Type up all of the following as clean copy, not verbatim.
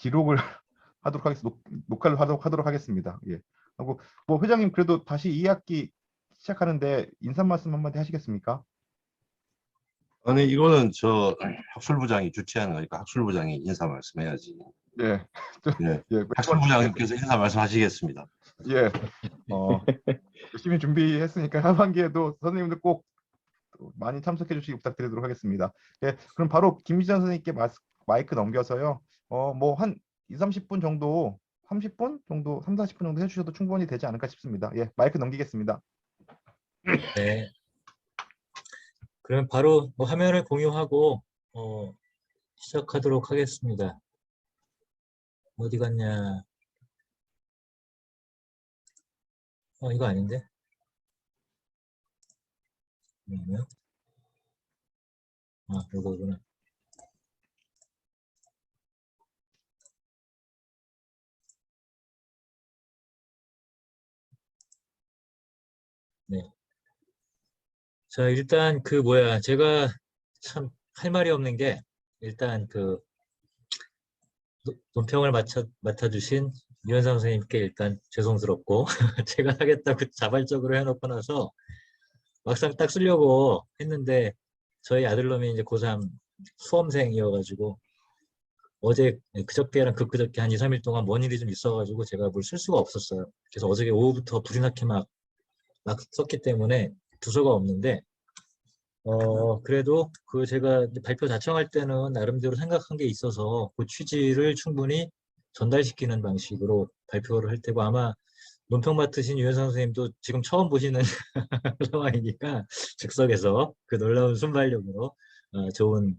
기록을 하도록 하겠습니다. 녹화를 하도록 하겠습니다. 예. 하고 뭐 회장님 그래도 다시 2학기 시작하는데 인사 말씀 한마디 하시겠습니까? 아니 이거는 저 학술부장이 주최하는 거니까 학술부장이 인사 말씀해야지. 예. 네. 예. 학술부장님께서 인사 말씀하시겠습니다. 예. 열심히 준비했으니까 하반기에도 선생님들 꼭 많이 참석해 주시기 부탁드리도록 하겠습니다. 예. 그럼 바로 김미전 선생님께 마이크 넘겨서요. 뭐 한 2, 30분 정도 30분 정도 3, 40분 정도 해주셔도 충분히 되지 않을까 싶습니다. 예, 마이크 넘기겠습니다. 네. 그럼 바로 뭐 화면을 공유하고 시작하도록 하겠습니다. 어디 갔냐? 이거 아닌데? 잠깐만요. 이거구나. 네. 자, 일단 제가 참 할 말이 없는 게 일단 논평을 맡아주신 유현상 선생님께 일단 죄송스럽고 제가 하겠다고 자발적으로 해놓고 나서 막상 딱 쓰려고 했는데 저희 아들놈이 이제 고3 수험생이어가지고 그저께랑 그저께 한 2, 3일 동안 뭔 일이 좀 있어가지고 제가 뭘 쓸 수가 없었어요. 그래서 어저께 오후부터 불이 나게 막 썼기 때문에 부서가 없는데 그래도 제가 발표 자청할 때는 나름대로 생각한 게 있어서 그 취지를 충분히 전달시키는 방식으로 발표를 할 테고 아마 논평 맡으신 유현상 선생님도 지금 처음 보시는 상황이니까 즉석에서 그 놀라운 순발력으로 좋은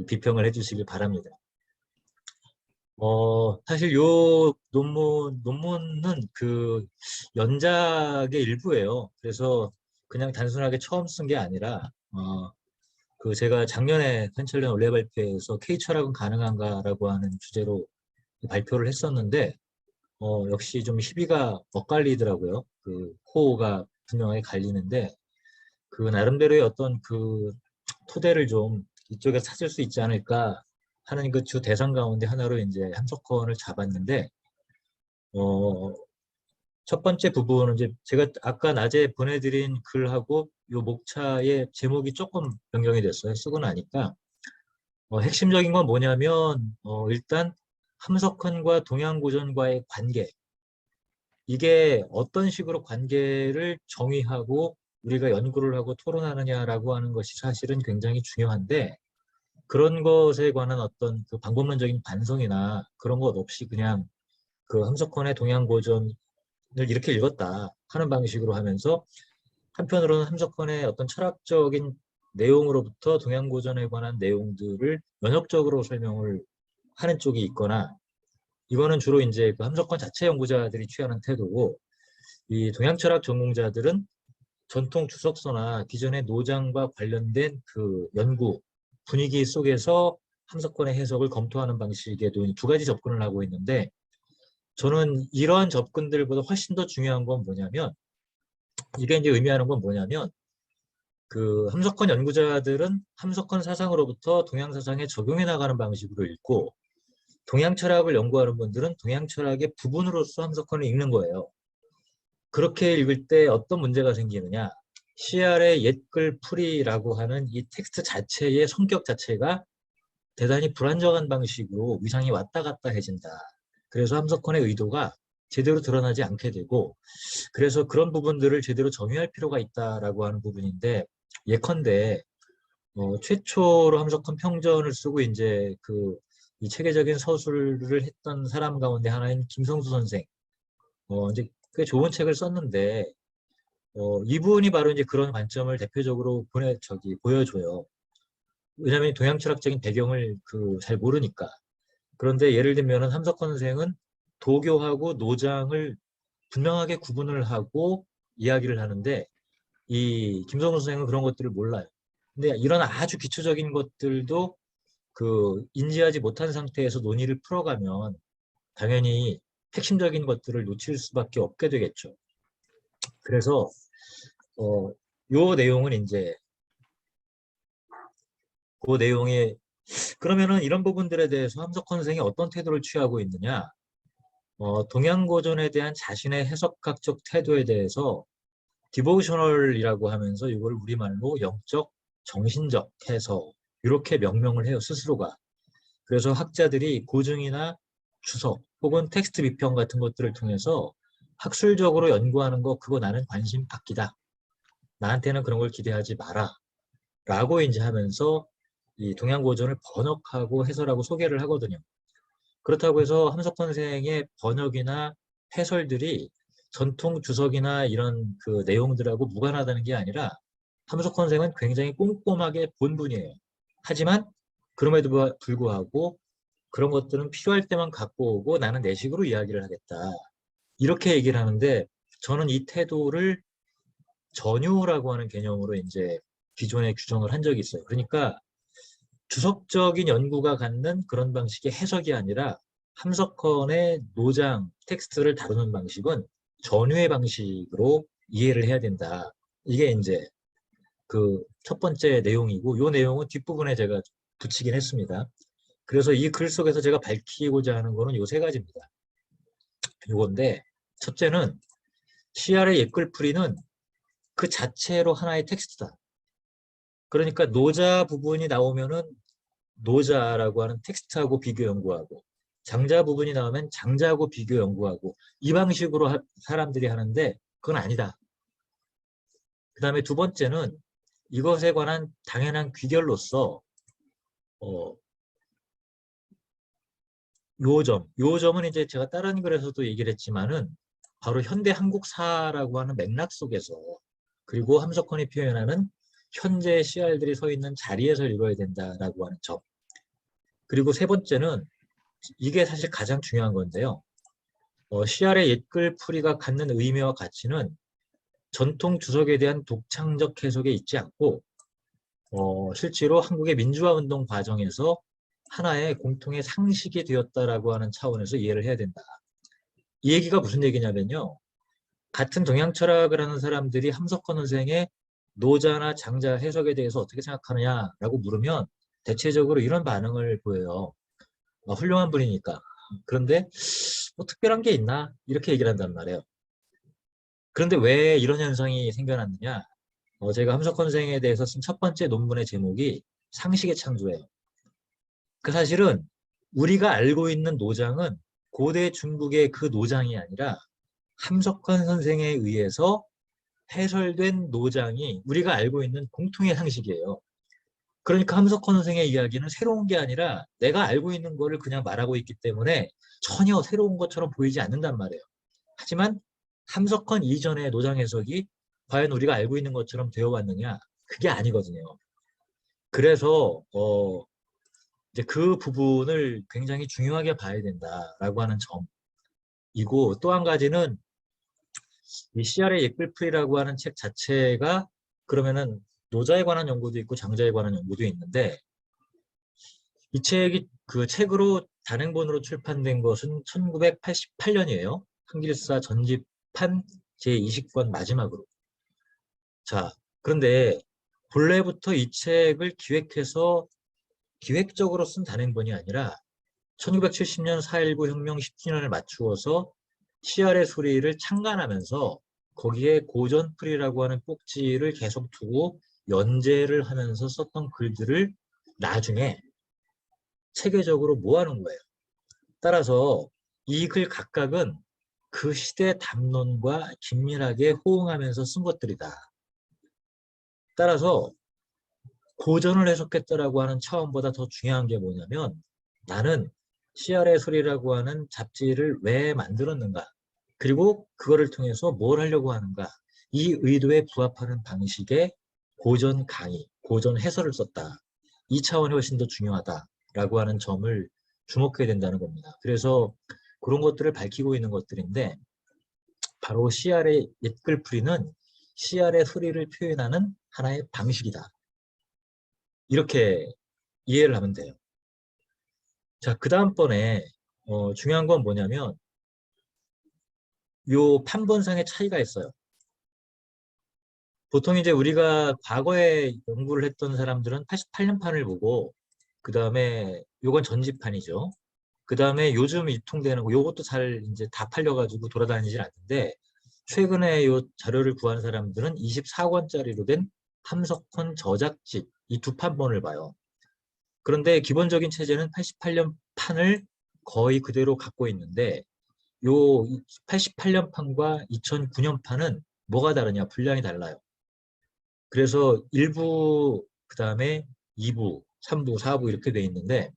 비평을 해주시길 바랍니다. 사실 요 논문은 연작의 일부예요. 그래서 그냥 단순하게 처음 쓴 게 아니라 제가 작년에 현철련 원래 발표에서 K 철학은 가능한가라고 하는 주제로 발표를 했었는데 역시 좀 희비가 엇갈리더라고요. 호가 분명하게 갈리는데 나름대로의 어떤 토대를 좀 이쪽에서 찾을 수 있지 않을까 하는 주 대상 가운데 하나로 이제 함석헌을 잡았는데 첫 번째 부분은 이제 제가 아까 낮에 보내드린 글하고 요 목차의 제목이 조금 변경이 됐어요. 쓰고 나니까 핵심적인 건 뭐냐면 일단 함석헌과 동양고전과의 관계, 이게 어떤 식으로 관계를 정의하고 우리가 연구를 하고 토론하느냐라고 하는 것이 사실은 굉장히 중요한데 그런 것에 관한 어떤 방법론적인 반성이나 그런 것 없이 그냥 함석헌의 동양고전을 이렇게 읽었다 하는 방식으로 하면서 한편으로는 함석헌의 어떤 철학적인 내용으로부터 동양고전에 관한 내용들을 면역적으로 설명을 하는 쪽이 있거나 이거는 주로 이제 함석헌 자체 연구자들이 취하는 태도고 이 동양철학 전공자들은 전통 주석서나 기존의 노장과 관련된 연구 분위기 속에서 함석헌의 해석을 검토하는 방식의 두 가지 접근을 하고 있는데 저는 이러한 접근들보다 훨씬 더 중요한 건 뭐냐면 이게 이제 의미하는 건 뭐냐면 함석헌 연구자들은 함석헌 사상으로부터 동양 사상에 적용해 나가는 방식으로 읽고 동양 철학을 연구하는 분들은 동양 철학의 부분으로서 함석헌을 읽는 거예요. 그렇게 읽을 때 어떤 문제가 생기느냐? CR의 옛글 풀이라고 하는 이 텍스트 자체의 성격 자체가 대단히 불안정한 방식으로 위상이 왔다 갔다 해진다. 그래서 함석헌의 의도가 제대로 드러나지 않게 되고 그래서 그런 부분들을 제대로 정의할 필요가 있다라고 하는 부분인데 예컨대 최초로 함석헌 평전을 쓰고 이제 이 체계적인 서술을 했던 사람 가운데 하나인 김성수 선생 이제 꽤 좋은 책을 썼는데 이분이 바로 이제 그런 관점을 대표적으로 보여줘요. 왜냐하면 동양 철학적인 배경을 잘 모르니까. 그런데 예를 들면 함석헌 선생은 도교하고 노장을 분명하게 구분을 하고 이야기를 하는데 이 김성수 선생은 그런 것들을 몰라요. 근데 이런 아주 기초적인 것들도 인지하지 못한 상태에서 논의를 풀어가면 당연히 핵심적인 것들을 놓칠 수밖에 없게 되겠죠. 그래서 요 내용은 이제 그 내용의 그러면은 이런 부분들에 대해서 함석헌 선생이 어떤 태도를 취하고 있느냐? 동양고전에 대한 자신의 해석학적 태도에 대해서 디보셔널이라고 하면서 이걸 우리말로 영적, 정신적 해석 이렇게 명명을 해요, 스스로가. 그래서 학자들이 고증이나 주석 혹은 텍스트 비평 같은 것들을 통해서 학술적으로 연구하는 거 그거 나는 관심 밖이다. 나한테는 그런 걸 기대하지 마라. 라고 이제 하면서 이 동양고전을 번역하고 해설하고 소개를 하거든요. 그렇다고 해서 함석헌 선생의 번역이나 해설들이 전통 주석이나 이런 그 내용들하고 무관하다는 게 아니라 함석헌 선생은 굉장히 꼼꼼하게 본 분이에요. 하지만 그럼에도 불구하고 그런 것들은 필요할 때만 갖고 오고 나는 내 식으로 이야기를 하겠다. 이렇게 얘기를 하는데 저는 이 태도를 전유라고 하는 개념으로 이제 기존에 규정을 한 적이 있어요. 그러니까 주석적인 연구가 갖는 그런 방식의 해석이 아니라 함석헌의 노장 텍스트를 다루는 방식은 전유의 방식으로 이해를 해야 된다. 이게 이제 그 첫 번째 내용이고 이 내용은 뒷부분에 제가 붙이긴 했습니다. 그래서 이 글 속에서 제가 밝히고자 하는 거는 요 세 가지입니다. 요건데 첫째는 CR의 옛글풀이는 그 자체로 하나의 텍스트다. 그러니까 노자 부분이 나오면은 노자라고 하는 텍스트하고 비교 연구하고 장자 부분이 나오면 장자하고 비교 연구하고 이 방식으로 사람들이 하는데 그건 아니다. 그 다음에 두 번째는 이것에 관한 당연한 귀결로서 요 점은 이제 제가 다른 글에서도 얘기를 했지만은 바로 현대 한국사라고 하는 맥락 속에서 그리고 함석헌이 표현하는 현재 CR들이 서 있는 자리에서 읽어야 된다라고 하는 점. 그리고 세 번째는 이게 사실 가장 중요한 건데요. CR의 옛글 풀이가 갖는 의미와 가치는 전통 주석에 대한 독창적 해석에 있지 않고 실제로 한국의 민주화운동 과정에서 하나의 공통의 상식이 되었다라고 하는 차원에서 이해를 해야 된다. 이 얘기가 무슨 얘기냐면요. 같은 동양 철학을 하는 사람들이 함석헌 선생의 노자나 장자 해석에 대해서 어떻게 생각하느냐라고 물으면 대체적으로 이런 반응을 보여요. 훌륭한 분이니까. 그런데 뭐 특별한 게 있나? 이렇게 얘기를 한단 말이에요. 그런데 왜 이런 현상이 생겨났느냐? 제가 함석헌 선생에 대해서 쓴 첫 번째 논문의 제목이 상식의 창조예요. 그 사실은 우리가 알고 있는 노장은 고대 중국의 그 노장이 아니라 함석헌 선생에 의해서 해설된 노장이 우리가 알고 있는 공통의 상식이에요. 그러니까 함석헌 선생의 이야기는 새로운 게 아니라 내가 알고 있는 거를 그냥 말하고 있기 때문에 전혀 새로운 것처럼 보이지 않는단 말이에요. 하지만 함석헌 이전의 노장 해석이 과연 우리가 알고 있는 것처럼 되어 왔느냐? 그게 아니거든요. 그래서 이제 그 부분을 굉장히 중요하게 봐야 된다라고 하는 점이고 또 한 가지는 이 CR의 옛글풀이라고 하는 책 자체가 그러면은 노자에 관한 연구도 있고 장자에 관한 연구도 있는데 이 책이 그 책으로 단행본으로 출판된 것은 1988년이에요. 한길사 전집판 제20권 마지막으로. 자, 그런데 본래부터 이 책을 기획해서 기획적으로 쓴 단행본이 아니라 1970년 4.19 혁명 10주년을 맞추어서 CR의 소리를 창간하면서 거기에 고전풀이라고 하는 꼭지를 계속 두고 연재를 하면서 썼던 글들을 나중에 체계적으로 모아놓은 거예요. 따라서 이 글 각각은 그 시대 담론과 긴밀하게 호응하면서 쓴 것들이다. 따라서 고전을 해석했다라고 하는 차원보다 더 중요한 게 뭐냐면 나는 CR의 소리라고 하는 잡지를 왜 만들었는가 그리고 그거를 통해서 뭘 하려고 하는가 이 의도에 부합하는 방식의 고전 강의, 고전 해설을 썼다. 이 차원이 훨씬 더 중요하다라고 하는 점을 주목해야 된다는 겁니다. 그래서 그런 것들을 밝히고 있는 것들인데 바로 CR의 옛글풀이는 CR의 소리를 표현하는 하나의 방식이다. 이렇게 이해를 하면 돼요. 자, 그 다음번에 중요한 건 뭐냐면 요 판본상의 차이가 있어요. 보통 이제 우리가 과거에 연구를 했던 사람들은 88년판을 보고 그 다음에 요건 전지판이죠. 그 다음에 요즘 유통되는 거, 요것도 잘 이제 다 팔려가지고 돌아다니질 않는데, 최근에 요 자료를 구한 사람들은 24권짜리로 된 함석헌 저작집 이 두 판본을 봐요. 그런데 기본적인 체제는 88년 판을 거의 그대로 갖고 있는데, 요 88년 판과 2009년 판은 뭐가 다르냐? 분량이 달라요. 그래서 1부, 그 다음에 2부, 3부, 4부 이렇게 돼 있는데,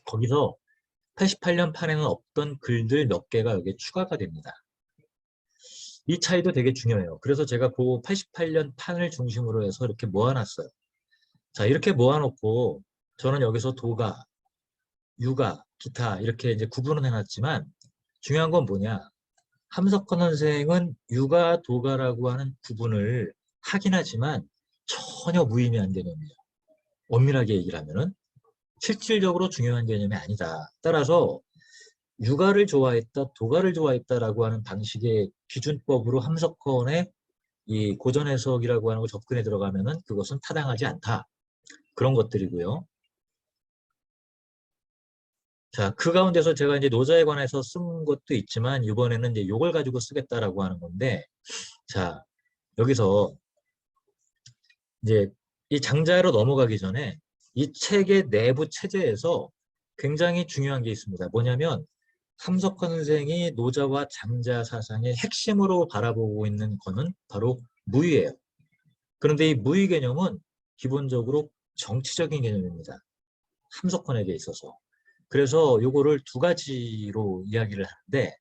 거기서 88년 판에는 없던 글들 몇 개가 여기에 추가가 됩니다. 이 차이도 되게 중요해요. 그래서 제가 그 88년 판을 중심으로 해서 이렇게 모아놨어요. 자, 이렇게 모아놓고 저는 여기서 도가, 유가, 기타 이렇게 이제 구분을 해놨지만 중요한 건 뭐냐? 함석헌 선생은 유가, 도가라고 하는 구분을 하긴 하지만 전혀 무의미한 개념이에요. 엄밀하게 얘기를 하면은 실질적으로 중요한 개념이 아니다. 따라서 유가를 좋아했다, 도가를 좋아했다라고 하는 방식의 기준법으로 함석헌의 이 고전 해석이라고 하는 거 접근에 들어가면은 그것은 타당하지 않다. 그런 것들이고요. 자, 그 가운데서 제가 이제 노자에 관해서 쓴 것도 있지만 이번에는 이제 요걸 가지고 쓰겠다라고 하는 건데, 자, 여기서 이제 이 장자로 넘어가기 전에 이 책의 내부 체제에서 굉장히 중요한 게 있습니다. 뭐냐면 함석헌 선생이 노자와 장자 사상의 핵심으로 바라보고 있는 거는 바로 무의예요. 그런데 이 무의 개념은 기본적으로 정치적인 개념입니다. 함석헌에게 있어서. 그래서 요거를 두 가지로 이야기를 하는데,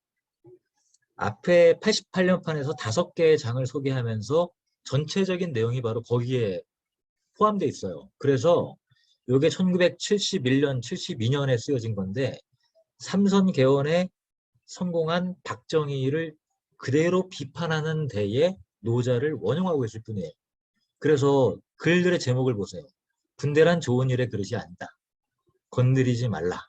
앞에 88년 판에서 5개의 장을 소개하면서 전체적인 내용이 바로 거기에 포함되어 있어요. 그래서 요게 1971년, 72년에 쓰여진 건데, 삼선 개헌에 성공한 박정희를 그대로 비판하는 데에 노자를 원용하고 있을 뿐이에요. 그래서 글들의 제목을 보세요. 군대란 좋은 일의 그릇이 아니다. 건드리지 말라.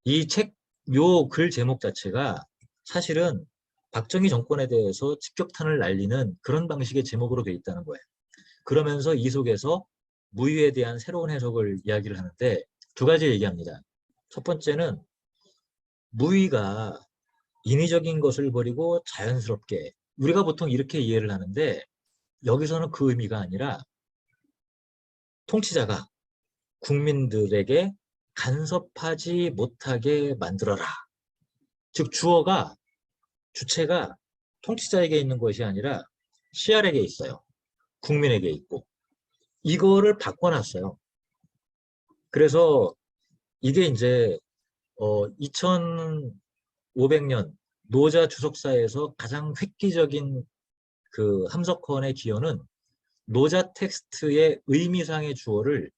이 책, 요 글 제목 자체가 사실은 박정희 정권에 대해서 직격탄을 날리는 그런 방식의 제목으로 되어 있다는 거예요. 그러면서 이 속에서 무의에 대한 새로운 해석을 이야기를 하는데 두 가지 얘기합니다. 첫 번째는 무의가 인위적인 것을 버리고 자연스럽게, 우리가 보통 이렇게 이해를 하는데 여기서는 그 의미가 아니라 통치자가 국민들에게 간섭하지 못하게 만들어라. 즉 주어가, 주체가 통치자에게 있는 것이 아니라 씨알에게 있어요. 국민에게 있고. 이거를 바꿔놨어요. 그래서 이게 이제 2500년 노자 주석사에서 가장 획기적인 그 함석헌의 기여는 노자 텍스트의 의미상의 주어를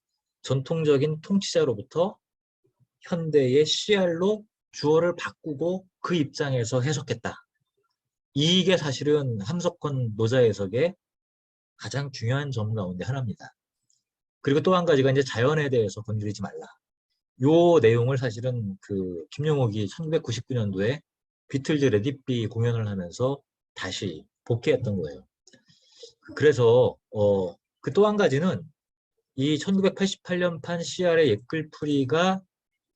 전통적인 통치자로부터 현대의 씨알로 주어를 바꾸고 그 입장에서 해석했다. 이게 사실은 함석헌 노자 해석의 가장 중요한 점 가운데 하나입니다. 그리고 또 한 가지가 이제 자연에 대해서 건드리지 말라. 요 내용을 사실은 그 김용옥이 1999년도에 비틀즈 레디비 공연을 하면서 다시 복귀했던 거예요. 그래서 그 또 한 가지는 이 1988년판 CR의 옛글풀이가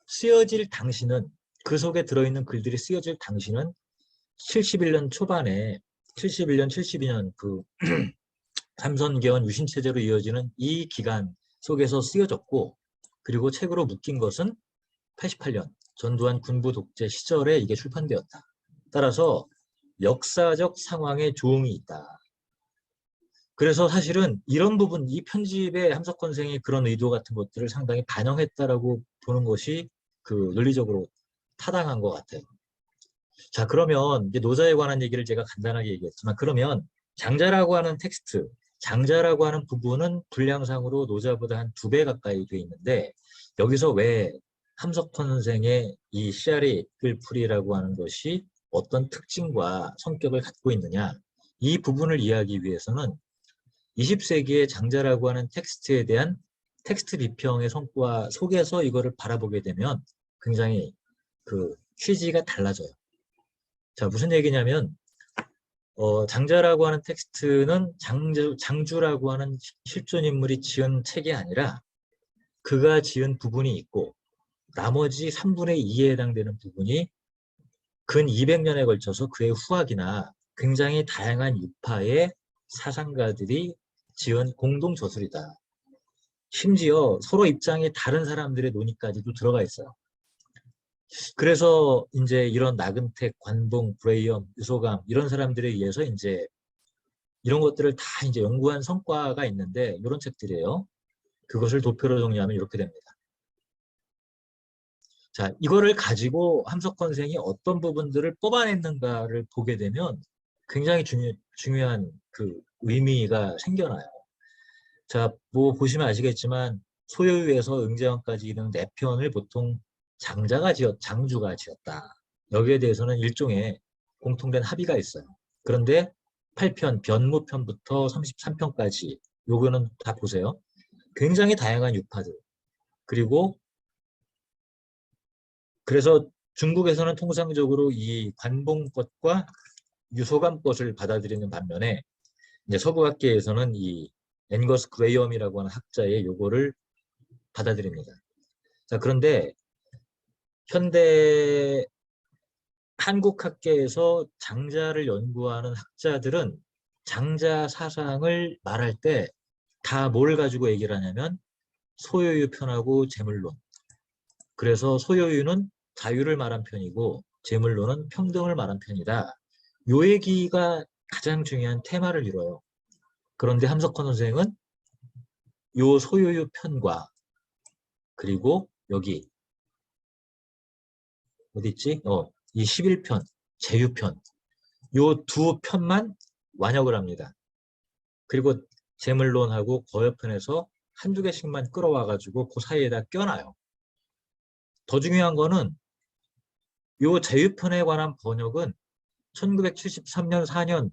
쓰여질 당시는, 그 속에 들어있는 글들이 쓰여질 당시는 71년 초반에 71년, 72년 그 삼선개헌 유신체제로 이어지는 이 기간 속에서 쓰여졌고, 그리고 책으로 묶인 것은 88년 전두환 군부 독재 시절에 이게 출판되었다. 따라서 역사적 상황에 조응이 있다. 그래서 사실은 이런 부분, 이 편집에 함석헌 선생이 그런 의도 같은 것들을 상당히 반영했다라고 보는 것이 그 논리적으로 타당한 것 같아요. 자, 그러면 이제 노자에 관한 얘기를 제가 간단하게 얘기했지만, 그러면 장자라고 하는 텍스트, 장자라고 하는 부분은 분량상으로 노자보다 한 2배 가까이 돼 있는데, 여기서 왜 함석헌 선생의 이 씨알의 글풀이라고 하는 것이 어떤 특징과 성격을 갖고 있느냐, 이 부분을 이해하기 위해서는 20세기의 장자라고 하는 텍스트에 대한 텍스트 비평의 성과 속에서 이거를 바라보게 되면 굉장히 그 취지가 달라져요. 자, 무슨 얘기냐면 장자라고 하는 텍스트는 장주라고 하는 실존 인물이 지은 책이 아니라 그 그가 지은 부분이 있고 나머지 3분의 2에 해당되는 부분이 근 200년에 걸쳐서 그의 후학이나 굉장히 다양한 유파의 사상가들이 지은 공동 저술이다. 심지어 서로 입장이 다른 사람들의 논의까지도 들어가 있어요. 그래서 이제 이런 나근택, 관봉, 브레이엄, 유소감 이런 사람들에 의해서 이제 이런 것들을 다 이제 연구한 성과가 있는데 이런 책들이에요. 그것을 도표로 정리하면 이렇게 됩니다. 자, 이거를 가지고 함석헌 생이 어떤 부분들을 뽑아냈는가를 보게 되면 굉장히 중요한 그 의미가 생겨나요. 자, 뭐 보시면 아시겠지만 소요유에서 응제왕까지 이런 4편을 보통 장주가 지었다. 여기에 대해서는 일종의 공통된 합의가 있어요. 그런데 8편, 변무편부터 33편까지 요거는 다 보세요. 굉장히 다양한 유파들. 그리고 그래서 중국에서는 통상적으로 이 관봉 것과 유소감 것을 받아들이는 반면에 이제 서구학계에서는 이 앵거스 그레이엄이라고 하는 학자의 요거를 받아들입니다. 자, 그런데 현대 한국학계에서 장자를 연구하는 학자들은 장자 사상을 말할 때 다 뭘 가지고 얘기를 하냐면 소요유 편하고 재물론. 그래서 소요유는 자유를 말한 편이고 재물론은 평등을 말한 편이다. 요 얘기가 가장 중요한 테마를 이뤄요. 그런데 함석헌 선생은 요 소요유 편과 그리고 여기 어디 있지? 이 11편, 제유편 요 두 편만 완역을 합니다. 그리고 재물론하고 거여편에서 한두 개씩만 끌어와가지고 그 사이에다 껴놔요. 더 중요한 거는 요 제유편에 관한 번역은 1973년 4년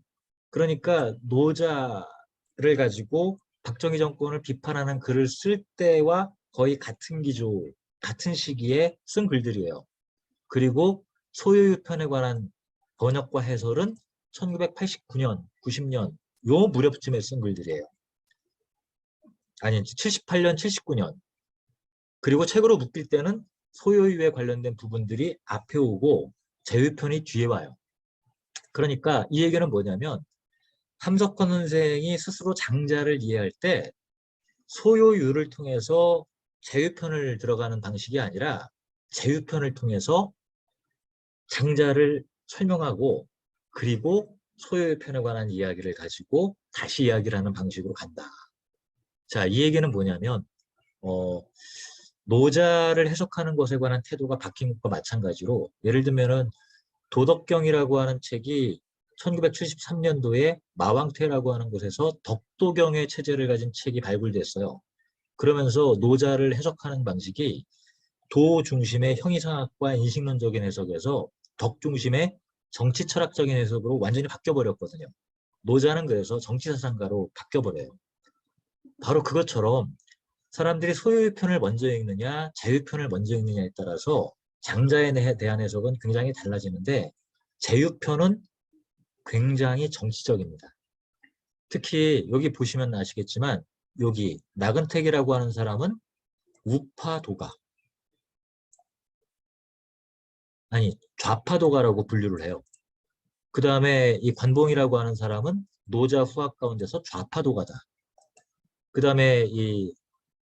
그러니까 노자를 가지고 박정희 정권을 비판하는 글을 쓸 때와 거의 같은 기조, 같은 시기에 쓴 글들이에요. 그리고 소요유편에 관한 번역과 해설은 1989년, 90년 요 무렵쯤에 쓴 글들이에요. 아니 78년, 79년. 그리고 책으로 묶일 때는 소요유에 관련된 부분들이 앞에 오고 제유편이 뒤에 와요. 그러니까 이 얘기는 뭐냐면 함석헌 선생이 스스로 장자를 이해할 때 소요유를 통해서 제유편을 들어가는 방식이 아니라 제유편을 통해서 장자를 설명하고 그리고 소요유편에 관한 이야기를 가지고 다시 이야기를 하는 방식으로 간다. 자, 이 얘기는 뭐냐면 노자를 해석하는 것에 관한 태도가 바뀐 것과 마찬가지로 예를 들면은 도덕경이라고 하는 책이 1973년도에 마왕퇴라고 하는 곳에서 덕도경의 체제를 가진 책이 발굴됐어요. 그러면서 노자를 해석하는 방식이 도 중심의 형이상학과 인식론적인 해석에서 덕 중심의 정치 철학적인 해석으로 완전히 바뀌어버렸거든요. 노자는 그래서 정치사상가로 바뀌어버려요. 바로 그것처럼 사람들이 소유편을 먼저 읽느냐 자유편을 먼저 읽느냐에 따라서 장자에 대한 해석은 굉장히 달라지는데 제유편은 굉장히 정치적입니다. 특히 여기 보시면 아시겠지만 여기 나근택이라고 하는 사람은 우파도가 아니 좌파도가라고 분류를 해요. 그 다음에 이 관봉이라고 하는 사람은 노자 후학 가운데서 좌파도가다. 그 다음에 이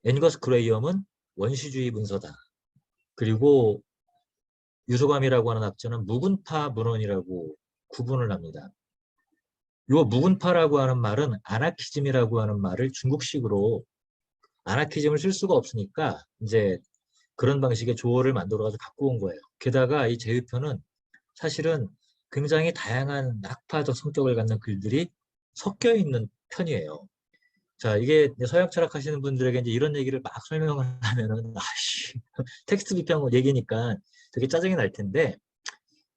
앵거스 그레이엄은 원시주의 문서다. 그리고 유소감이라고 하는 학자는 묵은파 문헌이라고 구분을 합니다. 요 묵은파라고 하는 말은 아나키즘이라고 하는 말을 중국식으로 아나키즘을 쓸 수가 없으니까 이제 그런 방식의 조어를 만들어가지고 갖고 온 거예요. 게다가 이 제유편은 사실은 굉장히 다양한 학파적 성격을 갖는 글들이 섞여 있는 편이에요. 자, 이게 서양 철학 하시는 분들에게 이제 이런 얘기를 막 설명을 하면은, 아씨, 텍스트 비평 얘기니까 되게 짜증이 날 텐데,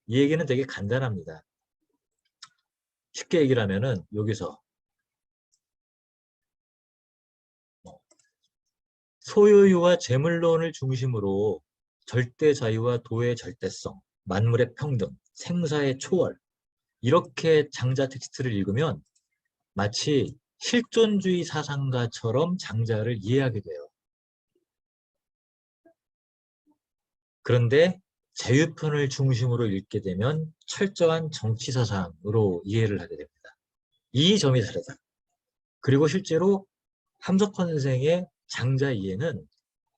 이 얘기는 되게 간단합니다. 쉽게 얘기를 하면은, 여기서, 소유유와 재물론을 중심으로 절대 자유와 도의 절대성, 만물의 평등, 생사의 초월, 이렇게 장자 텍스트를 읽으면 마치 실존주의 사상가처럼 장자를 이해하게 돼요. 그런데 자유편을 중심으로 읽게 되면 철저한 정치 사상으로 이해를 하게 됩니다. 이 점이 다르다. 그리고 실제로 함석헌 선생의 장자 이해는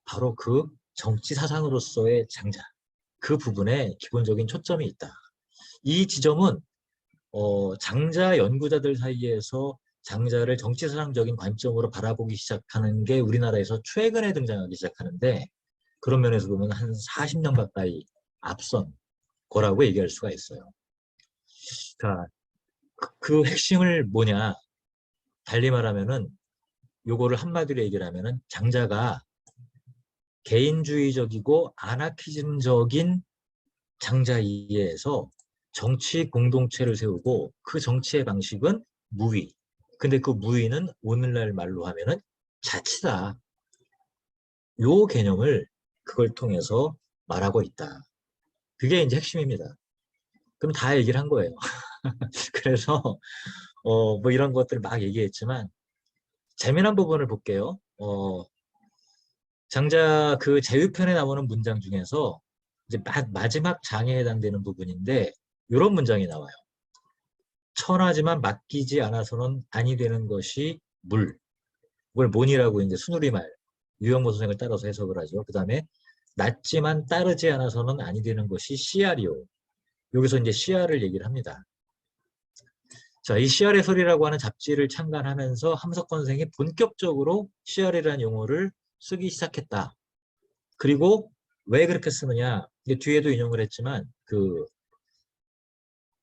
바로 그 정치 사상으로서의 장자, 그 부분에 기본적인 초점이 있다. 이 지점은 장자 연구자들 사이에서 장자를 정치사상적인 관점으로 바라보기 시작하는 게 우리나라에서 최근에 등장하기 시작하는데, 그런 면에서 보면 한 40년 가까이 앞선 거라고 얘기할 수가 있어요. 자, 그 핵심을 뭐냐? 달리 말하면은 요거를 한마디로 얘기를 하면은 장자가 개인주의적이고 아나키즘적인 장자 이해에서 정치 공동체를 세우고 그 정치의 방식은 무위. 근데 그 무위는 오늘날 말로 하면은 자치다. 요 개념을 그걸 통해서 말하고 있다. 그게 이제 핵심입니다. 그럼 다 얘기를 한 거예요. 그래서 뭐 이런 것들을 막 얘기했지만 재미난 부분을 볼게요. 장자 그 제휴편에 나오는 문장 중에서 이제 마지막 장에 해당되는 부분인데 이런 문장이 나와요. 천하지만 맡기지 않아서는 아니 되는 것이 물. 그걸 mon이라고 이제 순우리말 유영모 선생을 따라서 해석을 하죠. 그 다음에 낮지만 따르지 않아서는 아니 되는 것이 씨알이요. 여기서 이제 씨알을 얘기를 합니다. 자, 이 씨알의 소리라고 하는 잡지를 창간하면서 함석헌 선생이 본격적으로 씨알이라는 용어를 쓰기 시작했다. 그리고 왜 그렇게 쓰느냐? 이게 뒤에도 인용을 했지만 그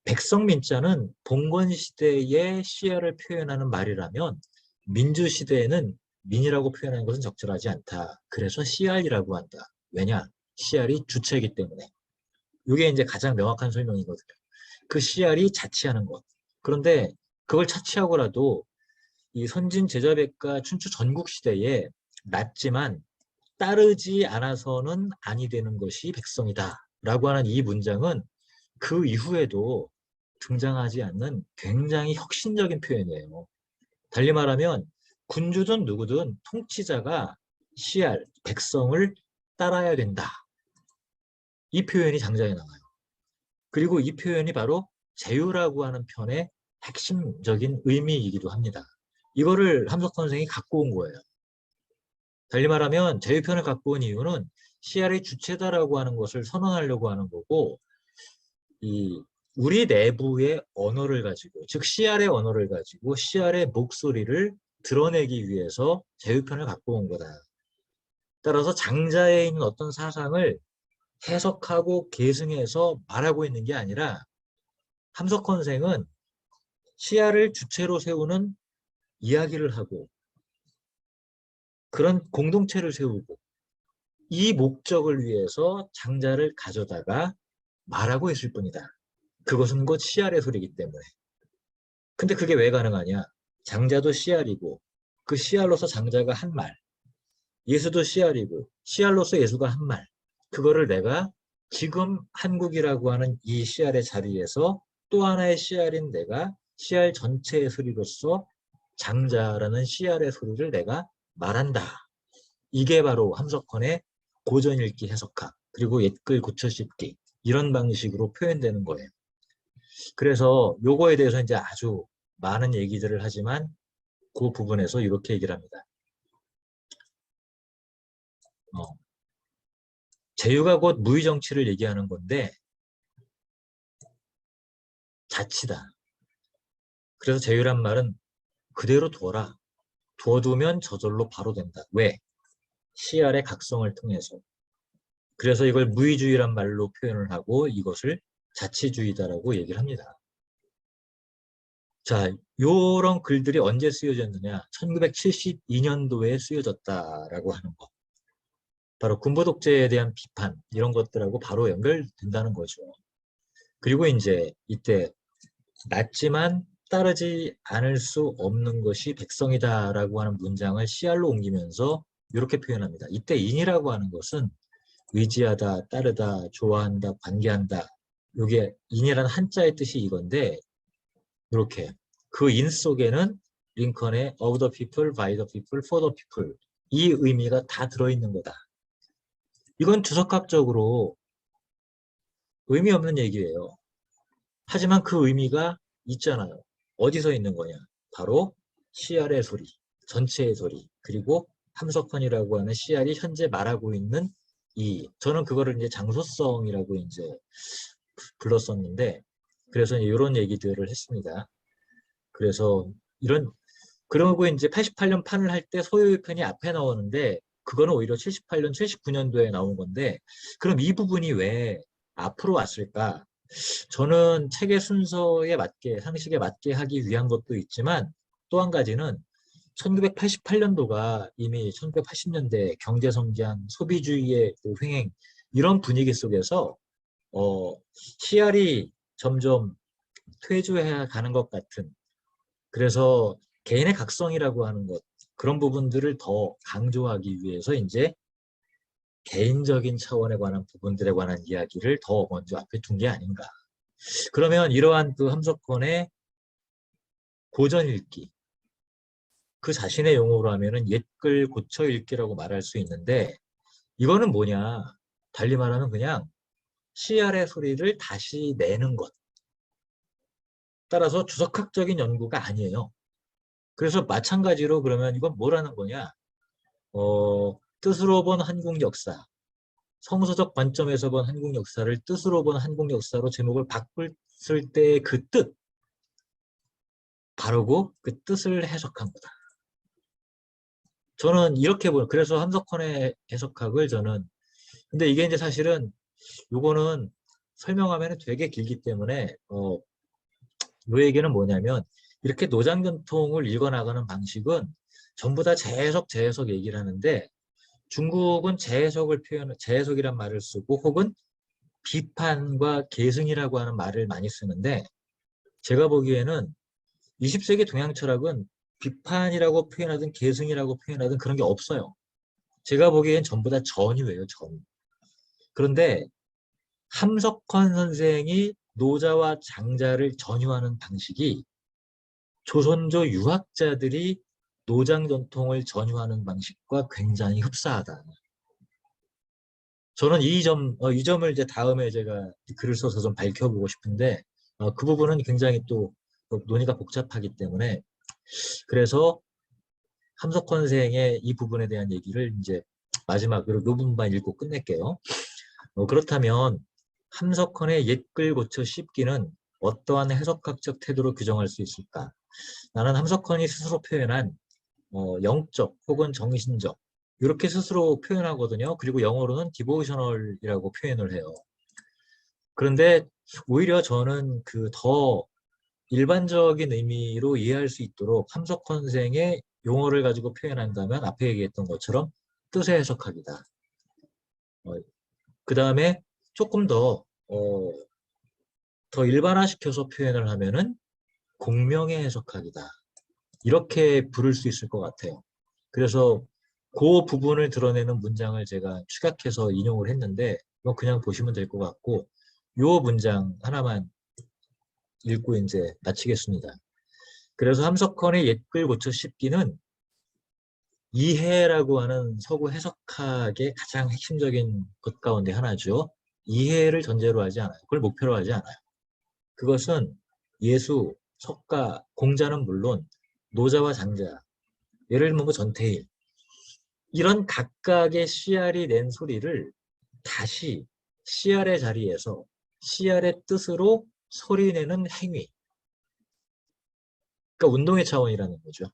백성민자는 봉건 시대의 씨알을 표현하는 말이라면 민주 시대에는 민이라고 표현하는 것은 적절하지 않다. 그래서 씨알이라고 한다. 왜냐? 씨알이 주체이기 때문에. 이게 이제 가장 명확한 설명이거든요. 그 씨알이 자치하는 것. 그런데 그걸 차치하고라도 이 선진 제자백과 춘추 전국 시대에 낮지만 따르지 않아서는 아니 되는 것이 백성이다. 라고 하는 이 문장은 그 이후에도 등장하지 않는 굉장히 혁신적인 표현이에요. 달리 말하면 군주든 누구든 통치자가 씨알, 백성을 따라야 된다. 이 표현이 장자에 나와요. 그리고 이 표현이 바로 제휴라고 하는 편의 핵심적인 의미이기도 합니다. 이거를 함석헌 선생이 갖고 온 거예요. 달리 말하면 제휴편을 갖고 온 이유는 씨알의 주체다라고 하는 것을 선언하려고 하는 거고, 우리 내부의 언어를 가지고, 즉 씨알의 언어를 가지고 씨알의 목소리를 드러내기 위해서 제휴편을 갖고 온 거다. 따라서 장자에 있는 어떤 사상을 해석하고 계승해서 말하고 있는 게 아니라 함석헌 선생은 씨알을 주체로 세우는 이야기를 하고 그런 공동체를 세우고 이 목적을 위해서 장자를 가져다가 말하고 있을 뿐이다. 그것은 곧 씨알의 소리이기 때문에. 근데 그게 왜 가능하냐? 장자도 씨알이고 그 씨알로서 장자가 한 말, 예수도 씨알이고 씨알로서 예수가 한 말, 그거를 내가 지금 한국이라고 하는 이 씨알의 자리에서 또 하나의 씨알인 내가 씨알 전체의 소리로서 장자라는 씨알의 소리를 내가 말한다. 이게 바로 함석헌의 고전 읽기 해석학 그리고 옛글 고쳐 씹기 이런 방식으로 표현되는 거예요. 그래서 요거에 대해서 이제 아주 많은 얘기들을 하지만 그 부분에서 이렇게 얘기를 합니다. 제휴가 곧 무의 정치를 얘기하는 건데 자치다. 그래서 제휴란 말은 그대로 두어라. 두어두면 저절로 바로 된다. 왜? 씨알의 각성을 통해서. 그래서 이걸 무의주의란 말로 표현을 하고 이것을 자치주의다라고 얘기를 합니다. 자, 요런 글들이 언제 쓰여졌느냐? 1972년도에 쓰여졌다라고 하는 거. 바로 군부 독재에 대한 비판 이런 것들하고 바로 연결된다는 거죠. 그리고 이제 이때 낮지만 따르지 않을 수 없는 것이 백성이다라고 하는 문장을 씨알로 옮기면서 이렇게 표현합니다. 이때 인이라고 하는 것은 의지하다, 따르다, 좋아한다, 관계한다. 이게 인이라는 한자의 뜻이 이건데 이렇게 그 인 속에는 링컨의 of the people, by the people, for the people 이 의미가 다 들어있는 거다. 이건 주석학적으로 의미 없는 얘기예요. 하지만 그 의미가 있잖아요. 어디서 있는 거냐? 바로 CR의 소리, 전체의 소리, 그리고 함석헌이라고 하는 CR이 현재 말하고 있는 저는 그거를 이제 장소성이라고 이제 불렀었는데, 그래서 이런 얘기들을 했습니다. 그래서 그러고 이제 88년 판을 할 때 소요의 편이 앞에 나오는데, 그거는 오히려 78년, 79년도에 나온 건데, 그럼 이 부분이 왜 앞으로 왔을까? 저는 책의 순서에 맞게, 상식에 맞게 하기 위한 것도 있지만, 또 한 가지는 1988년도가 이미 1980년대 경제성장, 소비주의의 그 횡행, 이런 분위기 속에서 CR이 점점 퇴조해 가는 것 같은, 그래서 개인의 각성이라고 하는 것, 그런 부분들을 더 강조하기 위해서 이제 개인적인 차원에 관한 부분들에 관한 이야기를 더 먼저 앞에 둔 게 아닌가. 그러면 이러한 그 함석헌의 고전 읽기, 그 자신의 용어로 하면은 옛글 고쳐 읽기라고 말할 수 있는데, 이거는 뭐냐? 달리 말하면 그냥 CR의 소리를 다시 내는 것. 따라서 주석학적인 연구가 아니에요. 그래서 마찬가지로 그러면 이건 뭐라는 거냐? 뜻으로 본 한국 역사, 성서적 관점에서 본 한국 역사를 뜻으로 본 한국 역사로 제목을 바꿀 때 그 뜻, 바르고 그 뜻을 해석한 거다. 저는 이렇게 보여요. 그래서 함석헌의 해석학을 저는, 근데 이게 이제 사실은 요거는 설명하면 되게 길기 때문에 요 얘기는 뭐냐면, 이렇게 노장전통을 읽어나가는 방식은 전부 다 재해석 얘기를 하는데, 중국은 재해석이란 말을 쓰고 혹은 비판과 계승이라고 하는 말을 많이 쓰는데, 제가 보기에는 20세기 동양 철학은 비판이라고 표현하든 계승이라고 표현하든 그런 게 없어요. 제가 보기엔 전부 다 전유예요, 전. 그런데 함석헌 선생이 노자와 장자를 전유하는 방식이 조선조 유학자들이 노장 전통을 전유하는 방식과 굉장히 흡사하다. 저는 이 점을 이제 다음에 제가 글을 써서 좀 밝혀보고 싶은데, 그 부분은 굉장히 또 논의가 복잡하기 때문에, 그래서 함석헌 선생의 이 부분에 대한 얘기를 이제 마지막으로 이 부분만 읽고 끝낼게요. 그렇다면 함석헌의 옛글 고쳐 씹기는 어떠한 해석학적 태도로 규정할 수 있을까? 나는 함석헌이 스스로 표현한 영적 혹은 정신적, 이렇게 스스로 표현하거든요. 그리고 영어로는 디보셔널이라고 표현을 해요. 그런데 오히려 저는 그 더 일반적인 의미로 이해할 수 있도록 함석헌 선생의 용어를 가지고 표현한다면 앞에 얘기했던 것처럼 뜻의 해석학이다. 그 다음에 조금 더 일반화시켜서 표현을 하면은 공명의 해석학이다. 이렇게 부를 수 있을 것 같아요. 그래서 그 부분을 드러내는 문장을 제가 축약해서 인용을 했는데, 그냥 보시면 될 것 같고, 요 문장 하나만 읽고 이제 마치겠습니다. 그래서 함석헌의 옛글 고쳐 씹기는 이해라고 하는 서구 해석학의 가장 핵심적인 것 가운데 하나죠. 이해를 전제로 하지 않아요. 그걸 목표로 하지 않아요. 그것은 예수, 석가, 공자는 물론 노자와 장자, 예를 들면 전태일, 이런 각각의 CR이 낸 소리를 다시 CR의 자리에서 CR의 뜻으로 소리내는 행위. 그러니까 운동의 차원이라는 거죠.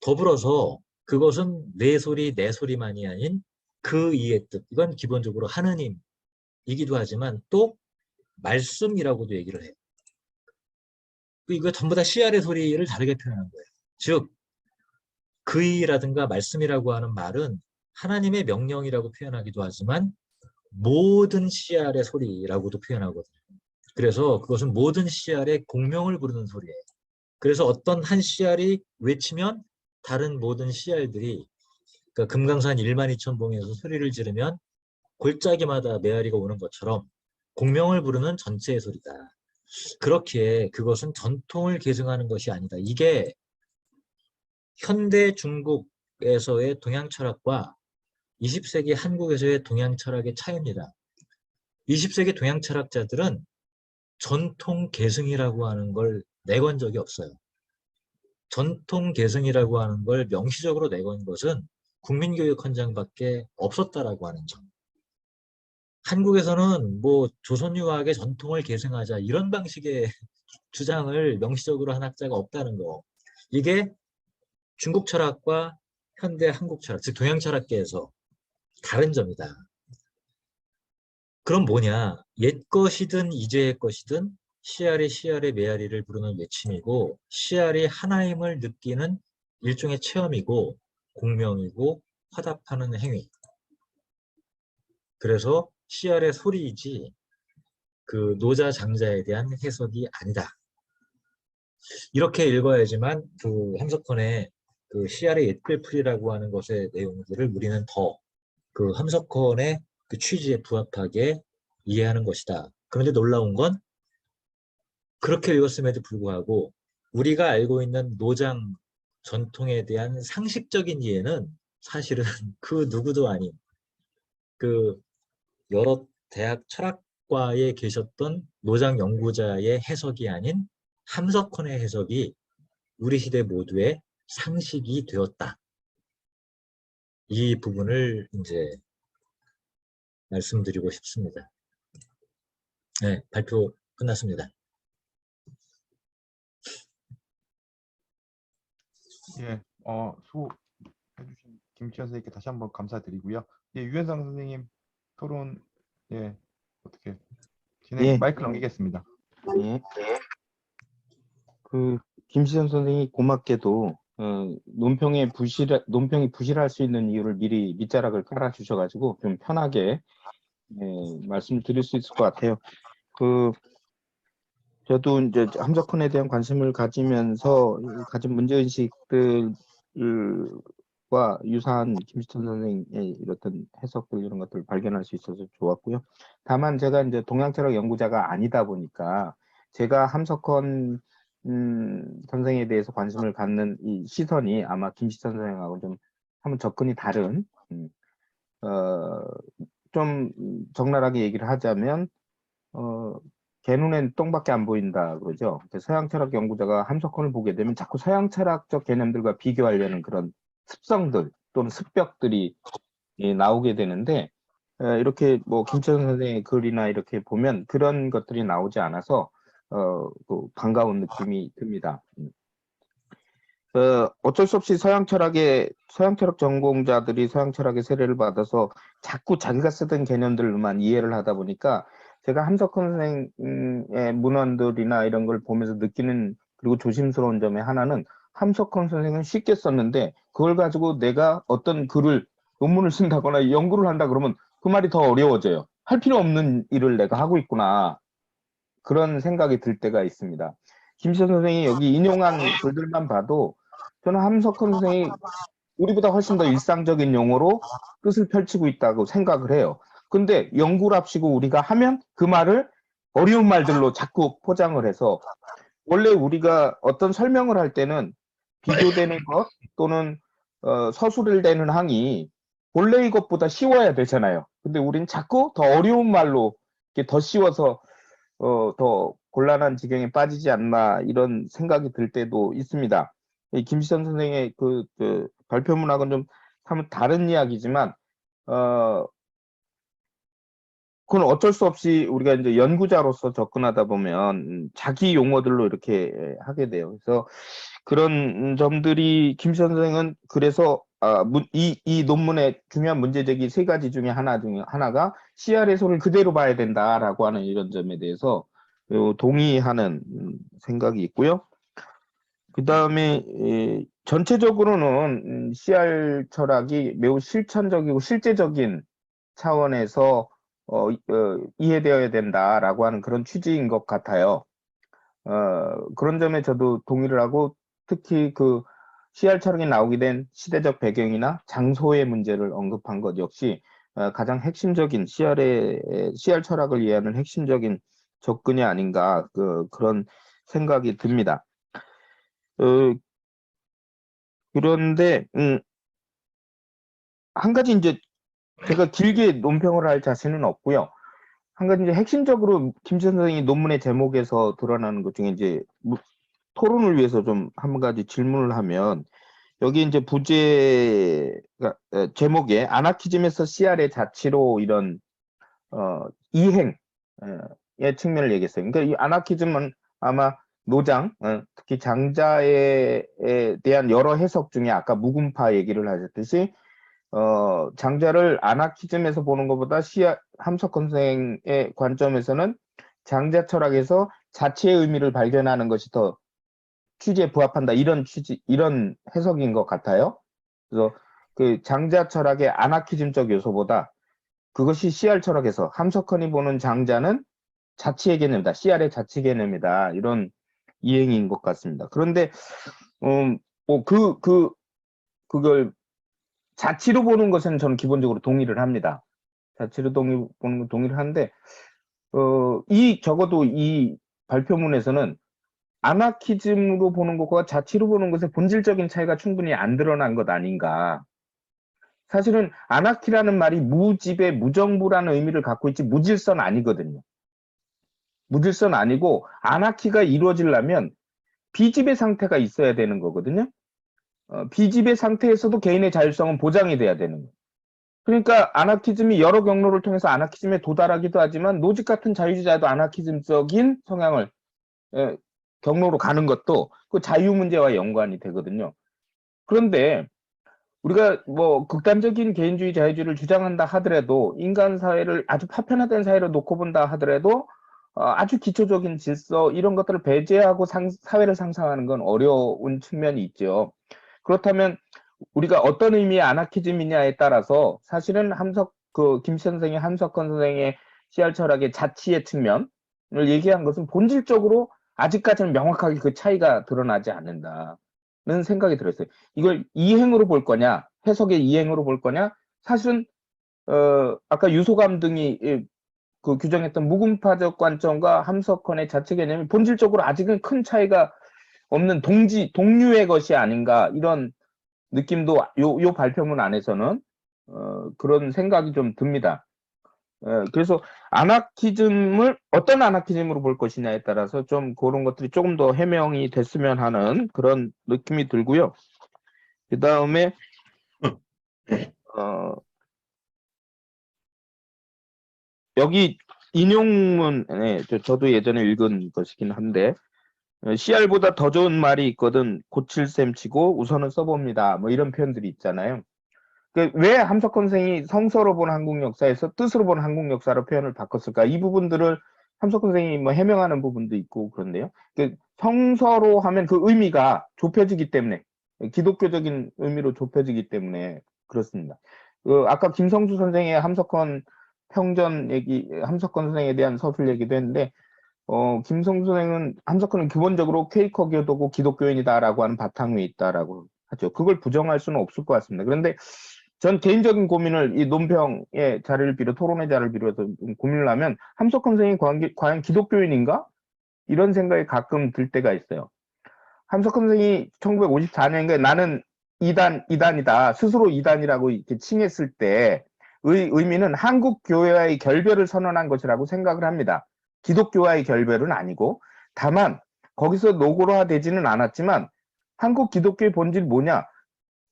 더불어서 그것은 내 소리, 내 소리만이 아닌 그 이의 뜻. 이건 기본적으로 하느님이기도 하지만 또 말씀이라고도 얘기를 해요. 이거 전부 다 CR의 소리를 다르게 표현한 거예요. 즉, 그이라든가 말씀이라고 하는 말은 하나님의 명령이라고 표현하기도 하지만 모든 CR의 소리라고도 표현하거든요. 그래서 그것은 모든 CR의 공명을 부르는 소리예요. 그래서 어떤 한 CR이 외치면 다른 모든 CR들이, 그러니까 금강산 12,000봉에서 소리를 지르면 골짜기마다 메아리가 오는 것처럼 공명을 부르는 전체의 소리다. 그렇기에 그것은 전통을 계승하는 것이 아니다. 이게 현대 중국에서의 동양 철학과 20세기 한국에서의 동양 철학의 차이입니다. 20세기 동양 철학자들은 전통 계승이라고 하는 걸 내건 적이 없어요. 전통 계승이라고 하는 걸 명시적으로 내건 것은 국민교육 헌장밖에 없었다라고 하는 점. 한국에서는 뭐 조선유학의 전통을 계승하자 이런 방식의 주장을 명시적으로 한 학자가 없다는 거. 이게 중국 철학과 현대 한국 철학, 즉 동양 철학계에서 다른 점이다. 그럼 뭐냐? 옛 것이든 이제의 것이든 CR의 메아리를 부르는 외침이고 CR이 하나임을 느끼는 일종의 체험이고 공명이고 화답하는 행위. 그래서 CR의 소리이지 그 노자 장자에 대한 해석이 아니다. 이렇게 읽어야지만 그 함석헌의 그 CR의 옛글풀이라고 하는 것의 내용들을 우리는 더 그 함석헌의 그 취지에 부합하게 이해하는 것이다. 그런데 놀라운 건 그렇게 읽었음에도 불구하고 우리가 알고 있는 노장 전통에 대한 상식적인 이해는 사실은 그 누구도 아닌 그 여러 대학 철학과에 계셨던 노장 연구자의 해석이 아닌 함석헌의 해석이 우리 시대 모두의 상식이 되었다. 이 부분을 이제 말씀드리고 싶습니다. 네, 발표 끝났습니다. 예, 수고해주신 김치현 선생님께 다시 한번 감사드리고요. 예, 유현상 선생님 토론 예 어떻게 진행 예. 마이크 넘기겠습니다. 예. 그 김시현 선생이 고맙게도 논평이 부실할 수 있는 이유를 미리 밑자락을 깔아주셔가지고 좀 편하게 말씀드릴 수 있을 것 같아요. 저도 이제 함석헌에 대한 관심을 가지면서 가진 문제의식들과 유사한 김시천 선생의 이렇던 해석들 이런 것들을 발견할 수 있어서 좋았고요. 다만 제가 이제 동양철학 연구자가 아니다 보니까 제가 함석헌 선생에 대해서 관심을 갖는 이 시선이 아마 김시천 선생하고 좀 한번 접근이 다른 좀 적나라하게 얘기를 하자면 개 눈엔 똥밖에 안 보인다 그러죠. 서양 철학 연구자가 함석헌을 보게 되면 자꾸 서양 철학적 개념들과 비교하려는 그런 습성들 또는 습벽들이 나오게 되는데 이렇게 뭐 김철 선생의 글이나 이렇게 보면 그런 것들이 나오지 않아서 반가운 느낌이 듭니다. 어쩔 수 없이 서양 철학 전공자들이 서양 철학의 세례를 받아서 자꾸 자기가 쓰던 개념들만 이해를 하다 보니까 제가 함석헌 선생의 문헌들이나 이런 걸 보면서 느끼는 그리고 조심스러운 점의 하나는 함석헌 선생은 쉽게 썼는데 그걸 가지고 내가 어떤 논문을 쓴다거나 연구를 한다 그러면 그 말이 더 어려워져요. 할 필요 없는 일을 내가 하고 있구나. 그런 생각이 들 때가 있습니다. 김시현 선생이 여기 인용한 글들만 봐도 저는 함석헌 선생이 우리보다 훨씬 더 일상적인 용어로 뜻을 펼치고 있다고 생각을 해요. 근데 연구랍시고 우리가 하면 그 말을 어려운 말들로 자꾸 포장을 해서 원래 우리가 어떤 설명을 할 때는 비교되는 것 또는 서술을 대는 항이 본래 이것보다 쉬워야 되잖아요. 근데 우린 자꾸 더 어려운 말로 이렇게 더 쉬워서 더 곤란한 지경에 빠지지 않나 이런 생각이 들 때도 있습니다. 김시선 선생의 그 발표문학은 좀 사뭇 다른 이야기지만 그건 어쩔 수 없이 우리가 이제 연구자로서 접근하다 보면 자기 용어들로 이렇게 하게 돼요. 그래서 그런 점들이 김시선 선생은 그래서 이 논문의 중요한 문제제기 세 가지 중에 하나가 CR의 소리를 그대로 봐야 된다라고 하는 이런 점에 대해서 동의하는 생각이 있고요. 그 다음에 전체적으로는 CR 철학이 매우 실천적이고 실제적인 차원에서 이해되어야 된다라고 하는 그런 취지인 것 같아요. 그런 점에 저도 동의를 하고 특히 그 CR 철학이 나오게 된 시대적 배경이나 장소의 문제를 언급한 것 역시 가장 핵심적인 CR 철학을 이해하는 핵심적인 접근이 아닌가 그런 생각이 듭니다. 그런데 한 가지 이제 제가 길게 논평을 할 자신은 없고요. 한 가지 이제 핵심적으로 김지현 선생이 논문의 제목에서 드러나는 것 중에 이제 토론을 위해서 좀 한 가지 질문을 하면 여기 이제 부제가 제목에 아나키즘에서 CR의 자치로 이런 이행의 측면을 얘기했어요. 그러니까 이 아나키즘은 아마 노장, 특히 장자에 대한 여러 해석 중에 아까 무군파 얘기를 하셨듯이 장자를 아나키즘에서 보는 것보다 함석헌 선생의 관점에서는 장자 철학에서 자치의 의미를 발견하는 것이 더 취지에 부합한다. 이런 해석인 것 같아요. 그래서 그 장자 철학의 아나키즘적 요소보다 그것이 CR 철학에서 함석헌이 보는 장자는 자치의 개념이다. CR의 자치 개념이다. 이런 이행인 것 같습니다. 그런데 그걸 자치로 보는 것은 저는 기본적으로 동의를 합니다. 자치로 보는 건 동의를 하는데 적어도 이 발표문에서는 아나키즘으로 보는 것과 자치로 보는 것의 본질적인 차이가 충분히 안 드러난 것 아닌가. 사실은 아나키라는 말이 무지배, 무정부라는 의미를 갖고 있지 무질서는 아니거든요. 무질서는 아니고 아나키가 이루어지려면 비지배 상태가 있어야 되는 거거든요. 비지배 상태에서도 개인의 자율성은 보장이 돼야 되는 거예요. 그러니까 아나키즘이 여러 경로를 통해서 아나키즘에 도달하기도 하지만 노직 같은 자유주의자도 아나키즘적인 성향을 경로로 가는 것도 그 자유 문제와 연관이 되거든요. 그런데 우리가 뭐 극단적인 개인주의 자유주의를 주장한다 하더라도 인간 사회를 아주 파편화된 사회로 놓고 본다 하더라도 아주 기초적인 질서 이런 것들을 배제하고 사회를 상상하는 건 어려운 측면이 있죠. 그렇다면 우리가 어떤 의미의 아나키즘이냐에 따라서 사실은 김 선생의 함석헌 선생의 CR 철학의 자치의 측면을 얘기한 것은 본질적으로 아직까지는 명확하게 그 차이가 드러나지 않는다는 생각이 들었어요. 이걸 이행으로 볼 거냐, 해석의 이행으로 볼 거냐, 사실은 아까 유소감 등이 그 규정했던 무분파적 관점과 함석헌의 자치 개념이 본질적으로 아직은 큰 차이가 없는 동류의 것이 아닌가 이런 느낌도 요 발표문 안에서는 그런 생각이 좀 듭니다. 그래서 아나키즘을 어떤 아나키즘으로 볼 것이냐에 따라서 좀 그런 것들이 조금 더 해명이 됐으면 하는 그런 느낌이 들고요. 그 다음에 여기 인용문에 저도 예전에 읽은 것이긴 한데 CR보다 더 좋은 말이 있거든 고칠 셈 치고 우선은 써봅니다. 뭐 이런 표현들이 있잖아요. 왜 함석헌 선생이 성서로 본 한국 역사에서 뜻으로 본 한국 역사로 표현을 바꿨을까? 이 부분들을 함석헌 선생이 뭐 해명하는 부분도 있고 그런데요. 성서로 하면 그 의미가 좁혀지기 때문에 기독교적인 의미로 좁혀지기 때문에 그렇습니다. 아까 김성수 선생의 함석헌 평전 얘기, 함석헌 선생에 대한 서술 얘기도 했는데 김성수 선생은 함석헌은 기본적으로 퀘이커 교도고 기독교인이다라고 하는 바탕 위에 있다라고 하죠. 그걸 부정할 수는 없을 것 같습니다. 그런데 전 개인적인 고민을 이 논평의 자리를 빌어 토론의 자리를 빌어서 고민을 하면 함석헌 선생이 과연 기독교인인가? 이런 생각이 가끔 들 때가 있어요. 함석헌 선생이 1954년에 나는 이단이다. 스스로 이단이라고 이렇게 칭했을 때 의미는 한국 교회와의 결별을 선언한 것이라고 생각을 합니다. 기독교와의 결별은 아니고 다만 거기서 노골화되지는 않았지만 한국 기독교의 본질이 뭐냐?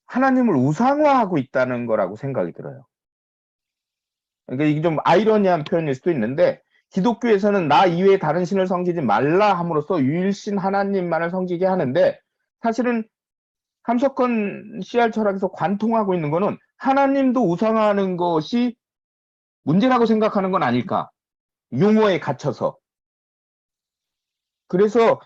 하나님을 우상화하고 있다는 거라고 생각이 들어요. 그러니까 이게 좀 아이러니한 표현일 수도 있는데 기독교에서는 나 이외에 다른 신을 섬기지 말라 함으로써 유일신 하나님만을 섬기게 하는데 사실은 함석헌 CR 철학에서 관통하고 있는 거는 하나님도 우상화하는 것이 문제라고 생각하는 건 아닐까. 용어에 갇혀서. 그래서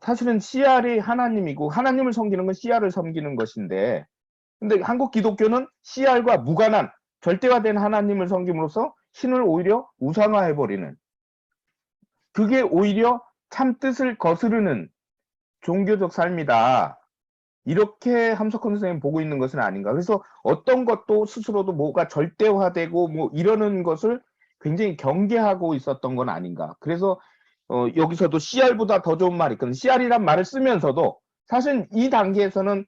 사실은 CR이 하나님이고 하나님을 섬기는 건 CR을 섬기는 것인데 근데 한국 기독교는 CR과 무관한 절대화된 하나님을 섬김으로써 신을 오히려 우상화해버리는 그게 오히려 참 뜻을 거스르는 종교적 삶이다. 이렇게 함석헌 선생님이 보고 있는 것은 아닌가. 그래서 어떤 것도 스스로도 뭐가 절대화되고 뭐 이러는 것을 굉장히 경계하고 있었던 건 아닌가. 그래서 여기서도 CR보다 더 좋은 말이 있거든요. CR이란 말을 쓰면서도 사실 이 단계에서는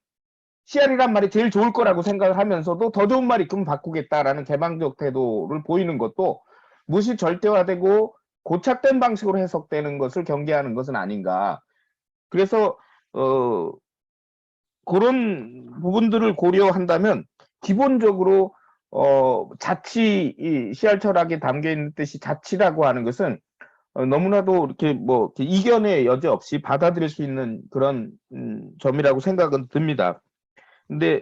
CR이란 말이 제일 좋을 거라고 생각을 하면서도 더 좋은 말 있으면 바꾸겠다라는 개방적 태도를 보이는 것도 무엇이 절대화되고 고착된 방식으로 해석되는 것을 경계하는 것은 아닌가. 그래서 그런 부분들을 고려한다면 기본적으로 자치, 이 CR 철학에 담겨 있는 뜻이 자치라고 하는 것은 너무나도 이렇게 뭐 이견의 여지 없이 받아들일 수 있는 그런 점이라고 생각은 듭니다. 근데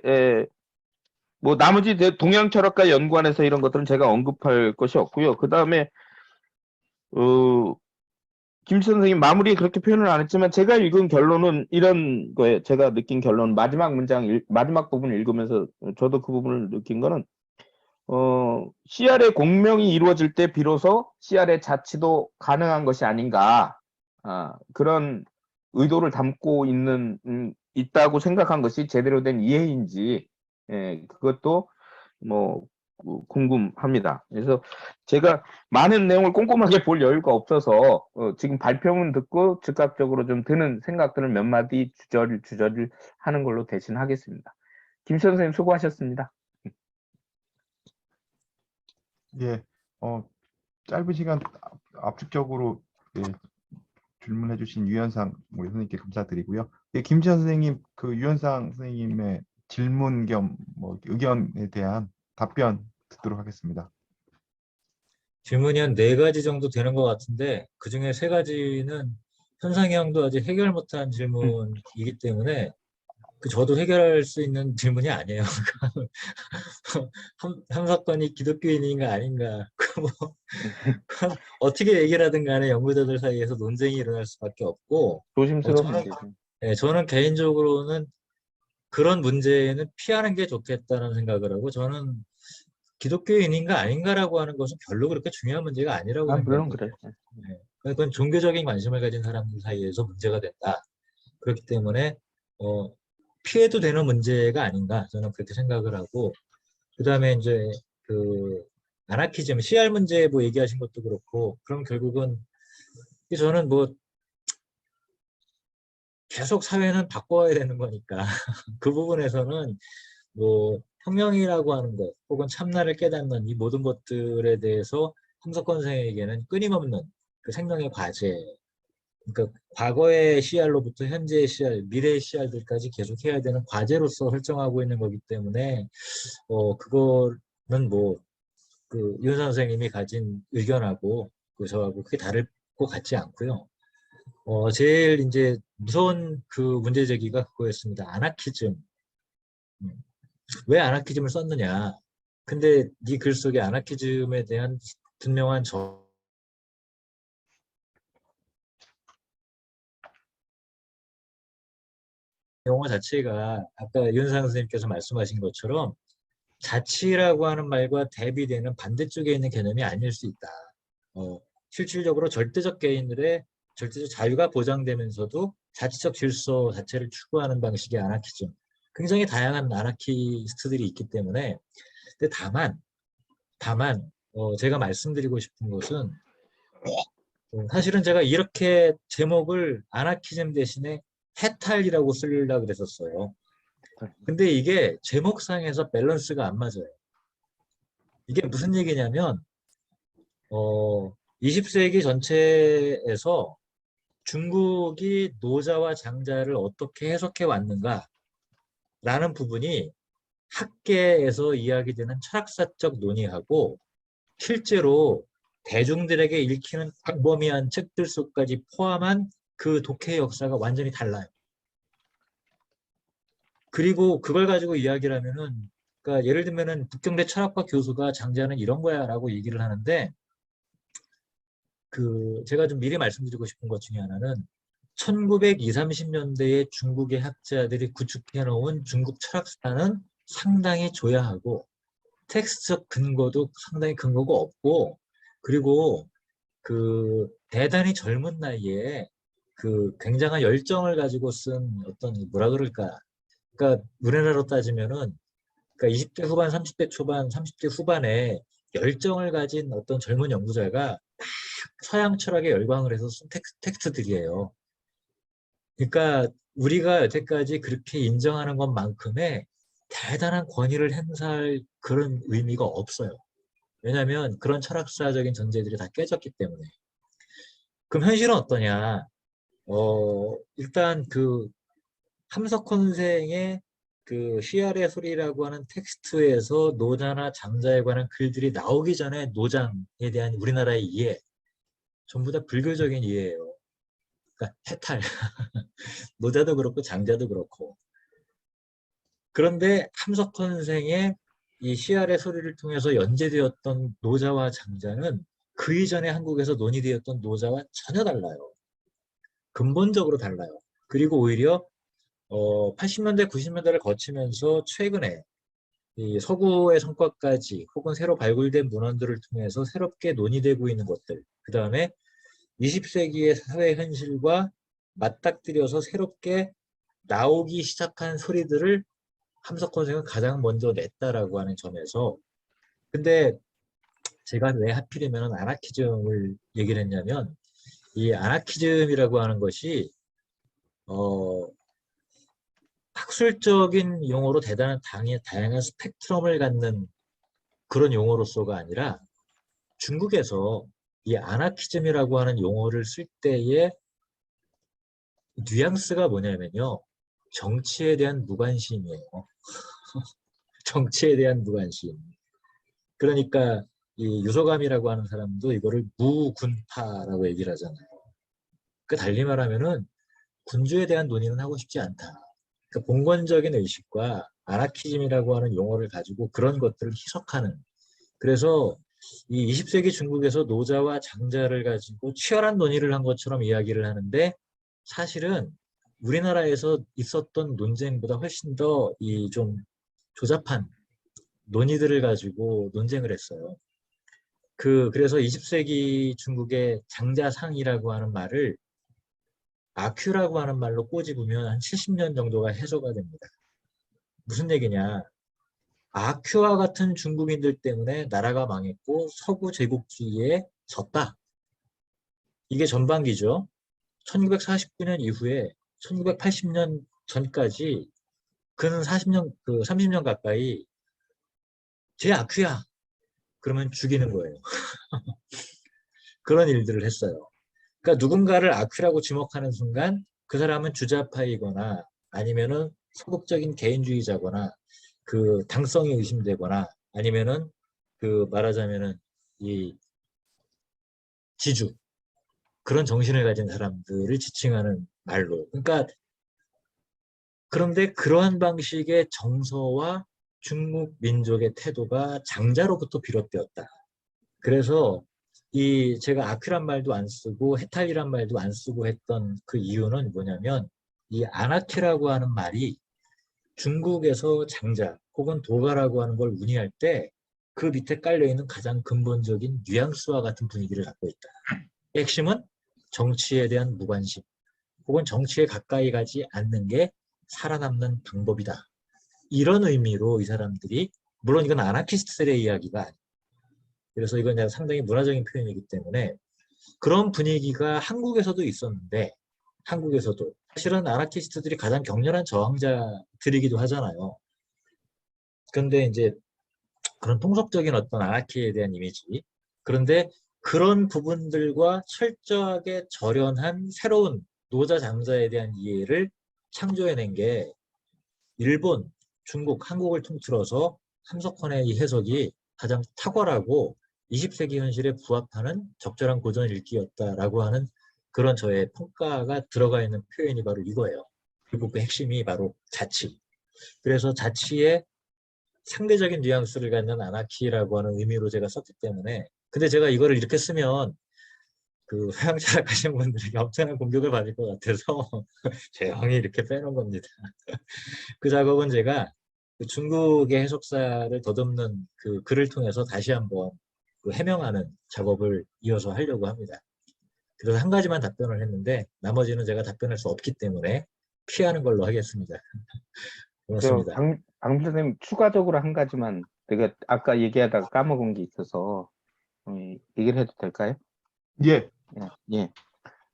뭐 나머지 동양 철학과 연관해서 이런 것들은 제가 언급할 것이 없고요. 그 다음에 김 선생님 마무리에 그렇게 표현을 안 했지만 제가 읽은 결론은 이런 거예요. 제가 느낀 결론은 마지막 마지막 부분 읽으면서 저도 그 부분을 느낀 거는 CR의 공명이 이루어질 때 비로소 CR의 자치도 가능한 것이 아닌가. 그런 의도를 담고 있다고 생각한 것이 제대로 된 이해인지, 그것도 뭐 궁금합니다. 그래서 제가 많은 내용을 꼼꼼하게 볼 여유가 없어서 지금 발표문 듣고 즉각적으로 좀 드는 생각들을 몇 마디 주저리 하는 걸로 대신하겠습니다. 김 선생님 수고하셨습니다. 예, 짧은 시간 압축적으로 예, 질문해 주신 유현상 뭐 선생님께 감사드리고요. 예, 김지현 선생님 그 유현상 선생님의 질문 겸 뭐 의견에 대한 답변 듣도록 하겠습니다. 질문이 한 4가지 정도 되는 것 같은데 그중에 3가지는 현상이 형도 아직 해결 못한 질문이기 때문에 저도 해결할 수 있는 질문이 아니에요. 함사건이 기독교인인가 아닌가 뭐 어떻게 얘기를 하든 간에 연구자들 사이에서 논쟁이 일어날 수밖에 없고 조심스럽습니다. 저는 개인적으로는 그런 문제는 피하는 게 좋겠다는 생각을 하고 저는 기독교인인가 아닌가라고 하는 것은 별로 그렇게 중요한 문제가 아니라고 물론 생각해요. 그래. 그건 종교적인 관심을 가진 사람들 사이에서 문제가 된다. 그렇기 때문에 피해도 되는 문제가 아닌가 저는 그렇게 생각을 하고 그다음에 이제 그 아나키즘, CR 문제 뭐 얘기하신 것도 그렇고 그럼 결국은 저는 뭐 계속 사회는 바꿔야 되는 거니까 그 부분에서는 뭐 혁명이라고 하는 것 혹은 참나를 깨닫는 이 모든 것들에 대해서 함석권 선생에게는 끊임없는 그 생명의 과제 그러니까 과거의 CR로부터 현재의 CR, 미래의 CR들까지 계속 해야 되는 과제로서 설정하고 있는 거기 때문에 그거는 뭐 그 윤 선생님이 가진 의견하고 그 저하고 크게 다를 것 같지 않고요. 제일 이제 무서운 그 문제 제기가 그거였습니다. 아나키즘. 왜 아나키즘을 썼느냐? 근데 네 글 속에 아나키즘에 대한 분명한 용어 자체가 아까 윤상 선생님께서 말씀하신 것처럼 자치라고 하는 말과 대비되는 반대쪽에 있는 개념이 아닐 수 있다. 실질적으로 절대적 개인들의 절대적 자유가 보장되면서도 자치적 질서 자체를 추구하는 방식의 아나키즘. 굉장히 다양한 아나키스트들이 있기 때문에 근데 다만 제가 말씀드리고 싶은 것은 사실은 제가 이렇게 제목을 아나키즘 대신에 해탈이라고 쓰려고 그랬었어요. 근데 이게 제목상에서 밸런스가 안 맞아요. 이게 무슨 얘기냐면 20세기 전체에서 중국이 노자와 장자를 어떻게 해석해 왔는가 라는 부분이 학계에서 이야기되는 철학사적 논의하고 실제로 대중들에게 읽히는 광범위한 책들 속까지 포함한 그 독해 역사가 완전히 달라요. 그리고 그걸 가지고 이야기를 하면은 그러니까 예를 들면은 북경대 철학과 교수가 장자는 이런 거야 라고 얘기를 하는데 그 제가 좀 미리 말씀드리고 싶은 것 중에 하나는 1920, 30년대에 중국의 학자들이 구축해 놓은 중국 철학사는 상당히 조야하고 텍스트적 근거도 상당히 근거가 없고 그리고 그 대단히 젊은 나이에 그 굉장한 열정을 가지고 쓴 어떤 뭐라 그럴까 그러니까 우리나라로 따지면은 그러니까 20대 후반, 30대 초반, 30대 후반에 열정을 가진 어떤 젊은 연구자가 막 서양 철학에 열광을 해서 쓴 텍스트들이에요. 그러니까 우리가 여태까지 그렇게 인정하는 것만큼의 대단한 권위를 행사할 그런 의미가 없어요. 왜냐하면 그런 철학사적인 전제들이 다 깨졌기 때문에. 그럼 현실은 어떠냐? 일단 그 함석헌생의 그 CR의 소리라고 하는 텍스트에서 노자나 장자에 관한 글들이 나오기 전에 노장에 대한 우리나라의 이해, 전부 다 불교적인 이해예요. 그러니까 해탈, 노자도 그렇고 장자도 그렇고. 그런데 함석헌생의 이 CR의 소리를 통해서 연재되었던 노자와 장자는 그 이전에 한국에서 논의되었던 노자와 전혀 달라요. 근본적으로 달라요. 그리고 오히려 80년대, 90년대를 거치면서 최근에 이 서구의 성과까지 혹은 새로 발굴된 문헌들을 통해서 새롭게 논의되고 있는 것들, 그 다음에 20세기의 사회 현실과 맞닥뜨려서 새롭게 나오기 시작한 소리들을 함석헌생은 가장 먼저 냈다라고 하는 점에서, 근데 제가 왜 하필이면 아나키즘을 얘기를 했냐면, 이 아나키즘이라고 하는 것이 학술적인 용어로 대단한 다양한 스펙트럼을 갖는 그런 용어로서가 아니라, 중국에서 이 아나키즘이라고 하는 용어를 쓸 때의 뉘앙스가 뭐냐면요, 정치에 대한 무관심이에요. 정치에 대한 무관심. 그러니까 이 유서감이라고 하는 사람도 이거를 무군파라고 얘기를 하잖아요. 그 달리 말하면은 군주에 대한 논의는 하고 싶지 않다. 그 봉건적인 의식과 아나키즘이라고 하는 용어를 가지고 그런 것들을 희석하는. 그래서 이 20세기 중국에서 노자와 장자를 가지고 치열한 논의를 한 것처럼 이야기를 하는데, 사실은 우리나라에서 있었던 논쟁보다 훨씬 더 이 좀 조잡한 논의들을 가지고 논쟁을 했어요. 그래서 20세기 중국의 장자상이라고 하는 말을 아큐라고 하는 말로 꼬집으면 한 70년 정도가 해소가 됩니다. 무슨 얘기냐? 아큐와 같은 중국인들 때문에 나라가 망했고 서구 제국주의에 졌다. 이게 전반기죠. 1949년 이후에 1980년 전까지 그는 30년 가까이 제 아큐야. 그러면 죽이는 거예요. 그런 일들을 했어요. 그러니까 누군가를 아큐라고 지목하는 순간 그 사람은 주자파이거나 아니면은 소극적인 개인주의자거나 그 당성이 의심되거나 아니면은 그 말하자면은 이 지주, 그런 정신을 가진 사람들을 지칭하는 말로. 그러니까 그런데 그러한 방식의 정서와 중국 민족의 태도가 장자로부터 비롯되었다. 그래서 이 제가 아큐란 말도 안 쓰고 해탈이란 말도 안 쓰고 했던 그 이유는 뭐냐면, 이 아나키라고 하는 말이 중국에서 장자 혹은 도가라고 하는 걸 운이할 때 그 밑에 깔려있는 가장 근본적인 뉘앙스와 같은 분위기를 갖고 있다. 핵심은 정치에 대한 무관심 혹은 정치에 가까이 가지 않는 게 살아남는 방법이다. 이런 의미로 이 사람들이, 물론 이건 아나키스트들의 이야기가 아니에요. 그래서 이건 상당히 문화적인 표현이기 때문에 그런 분위기가 한국에서도 있었는데, 한국에서도 사실은 아나키스트들이 가장 격렬한 저항자들이기도 하잖아요. 그런데 이제 그런 통속적인 어떤 아나키에 대한 이미지, 그런데 그런 부분들과 철저하게 절연한 새로운 노자 장자에 대한 이해를 창조해낸 게 일본, 중국, 한국을 통틀어서 함석헌의 이 해석이 가장 탁월하고 20세기 현실에 부합하는 적절한 고전 읽기였다라고 하는 그런 저의 평가가 들어가 있는 표현이 바로 이거예요. 그리고 그 핵심이 바로 자치. 그래서 자치의 상대적인 뉘앙스를 갖는 아나키라고 하는 의미로 제가 썼기 때문에, 근데 제가 이거를 이렇게 쓰면 그 서양 철학하시는 분들에게 엄청난 공격을 받을 것 같아서 조용히 이렇게 빼놓은 겁니다. 그 작업은 제가 그 중국의 해석사를 더듬는 그 글을 통해서 다시 한번 그 해명하는 작업을 이어서 하려고 합니다. 그래서 한 가지만 답변을 했는데 나머지는 제가 답변할 수 없기 때문에 피하는 걸로 하겠습니다. 고맙습니다. 방 선생님, 추가적으로 한 가지만 내가 아까 얘기하다가 까먹은 게 있어서 얘기를 해도 될까요? 예. 예.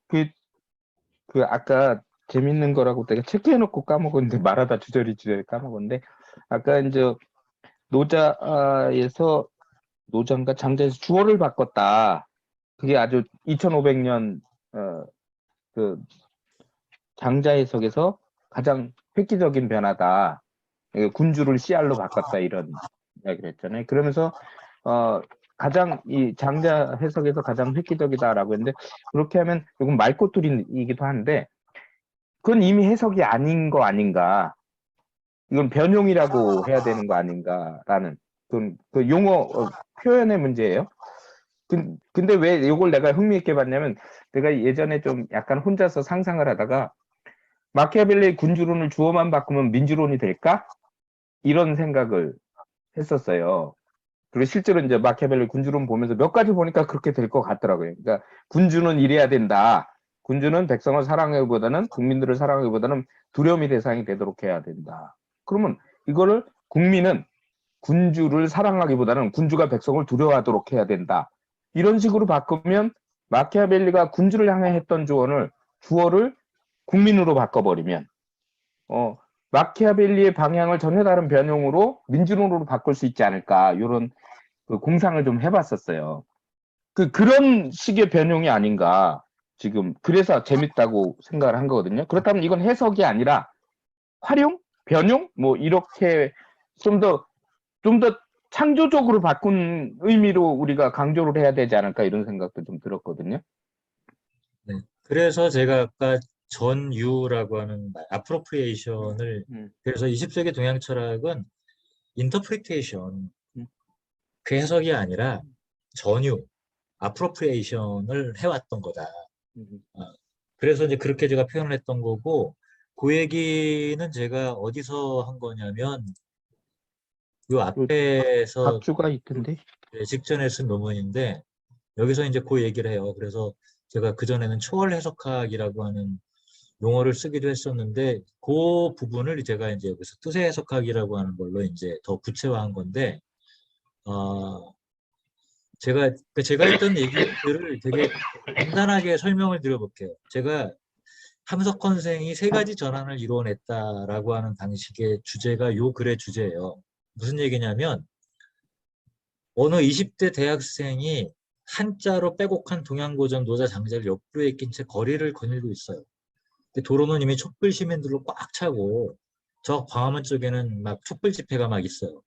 그 아까 재밌는 거라고 내가 체크해놓고 까먹었는데 말하다 주저리 까먹었는데 아까 이제 노자에서 노자인가 장자에서 주어를 바꿨다. 그게 아주 2500년 그 장자 해석에서 가장 획기적인 변화다. 군주를 씨알로 바꿨다 이런 이야기를 했잖아요. 그러면서 가장 이 장자 해석에서 가장 획기적이다라고 했는데 그렇게 하면 이건 말꼬투리이기도 한데 그건 이미 해석이 아닌 거 아닌가. 이건 변용이라고 해야 되는 거 아닌가라는 그 용어 표현의 문제예요. 근데 왜 이걸 내가 흥미있게 봤냐면 내가 예전에 좀 약간 혼자서 상상을 하다가 마키아벨리의 군주론을 주어만 바꾸면 민주론이 될까? 이런 생각을 했었어요. 그리고 실제로 이제 마키아벨리 군주론 보면서 몇 가지 보니까 그렇게 될 것 같더라고요. 그러니까 군주는 이래야 된다. 군주는 백성을 사랑하기보다는 국민들을 사랑하기보다는 두려움의 대상이 되도록 해야 된다. 그러면 이거를 국민은 군주를 사랑하기보다는 군주가 백성을 두려워하도록 해야 된다. 이런 식으로 바꾸면 마키아벨리가 군주를 향해 했던 조언을 주어를 국민으로 바꿔버리면 마키아벨리의 방향을 전혀 다른 변형으로 민주론으로 바꿀 수 있지 않을까 이런 그 공상을 좀 해봤었어요. 그런 식의 변형이 아닌가 지금 그래서 재밌다고 생각을 한 거거든요. 그렇다면 이건 해석이 아니라 활용, 변형 뭐 이렇게 좀 더 창조적으로 바꾼 의미로 우리가 강조를 해야 되지 않을까 이런 생각도 좀 들었거든요. 네. 그래서 제가 아까 전유라고 하는 아프로프리에이션을 그래서 20세기 동양 철학은 인터프리테이션 그 해석이 아니라 전유 아프로프리에이션을 해왔던 거다. 그래서 이제 그렇게 제가 표현을 했던 거고 그 얘기는 제가 어디서 한 거냐면 요 앞에서 박주가 있던데. 직전에 쓴 논문인데 여기서 이제 그 얘기를 해요. 그래서 제가 그전에는 초월 해석학이라고 하는 용어를 쓰기도 했었는데 그 부분을 제가 이제 여기서 뜻의 해석학이라고 하는 걸로 이제 더 구체화한 건데 제가 했던 얘기들을 되게 간단하게 설명을 드려볼게요. 제가 함석 선생이 3가지 전환을 이루어냈다라고 하는 방식의 주제가 요 글의 주제예요. 무슨 얘기냐면 어느 20대 대학생이 한자로 빼곡한 동양고전 노자 장자를 옆구리에 낀 채 거리를 거닐고 있어요. 근데 도로는 이미 촛불 시민들로 꽉 차고 저 광화문 쪽에는 막 촛불 집회가 막 있어요.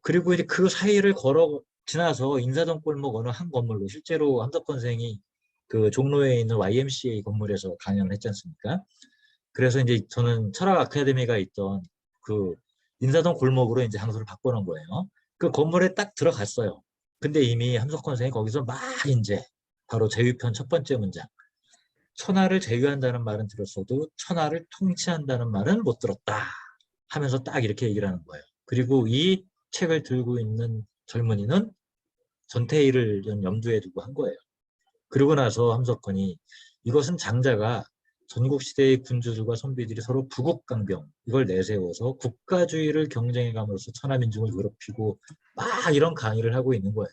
그리고 이제 그 사이를 걸어 지나서 인사동 골목 어느 한 건물로 실제로 함석 선생이 그 종로에 있는 YMCA 건물에서 강연을 했지 않습니까? 그래서 이제 저는 철학 아카데미가 있던 그 인사동 골목으로 이제 장소를 바꿔놓은 거예요. 그 건물에 딱 들어갔어요. 근데 이미 함석 선생이 거기서 막 이제 바로 제위편 첫 번째 문장. 천하를 제위한다는 말은 들었어도 천하를 통치한다는 말은 못 들었다 하면서 딱 이렇게 얘기를 하는 거예요. 그리고 이 책을 들고 있는 젊은이는 전태일을 염두에 두고 한 거예요. 그러고 나서 함석헌이 이것은 장자가 전국시대의 군주들과 선비들이 서로 부국강병 이걸 내세워서 국가주의를 경쟁해 감으로써 천하민중을 괴롭히고 막 이런 강의를 하고 있는 거예요.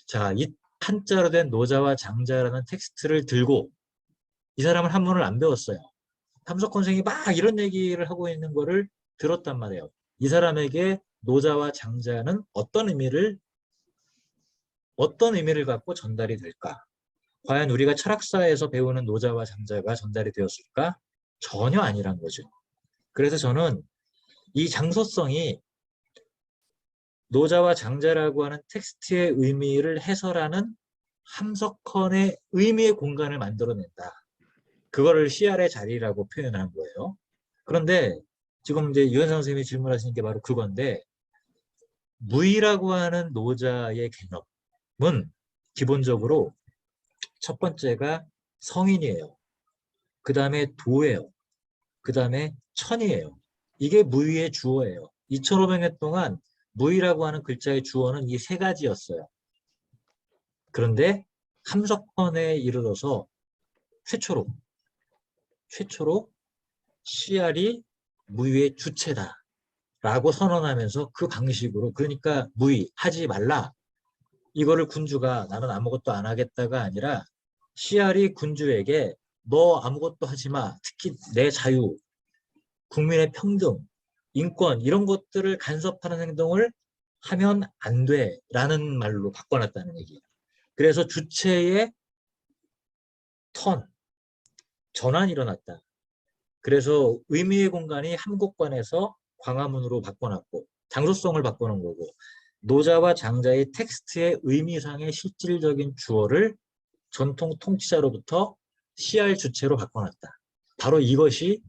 자, 이 한자로 된 노자와 장자라는 텍스트를 들고 이 사람은 한문을 안 배웠어요. 함석헌 선생이 막 이런 얘기를 하고 있는 거를 들었단 말이에요. 이 사람에게 노자와 장자는 어떤 의미를 갖고 전달이 될까? 과연 우리가 철학사에서 배우는 노자와 장자가 전달이 되었을까? 전혀 아니란 거죠. 그래서 저는 이 장소성이 노자와 장자라고 하는 텍스트의 의미를 해설하는 함석헌의 의미의 공간을 만들어낸다. 그거를 CR의 자리라고 표현한 거예요. 그런데 지금 이제 유현상 선생님이 질문하신 게 바로 그건데 무의라고 하는 노자의 개념은 기본적으로 첫 번째가 성인이에요. 그 다음에 도예요. 그 다음에 천이에요. 이게 무의의 주어예요. 2500년 동안 무의라고 하는 글자의 주어는 이 3가지였어요. 그런데 함석헌에 이르러서 최초로 CR이 무의의 주체다 라고 선언하면서 그 방식으로 그러니까 무의 하지 말라 이거를 군주가 나는 아무것도 안 하겠다가 아니라 CR이 군주에게 너 아무것도 하지 마. 특히 내 자유, 국민의 평등, 인권 이런 것들을 간섭하는 행동을 하면 안 돼라는 말로 바꿔놨다는 얘기예요. 그래서 주체의 전환이 일어났다. 그래서 의미의 공간이 함곡관에서 광화문으로 바꿔놨고 장소성을 바꿔놓은 거고 노자와 장자의 텍스트의 의미상의 실질적인 주어를 전통 통치자로부터 CR 주체로 바꿔놨다. 바로 이것이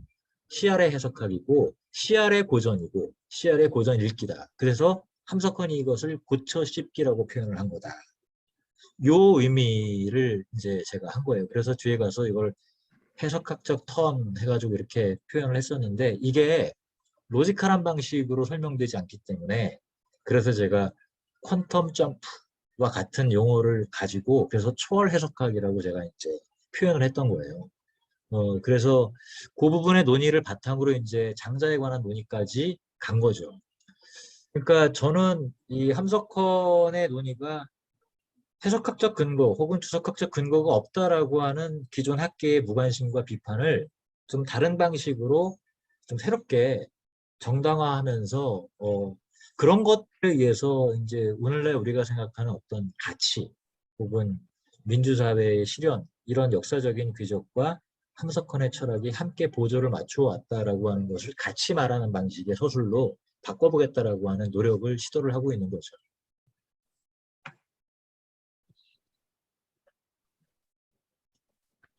CR의 해석학이고 CR의 고전이고 CR의 고전 읽기다. 그래서 함석헌이 이것을 고쳐 씹기라고 표현을 한 거다. 요 의미를 이제 제가 한 거예요. 그래서 뒤에 가서 이걸 해석학적 턴 해가지고 이렇게 표현을 했었는데 이게 로지컬한 방식으로 설명되지 않기 때문에 그래서 제가 퀀텀 점프와 같은 용어를 가지고 그래서 초월 해석학이라고 제가 이제 표현을 했던 거예요. 그래서 그 부분의 논의를 바탕으로 이제 장자에 관한 논의까지 간 거죠. 그러니까 저는 이 함석헌의 논의가 해석학적 근거 혹은 주석학적 근거가 없다라고 하는 기존 학계의 무관심과 비판을 좀 다른 방식으로 좀 새롭게 정당화하면서 그런 것들에 의해서 이제 오늘날 우리가 생각하는 어떤 가치 혹은 민주사회의 실현 이런 역사적인 귀적과 함석헌의 철학이 함께 보조를 맞춰 왔다라고 하는 것을 같이 말하는 방식의 서술로 바꿔보겠다라고 하는 노력을 시도를 하고 있는 거죠.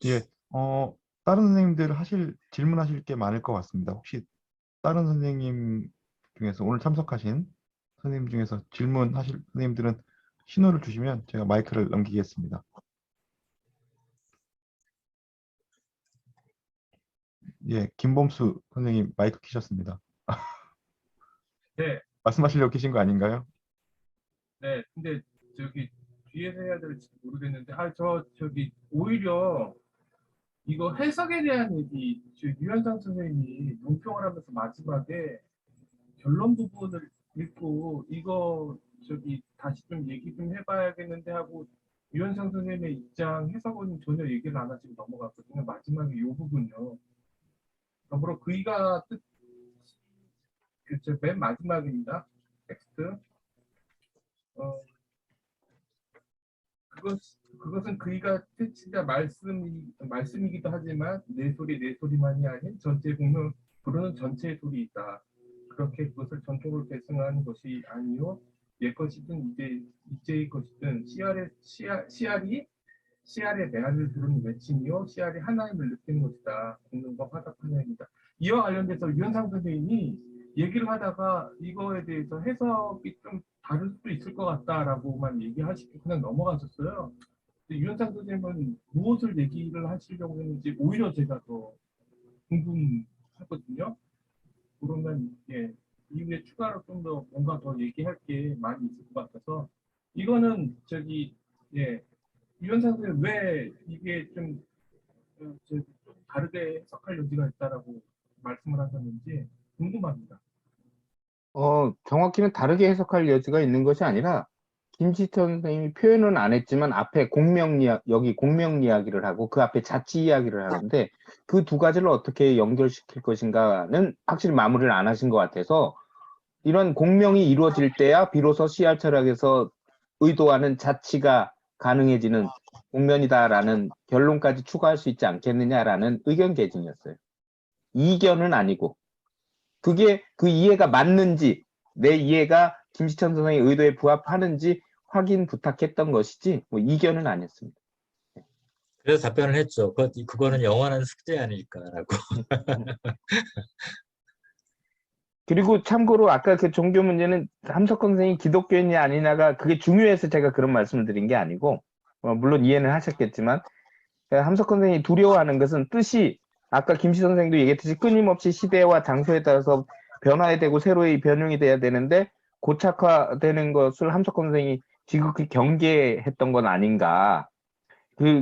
예, 다른 선생님들 질문하실 게 많을 것 같습니다. 혹시 다른 선생님 중에서 오늘 참석하신 선생님 중에서 질문하실 선생님들은 신호를 주시면 제가 마이크를 넘기겠습니다. 예, 김범수 선생님 마이크 켜셨습니다. 네, 말씀하시려고 계신 거 아닌가요? 네. 근데 저기 뒤에서 해야 될지 모르겠는데, 저기 오히려 이거 해석에 대한 얘기, 유현상 선생님이 논평을 하면서 마지막에 결론 부분을 읽고 이거 저기 다시 좀 얘기 좀 해봐야겠는데 하고 유현상 선생님의 입장 해석은 전혀 얘기를 안 하시고 넘어갔거든요. 마지막에 이 부분요. 더불어 그이가 맨 마지막입니다. 텍스트. 그것은 그이가 택시자 말씀이기도 하지만 내 소리만이 아닌 전체 공명 부르는 전체의 소리 있다. 그렇게 그것을 전통으로 계승한 것이 아니요 옛 것이든 이제의 것이든 CR의 메아리를 부르는 외침이요 CR이 하나임을 느끼는 것이다. 공명과 화답하나입니다. 이와 관련돼서 유현상 선생님이 얘기를 하다가 이거에 대해서 해석이 좀 다를 수도 있을 것 같다라고만 얘기하시고 그냥 넘어가셨어요. 유현상 선생님은 무엇을 얘기를 하시려고 했는지 오히려 제가 더 궁금하거든요. 그러면 이후에 추가로 좀 더 뭔가 더 얘기할 게 많이 있을 것 같아서 이거는 유현상 선생님 왜 이게 좀 다르게 해석할 여지가 있다라고 말씀을 하셨는지 궁금합니다. 정확히는 다르게 해석할 여지가 있는 것이 아니라 김지천 선생님이 표현은 안 했지만 앞에 여기 공명 이야기를 하고 그 앞에 자치 이야기를 하는데 그 두 가지를 어떻게 연결시킬 것인가는 확실히 마무리를 안 하신 것 같아서 이런 공명이 이루어질 때야 비로소 CR 철학에서 의도하는 자치가 가능해지는 국면이다라는 결론까지 추가할 수 있지 않겠느냐라는 의견 개진이었어요. 이견은 아니고 그게 그 이해가 맞는지 내 이해가 김시천 선생의 의도에 부합하는지 확인 부탁했던 것이지 뭐 이견은 아니었습니다. 그래서 답변을 했죠. 그거는 영원한 숙제 아닐까라고. 그리고 참고로 아까 그 종교 문제는 함석헌 선생이 기독교인이 아니냐가 그게 중요해서 제가 그런 말씀을 드린 게 아니고 물론 이해는 하셨겠지만 함석헌 선생이 두려워하는 것은 뜻이 아까 김시 선생도 얘기했듯이 끊임없이 시대와 장소에 따라서 변화되고 새로이 변형이 돼야 되는데 고착화되는 것을 함석헌 선생이 지극히 경계했던 건 아닌가.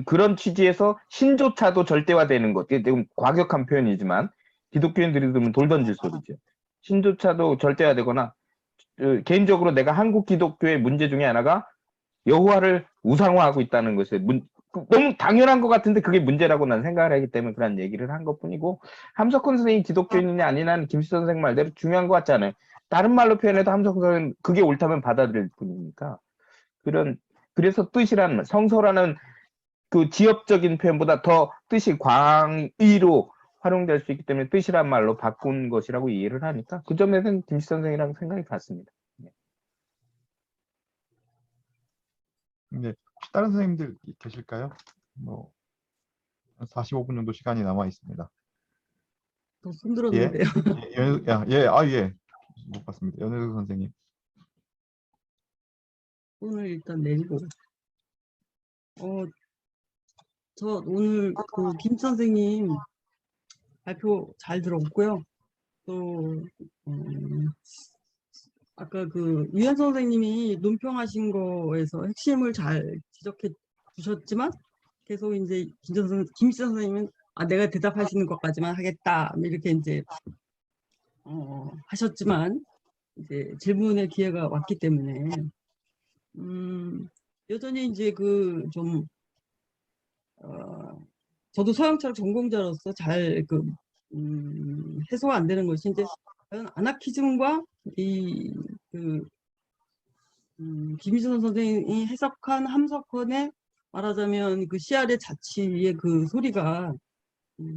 그런 취지에서 신조차도 절대화되는 것. 이게 좀 과격한 표현이지만 기독교인들이 들으면 돌 던질 소리죠. 신조차도 절대화되거나 개인적으로 내가 한국 기독교의 문제 중에 하나가 여호와를 우상화하고 있다는 것에 너무 당연한 것 같은데 그게 문제라고 난 생각을 하기 때문에 그런 얘기를 한 것뿐이고 함석헌 선생이 기독교인이냐 아니냐는 김씨 선생 말대로 중요한 것 같지 않아요. 다른 말로 표현해도 함석헌 선생은 그게 옳다면 받아들일 뿐이니까 그래서 뜻이라는 성서라는 그 지엽적인 표현보다 더 뜻이 광의로 활용될 수 있기 때문에 뜻이란 말로 바꾼 것이라고 이해를 하니까 그 점에서는 김씨 선생이랑 생각이 같습니다. 네, 혹시 다른 선생님들 계실까요? 뭐 45분 정도 시간이 남아 있습니다. 더 손들었는데요. 예, 못 봤습니다. 연혜수 선생님. 오늘 일단 내리고. 저 오늘 그 김 선생님 발표 잘 들었고요. 또 아까 그 유현 선생님이 논평하신 거에서 핵심을 잘 지적해 주셨지만 계속 이제 김 선생님은 내가 대답할 수 있는 것까지만 하겠다 이렇게 이제 하셨지만 이제 질문의 기회가 왔기 때문에 여전히 이제 그 좀 저도 서양철학 전공자로서 잘 해소가 안 되는 것이 이제 과연 아나키즘과 김희선 선생이 해석한 함석헌의 말하자면 그 씨알의 자치의 그 소리가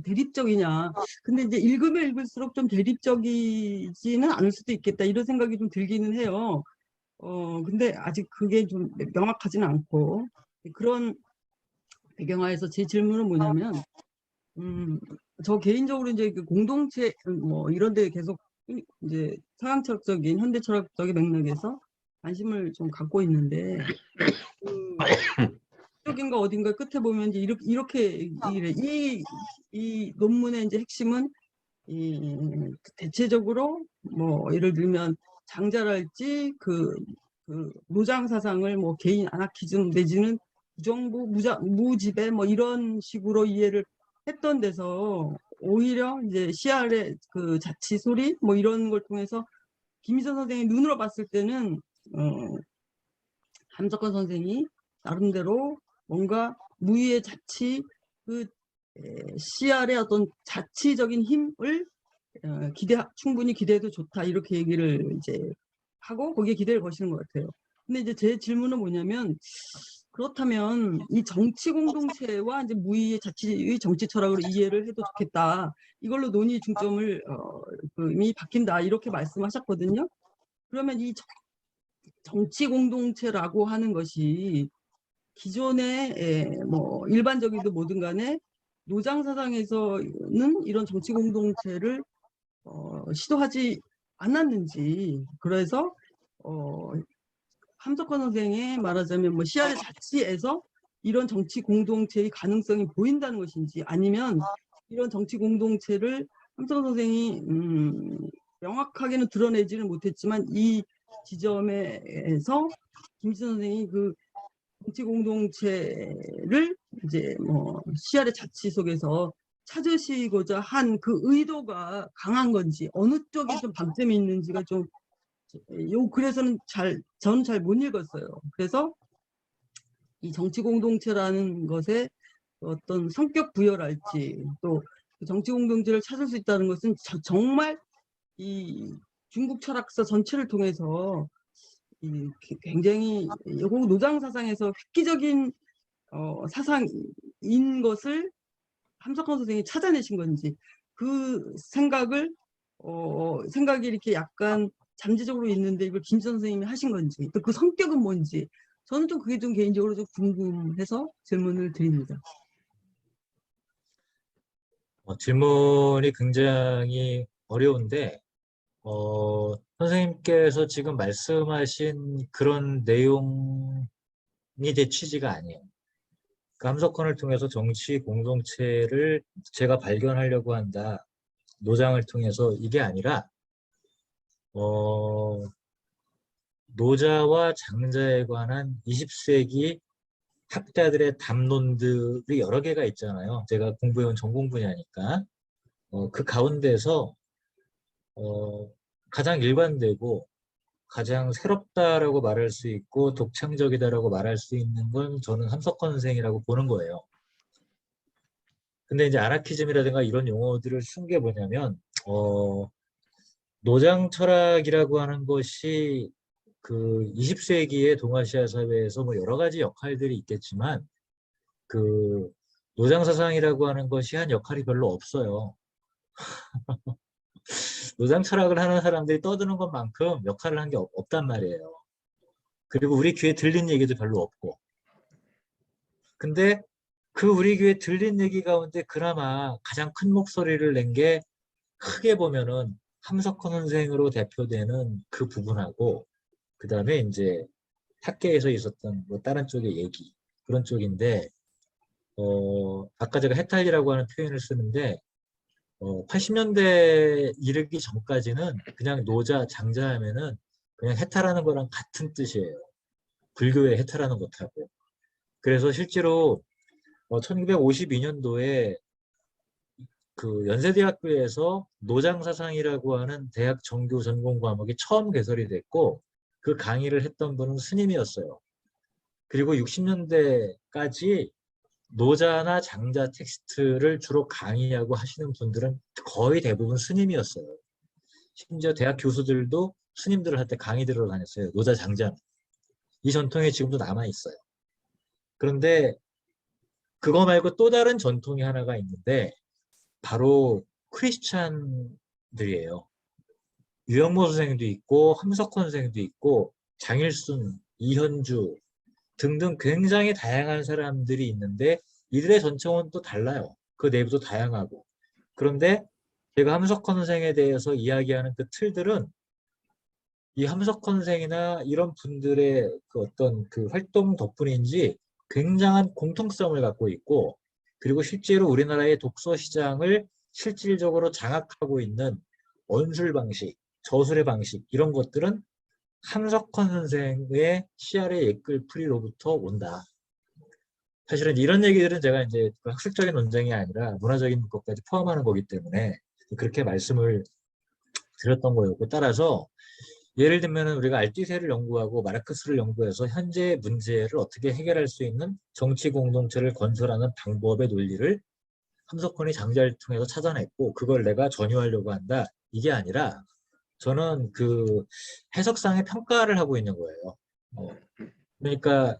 대립적이냐. 근데 이제 읽으면 읽을수록 좀 대립적이지는 않을 수도 있겠다 이런 생각이 좀 들기는 해요. 근데 아직 그게 좀 명확하지는 않고 그런 배경하에서 제 질문은 뭐냐면 저 개인적으로 이제 그 공동체 뭐 이런 데 계속 이제 서양철학적인 현대철학적인 맥락에서 관심을 좀 갖고 있는데 적인가 어딘가 끝에 보면 이제 이렇게 이 논문의 이제 핵심은 대체적으로 뭐 예를 들면 장자랄지 그 노장 사상을 뭐 개인 아나키즘 내지는 부정부 무지배 뭐 이런 식으로 이해를 했던 데서 오히려 이제 CR의 그 자치 소리 뭐 이런 걸 통해서 김희선 선생의 눈으로 봤을 때는 함석헌 선생이 나름대로 뭔가 무의의 자치 그 CR의 어떤 자치적인 힘을 충분히 기대해도 좋다 이렇게 얘기를 이제 하고 거기에 기대를 거시는 것 같아요. 근데 이제 제 질문은 뭐냐면 그렇다면 이 정치 공동체와 이제 무의의 자치의 정치 철학으로 이해를 해도 좋겠다. 이걸로 논의 중점을 이미 바뀐다 이렇게 말씀하셨거든요. 그러면 이 정치 공동체라고 하는 것이 기존의 뭐 일반적이든 뭐든 간에 노장 사상에서는 이런 정치 공동체를 시도하지 않았는지 그래서 함석헌 선생의 말하자면 뭐 씨알의 자치에서 이런 정치 공동체의 가능성이 보인다는 것인지 아니면 이런 정치 공동체를 함석헌 선생이 명확하게는 드러내지는 못했지만 이 지점에서 김지선 선생이 그 정치 공동체를 이제 뭐 씨알의 자치 속에서 찾으시고자 한 그 의도가 강한 건지 어느 쪽에 좀 방점이 있는지가 좀 그래서는 저는 잘 못 읽었어요. 그래서 이 정치 공동체라는 것에 어떤 성격 부여랄지 또 정치 공동체를 찾을 수 있다는 것은 정말 이 중국 철학사 전체를 통해서 굉장히 노장 사상에서 획기적인 사상인 것을 함석헌 선생이 찾아내신 건지 그 생각이 이렇게 약간 잠재적으로 있는데 이걸 김 선생님이 하신 건지 또 그 성격은 뭔지 저는 좀 그게 좀 개인적으로 좀 궁금해서 질문을 드립니다. 질문이 굉장히 어려운데 선생님께서 지금 말씀하신 그런 내용이 제 취지가 아니에요. 그 함석헌을 통해서 정치 공동체를 제가 발견하려고 한다. 노장을 통해서 이게 아니라 노자와 장자에 관한 20세기 학자들의 담론들이 여러 개가 있잖아요. 제가 공부해온 전공 분야니까 그 가운데서 가장 일관되고 가장 새롭다라고 말할 수 있고 독창적이다라고 말할 수 있는 건 저는 함석헌 선생이라고 보는 거예요. 근데 이제 아나키즘이라든가 이런 용어들을 쓴 게 뭐냐면 노장 철학이라고 하는 것이 그 20세기의 동아시아 사회에서 뭐 여러 가지 역할들이 있겠지만 그 노장 사상이라고 하는 것이 한 역할이 별로 없어요. 노장 철학을 하는 사람들이 떠드는 것만큼 역할을 한 게 없단 말이에요. 그리고 우리 귀에 들린 얘기도 별로 없고. 근데 그 우리 귀에 들린 얘기 가운데 그나마 가장 큰 목소리를 낸 게 크게 보면은 함석헌 선생으로 대표되는 그 부분하고 그 다음에 이제 학계에서 있었던 뭐 다른 쪽의 얘기 그런 쪽인데 아까 제가 해탈이라고 하는 표현을 쓰는데 80년대 이르기 전까지는 그냥 노자 장자 하면은 그냥 해탈하는 거랑 같은 뜻이에요. 불교의 해탈하는 것하고. 그래서 실제로 1952년도에 그 연세대학교에서 노장사상이라고 하는 대학 정교 전공 과목이 처음 개설이 됐고 그 강의를 했던 분은 스님이었어요. 그리고 60년대까지 노자나 장자 텍스트를 주로 강의하고 하시는 분들은 거의 대부분 스님이었어요. 심지어 대학 교수들도 스님들한테 강의 들으러 다녔어요. 노자 장자. 이 전통이 지금도 남아있어요. 그런데 그거 말고 또 다른 전통이 하나가 있는데 바로 크리스찬들이에요. 유영모 선생도 있고 함석헌 선생도 있고 장일순, 이현주 등등 굉장히 다양한 사람들이 있는데 이들의 전통은 또 달라요. 그 내부도 다양하고. 그런데 제가 함석헌 선생에 대해서 이야기하는 그 틀들은 이 함석헌 선생이나 이런 분들의 그 어떤 그 활동 덕분인지 굉장한 공통성을 갖고 있고 그리고 실제로 우리나라의 독서 시장을 실질적으로 장악하고 있는 언술 방식, 저술의 방식 이런 것들은 함석헌 선생의 씨알의 옛글풀이로부터 온다. 사실은 이런 얘기들은 제가 이제 그 학술적인 논쟁이 아니라 문화적인 것까지 포함하는 거기 때문에 그렇게 말씀을 드렸던 거였고 따라서 예를 들면 우리가 알티세를 연구하고 마르크스를 연구해서 현재 문제를 어떻게 해결할 수 있는 정치 공동체를 건설하는 방법의 논리를 함석헌이 장자를 통해서 찾아냈고 그걸 내가 전유하려고 한다. 이게 아니라 저는 그 해석상의 평가를 하고 있는 거예요. 그러니까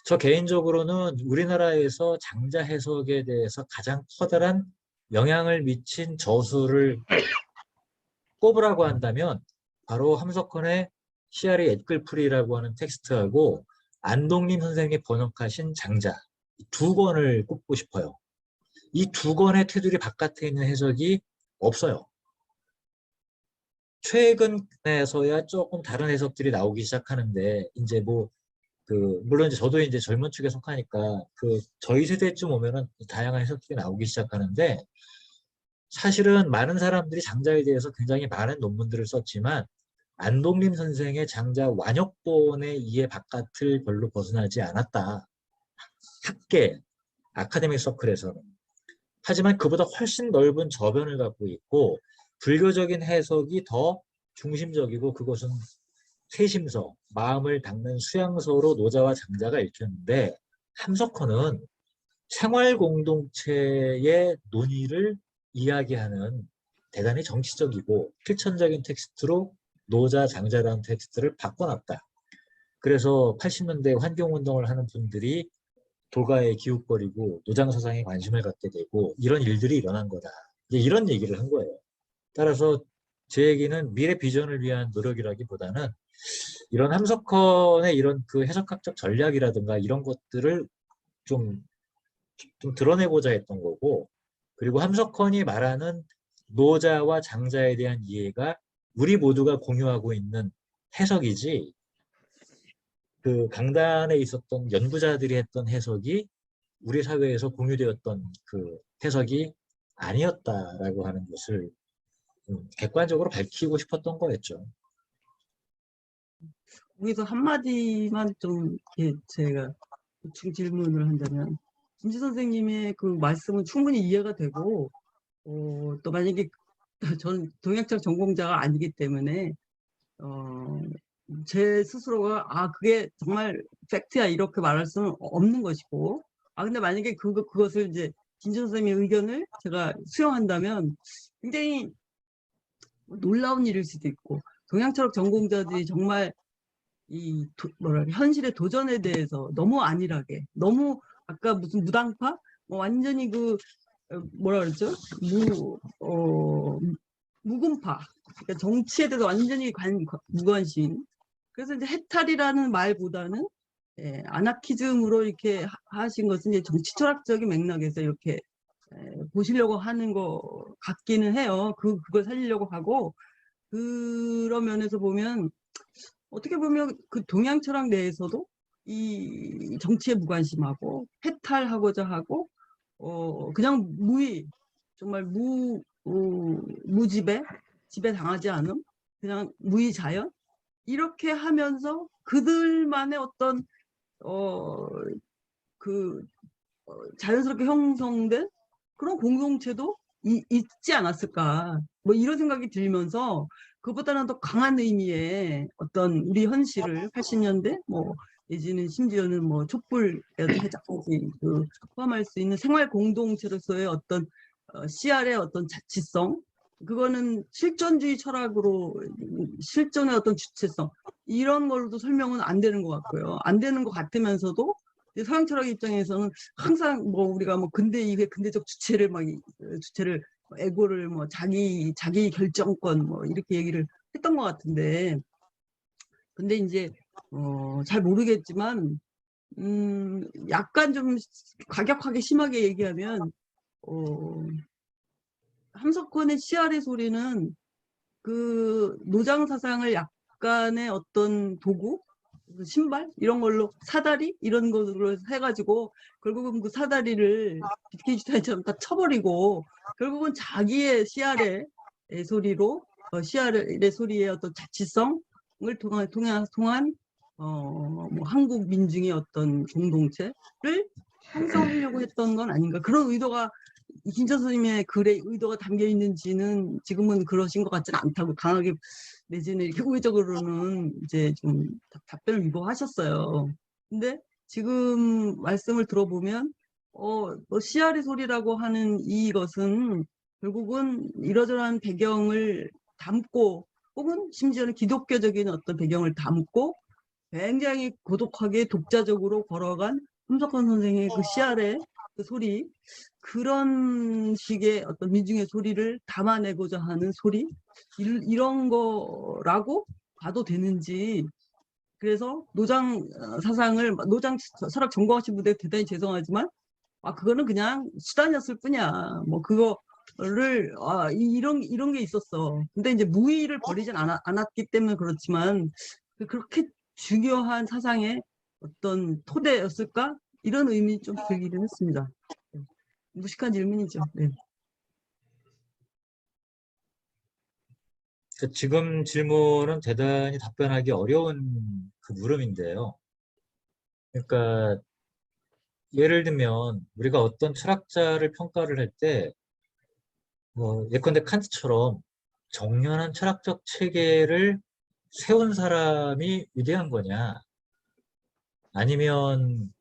저 개인적으로는 우리나라에서 장자 해석에 대해서 가장 커다란 영향을 미친 저술을 꼽으라고 한다면 바로 함석헌의 씨알의 옛글풀이라고 하는 텍스트하고 안동림 선생이 번역하신 장자 두 권을 꼽고 싶어요. 이 두 권의 테두리 바깥에 있는 해석이 없어요. 최근에서야 조금 다른 해석들이 나오기 시작하는데 이제 뭐 물론 이제 저도 이제 젊은 축에 속하니까 저희 세대쯤 오면은 다양한 해석들이 나오기 시작하는데 사실은 많은 사람들이 장자에 대해서 굉장히 많은 논문들을 썼지만 안동림 선생의 장자 완역본의 이해 바깥을 별로 벗어나지 않았다. 학계, 아카데믹 서클에서는. 하지만 그보다 훨씬 넓은 저변을 갖고 있고 불교적인 해석이 더 중심적이고 그것은 세심서, 마음을 닦는 수양서로 노자와 장자가 읽혔는데 함석헌은 생활 공동체의 논의를 이야기하는 대단히 정치적이고 실천적인 텍스트로 노자, 장자라는 텍스트를 바꿔놨다. 그래서 80년대 환경운동을 하는 분들이 돌가에 기웃거리고 노장 사상에 관심을 갖게 되고 이런 일들이 일어난 거다. 이제 이런 얘기를 한 거예요. 따라서 제 얘기는 미래 비전을 위한 노력이라기보다는 이런 함석헌의 이런 그 해석학적 전략이라든가 이런 것들을 좀 드러내고자 했던 거고 그리고 함석헌이 말하는 노자와 장자에 대한 이해가 우리 모두가 공유하고 있는 해석이지 그 강단에 있었던 연구자들이 했던 해석이 우리 사회에서 공유되었던 그 해석이 아니었다라고 하는 것을 객관적으로 밝히고 싶었던 거였죠. 거기서 한마디만 좀 제가 보충 질문을 한다면 김지 선생님의 그 말씀은 충분히 이해가 되고 또 만약에 전 동양철 전공자가 아니기 때문에 제 스스로가 그게 정말 팩트야 이렇게 말할 수는 없는 것이고, 근데 만약에 그것을 이제 김지현 선생님의 의견을 제가 수용한다면 굉장히 놀라운 일일 수도 있고, 동양철학 전공자들이 정말 현실의 도전에 대해서 너무 안일하게, 너무 아까 무슨 무당파 완전히 뭐라 그랬죠? 무근파, 그러니까 정치에 대해서 완전히 무관심. 그래서 이제 해탈이라는 말보다는 아나키즘으로 이렇게 하신 것은 이제 정치 철학적인 맥락에서 이렇게 보시려고 하는 것 같기는 해요. 그걸 살리려고 하고, 그런 면에서 보면 어떻게 보면 그 동양 철학 내에서도 이 정치에 무관심하고 해탈하고자 하고 그냥 정말 무지배, 지배 당하지 않음, 그냥 무의자연 이렇게 하면서 그들만의 어떤 자연스럽게 형성된 그런 공동체도 있지 않았을까, 뭐 이런 생각이 들면서 그것보다는 더 강한 의미의 어떤 우리 현실을 80년대 내지는 심지어는 촛불에도 해자까지 포함할 수 있는 생활 공동체로서의 어떤 CR의 어떤 자치성, 그거는 실존주의 철학으로 실존의 어떤 주체성 이런 걸로도 설명은 안 되는 것 같고요. 안 되는 것 같으면서도 서양 철학 입장에서는 항상 우리가 근대 이후에 근대적 주체를 에고를 자기 결정권 이렇게 얘기를 했던 것 같은데, 근데 이제 잘 모르겠지만 약간 좀 과격하게 심하게 얘기하면 함석헌의 CR의 소리는 그 노장 사상을 약간의 어떤 도구, 신발 이런 걸로 사다리 이런 걸로 해가지고 결국은 그 사다리를 비트겐슈타인처럼 다 쳐버리고 결국은 자기의 CR의 소리로 CR의 소리의 어떤 자치성을 통한 한국 민중의 어떤 공동체를 형성하려고 했던 건 아닌가, 그런 의도가 김지현 선생님의 글에 의도가 담겨 있는지는 지금은 그러신 것 같지는 않다고 강하게 내지는 이렇게 우회적으로는 이제 좀 답변을 위법하셨어요. 근데 지금 말씀을 들어보면 CR의 소리라고 하는 이것은 결국은 이러저러한 배경을 담고 혹은 심지어는 기독교적인 어떤 배경을 담고 굉장히 고독하게 독자적으로 걸어간 함석헌 선생의 그 CR의 그 소리, 그런 식의 어떤 민중의 소리를 담아내고자 하는 소리, 이런 거라고 봐도 되는지. 그래서 노장 사상을, 노장 철학 전공하신 분들 대단히 죄송하지만 그거는 그냥 수단이었을 뿐이야. 그거를 이런 게 있었어. 근데 이제 무의를 버리진 않았기 때문에 그렇지만 그렇게 중요한 사상의 어떤 토대였을까? 이런 의미 좀 들기는 했습니다. 무식한 질문이죠. 네. 지금 질문은 대단히 답변하기 어려운 그 물음인데요. 그러니까 예를 들면 우리가 어떤 철학자를 평가를 할 때 예컨대 칸트처럼 정연한 철학적 체계를 세운 사람이 위대한 거냐, 아니면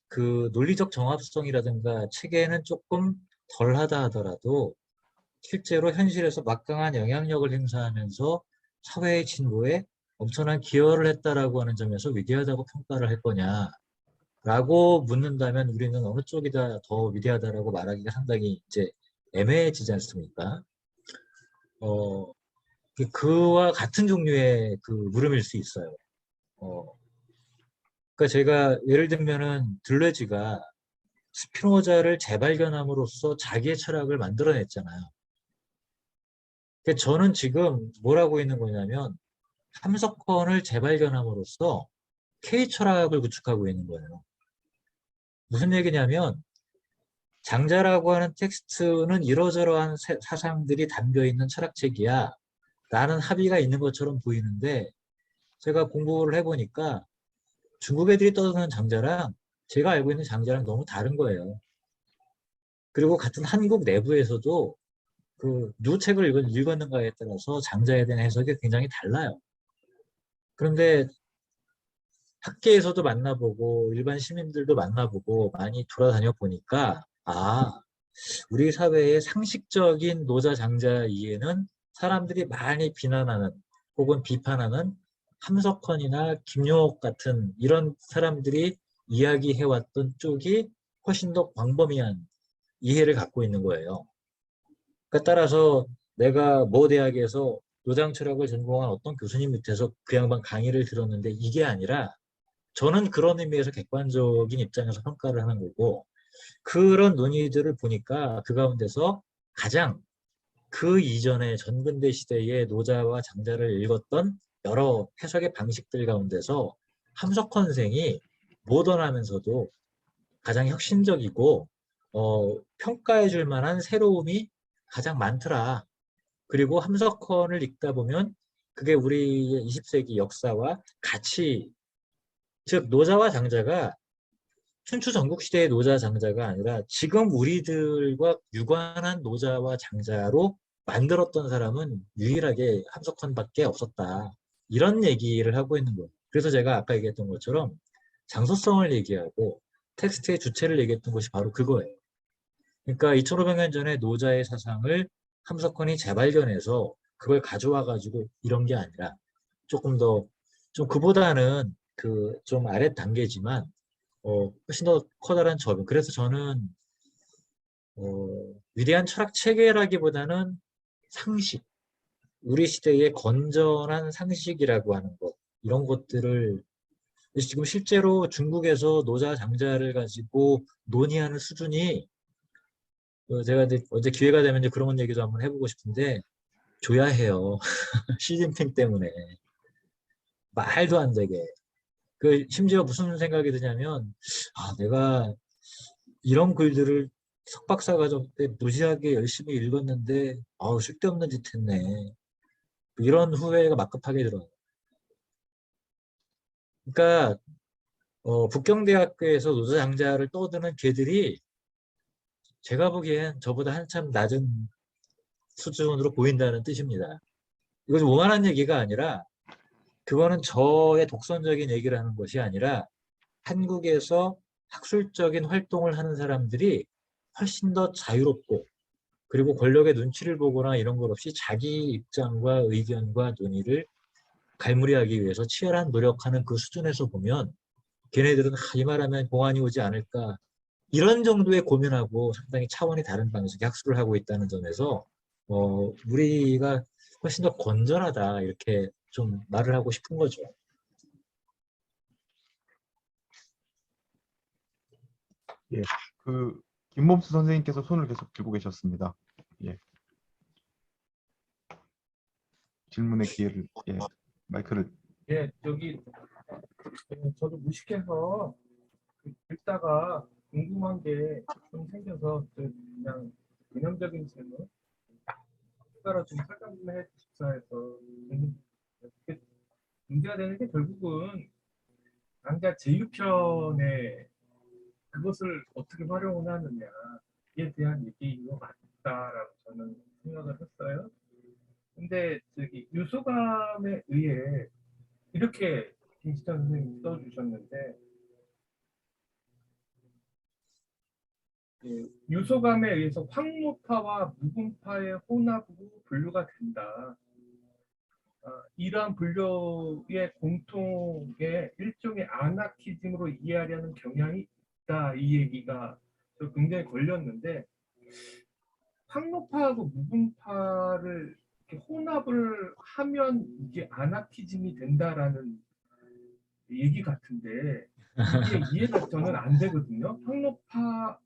그 논리적 정합성이라든가 체계는 조금 덜하다 하더라도 실제로 현실에서 막강한 영향력을 행사하면서 사회의 진보에 엄청난 기여를 했다라고 하는 점에서 위대하다고 평가를 할 거냐라고 묻는다면 우리는 어느 쪽이 더 위대하다라고 말하기가 상당히 이제 애매해지지 않습니까? 그와 같은 종류의 그 물음일 수 있어요. 그러니까 제가 예를 들면은 들레즈가 스피노자를 재발견함으로써 자기의 철학을 만들어냈잖아요. 그러니까 저는 지금 뭘 하고 있는 거냐면 함석헌을 재발견함으로써 K 철학을 구축하고 있는 거예요. 무슨 얘기냐면 장자라고 하는 텍스트는 이러저러한 사상들이 담겨있는 철학책이야 라는 합의가 있는 것처럼 보이는데, 제가 공부를 해보니까 중국 애들이 떠드는 장자랑 제가 알고 있는 장자랑 너무 다른 거예요. 그리고 같은 한국 내부에서도 누구 책을 읽었는가에 따라서 장자에 대한 해석이 굉장히 달라요. 그런데 학계에서도 만나보고 일반 시민들도 만나보고 많이 돌아다녀 보니까 우리 사회의 상식적인 노자 장자 이해는 사람들이 많이 비난하는 혹은 비판하는 함석헌이나 김용옥 같은 이런 사람들이 이야기해왔던 쪽이 훨씬 더 광범위한 이해를 갖고 있는 거예요. 그러니까 따라서 내가 모 대학에서 노장 철학을 전공한 어떤 교수님 밑에서 그 양반 강의를 들었는데 이게 아니라 저는 그런 의미에서 객관적인 입장에서 평가를 하는 거고 그런 논의들을 보니까 그 가운데서 가장 그 이전의 전근대 시대의 노자와 장자를 읽었던 여러 해석의 방식들 가운데서 함석헌 선생이 모던하면서도 가장 혁신적이고 평가해 줄 만한 새로움이 가장 많더라. 그리고 함석헌을 읽다 보면 그게 우리의 20세기 역사와 같이 즉 노자와 장자가 춘추 전국시대의 노자 장자가 아니라 지금 우리들과 유관한 노자와 장자로 만들었던 사람은 유일하게 함석헌밖에 없었다. 이런 얘기를 하고 있는 거예요. 그래서 제가 아까 얘기했던 것처럼 장소성을 얘기하고 텍스트의 주체를 얘기했던 것이 바로 그거예요. 그러니까 2500년 전에 노자의 사상을 함석헌이 재발견해서 그걸 가져와 가지고 이런 게 아니라 조금 더 좀 그보다는 그 좀 아래 단계지만 훨씬 더 커다란 접근. 그래서 저는 위대한 철학 체계라기보다는 상식, 우리 시대의 건전한 상식이라고 하는 것 이런 것들을 지금 실제로 중국에서 노자 장자를 가지고 논의하는 수준이 제가 어제 기회가 되면 이제 그런 얘기도 한번 해보고 싶은데 줘야 해요. 시진핑 때문에 말도 안 되게. 그 심지어 무슨 생각이 드냐면 내가 이런 글들을 석박사 과정 때 무지하게 열심히 읽었는데 쓸데없는 짓 했네. 이런 후회가 막급하게 들어요. 그러니까 북경대학교에서 노자장자를 떠드는 걔들이 제가 보기엔 저보다 한참 낮은 수준으로 보인다는 뜻입니다. 이건 오만한 얘기가 아니라 그거는 저의 독선적인 얘기를 하는 것이 아니라 한국에서 학술적인 활동을 하는 사람들이 훨씬 더 자유롭고 그리고 권력의 눈치를 보거나 이런 것 없이 자기 입장과 의견과 논의를 갈무리하기 위해서 치열한 노력하는 그 수준에서 보면 걔네들은 이 말하면 공안이 오지 않을까 이런 정도의 고민하고 상당히 차원이 다른 방식의 학술을 하고 있다는 점에서 우리가 훨씬 더 건전하다 이렇게 좀 말을 하고 싶은 거죠. 예, 그 김범수 선생님께서 손을 계속 들고 계셨습니다. 예. 질문의 기회를 마이크를. 예, 저도 무식해서 읽다가 궁금한 게 좀 생겨서 그냥 개념적인 질문 따라 좀 설명 좀 해주십사 해서 문제가 되는 게 결국은 강자 제6편에 그것을 어떻게 활용을 하느냐에 대한 얘기인 것 같다라고 저는 생각을 했어요. 근데 유소감에 의해 이렇게 김지천 선생님이 써주셨는데 유소감에 의해서 황무파와 무분파의 혼합으로 분류가 된다. 이러한 분류의 공통의 일종의 아나키즘으로 이해하려는 경향이 있다. 이 얘기가 굉장히 걸렸는데 황무파하고 무분파를 이렇게 혼합을 하면 이게 아나키즘이 된다라는 얘기 같은데 이게 이해가 저는 안 되거든요. 황무파,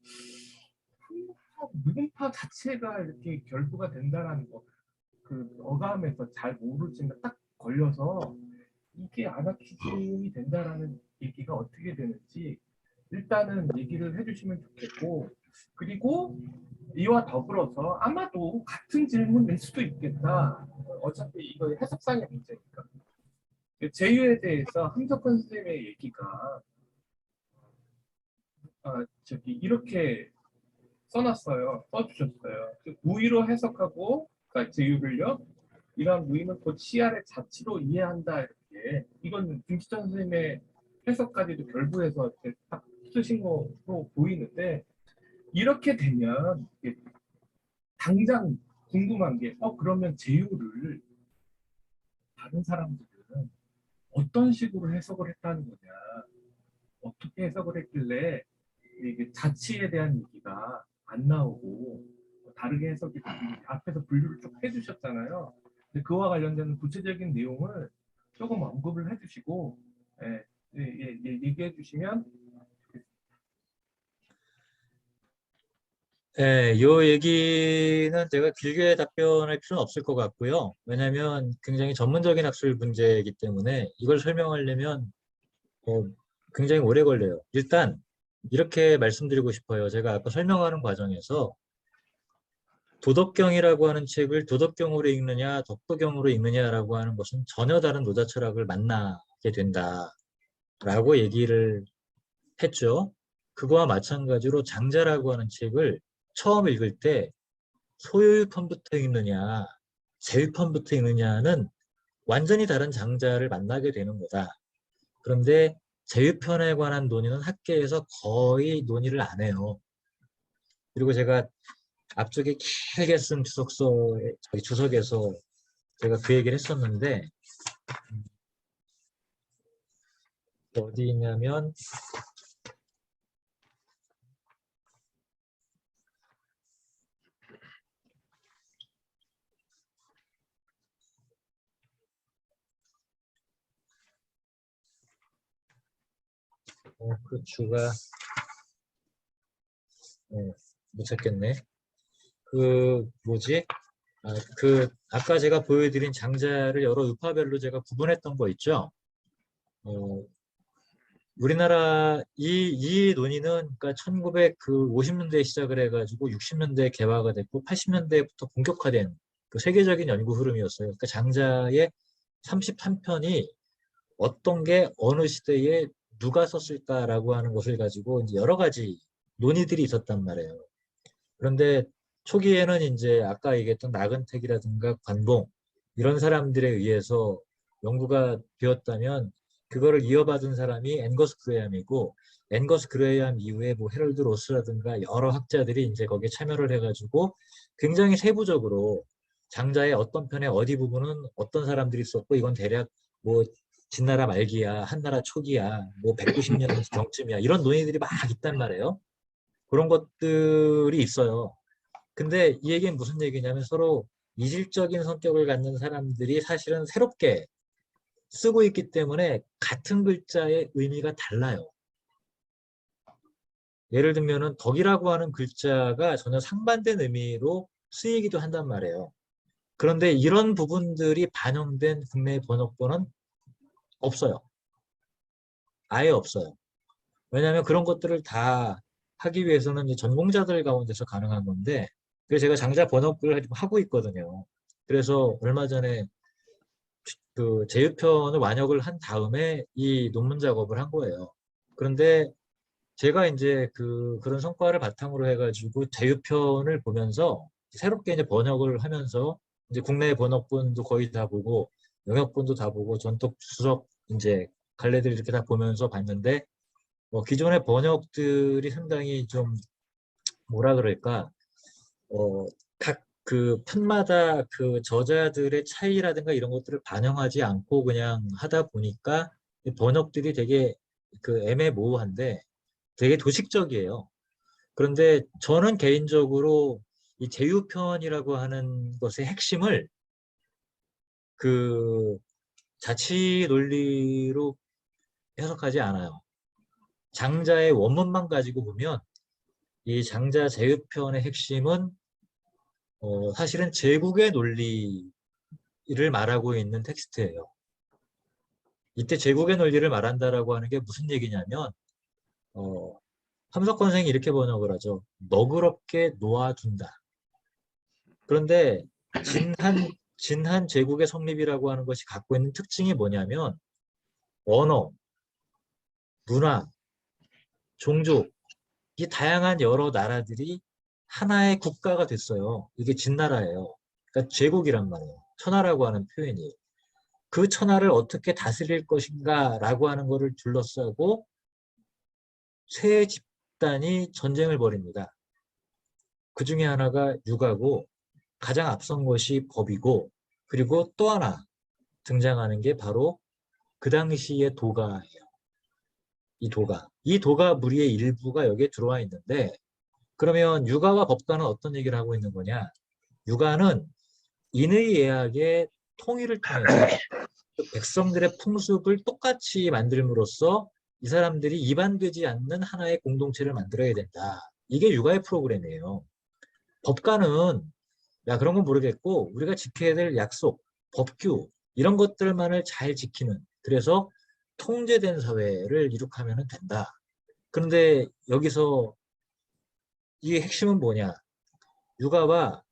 무분파 자체가 이렇게 결부가 된다라는 거, 그 어감에서 잘 모르지만 딱 걸려서 이게 아나키즘이 된다라는 얘기가 어떻게 되는지 일단은 얘기를 해주시면 좋겠고, 그리고 이와 더불어서 아마도 같은 질문 낼 수도 있겠다. 어차피 이거 해석상의 문제니까. 제휴에 대해서 함석헌 선생님의 얘기가 이렇게 써주셨어요. 우위로 해석하고, 그러니까 제휴를요. 이러한 무의는 곧 시야의 자치로 이해한다 이렇게 게 이건 김지천 선생님의 해석까지도 결부해서 이렇게 딱 쓰신 거로 보이는데 이렇게 되면 이게 당장 궁금한 게 그러면 제휴를 다른 사람들은 어떤 식으로 해석을 했다는 거냐, 어떻게 해석을 했길래 이게 자치에 대한 얘기가 안 나오고 다르게 해석이 앞에서 분류를 쭉 해주셨잖아요. 근데 그와 관련된 구체적인 내용을 조금 언급을 해주시고 얘기해 주시면 예, 요 얘기는 제가 길게 답변할 필요는 없을 것 같고요. 왜냐하면 굉장히 전문적인 학술 문제이기 때문에 이걸 설명하려면 굉장히 오래 걸려요. 일단 이렇게 말씀드리고 싶어요. 제가 아까 설명하는 과정에서 도덕경이라고 하는 책을 도덕경으로 읽느냐, 덕도경으로 읽느냐라고 하는 것은 전혀 다른 노자 철학을 만나게 된다라고 얘기를 했죠. 그거와 마찬가지로 장자라고 하는 책을 처음 읽을 때 소유편부터 읽느냐, 제유편부터 읽느냐는 완전히 다른 장자를 만나게 되는 거다. 그런데 제유편에 관한 논의는 학계에서 거의 논의를 안 해요. 그리고 제가 앞쪽에 길게 쓴 주석에서 제가 그 얘기를 했었는데 어디 있냐면 그 주가 못 찾겠네. 그 뭐지? 아까 제가 보여드린 장자를 여러 우파별로 제가 구분했던 거 있죠. 우리나라 이 논의는 그러니까 1950년대에 시작을 해가지고 60년대에 개화가 됐고 80년대부터 본격화된 그 세계적인 연구 흐름이었어요. 그러니까 장자의 33편이 어떤 게 어느 시대에 누가 썼을까라고 하는 것을 가지고 이제 여러 가지 논의들이 있었단 말이에요. 그런데 초기에는 이제 아까 얘기했던 나근택이라든가 관봉 이런 사람들에 의해서 연구가 되었다면 그거를 이어받은 사람이 앵거스 그레이엄이고 앵거스 그레이엄 이후에 뭐 헤럴드 로스라든가 여러 학자들이 이제 거기에 참여를 해가지고 굉장히 세부적으로 장자의 어떤 편의 어디 부분은 어떤 사람들이 썼고 이건 대략 뭐 진나라 말기야, 한나라 초기야, 뭐 190년 경쯤이야 이런 논의들이 막 있단 말이에요. 그런 것들이 있어요. 근데 이 얘기는 무슨 얘기냐면 서로 이질적인 성격을 갖는 사람들이 사실은 새롭게 쓰고 있기 때문에 같은 글자의 의미가 달라요. 예를 들면은 덕이라고 하는 글자가 전혀 상반된 의미로 쓰이기도 한단 말이에요. 그런데 이런 부분들이 반영된 국내 번역본은 없어요. 아예 없어요. 왜냐하면 그런 것들을 다 하기 위해서는 이제 전공자들 가운데서 가능한 건데 그래서 제가 장자 번역을 하고 있거든요. 그래서 얼마 전에 그 제휴편을 완역을 한 다음에 이 논문 작업을 한 거예요. 그런데 제가 이제 그런 성과를 바탕으로 해가지고 제휴편을 보면서 새롭게 이제 번역을 하면서 이제 국내 번역본도 거의 다 보고 영역본도 다 보고 전독 수석 이제 갈래들 이렇게 다 보면서 봤는데 기존의 번역들이 상당히 좀 뭐라 그럴까 각 그 편마다 그 저자들의 차이라든가 이런 것들을 반영하지 않고 그냥 하다 보니까 번역들이 되게 그 애매모호한데 되게 도식적이에요. 그런데 저는 개인적으로 이 제휴편이라고 하는 것의 핵심을 그 자치 논리로 해석하지 않아요. 장자의 원문만 가지고 보면 이 장자 제휴편의 핵심은 사실은 제국의 논리를 말하고 있는 텍스트예요. 이때 제국의 논리를 말한다라고 하는 게 무슨 얘기냐면 함석헌 선생이 이렇게 번역을 하죠. 너그럽게 놓아둔다. 그런데 진한 제국의 성립이라고 하는 것이 갖고 있는 특징이 뭐냐면 언어, 문화, 종족 이 다양한 여러 나라들이 하나의 국가가 됐어요. 이게 진나라예요. 그러니까 제국이란 말이에요. 천하라고 하는 표현이. 그 천하를 어떻게 다스릴 것인가라고 하는 것을 둘러싸고 세 집단이 전쟁을 벌입니다. 그 중에 하나가 육아고 가장 앞선 것이 법이고 그리고 또 하나 등장하는 게 바로 그 당시의 도가예요. 이 도가 무리의 일부가 여기에 들어와 있는데 그러면 육아와 법가는 어떤 얘기를 하고 있는 거냐? 육아는 인의 예학의 통일을 통해서 백성들의 풍습을 똑같이 만들므로써 이 사람들이 이반되지 않는 하나의 공동체를 만들어야 된다. 이게 육아의 프로그램이에요. 법가는 야 그런 건 모르겠고 우리가 지켜야 될 약속, 법규 이런 것들만을 잘 지키는 그래서 통제된 사회를 이룩하면 된다. 그런데 여기서 이 핵심은 뭐냐? 육아와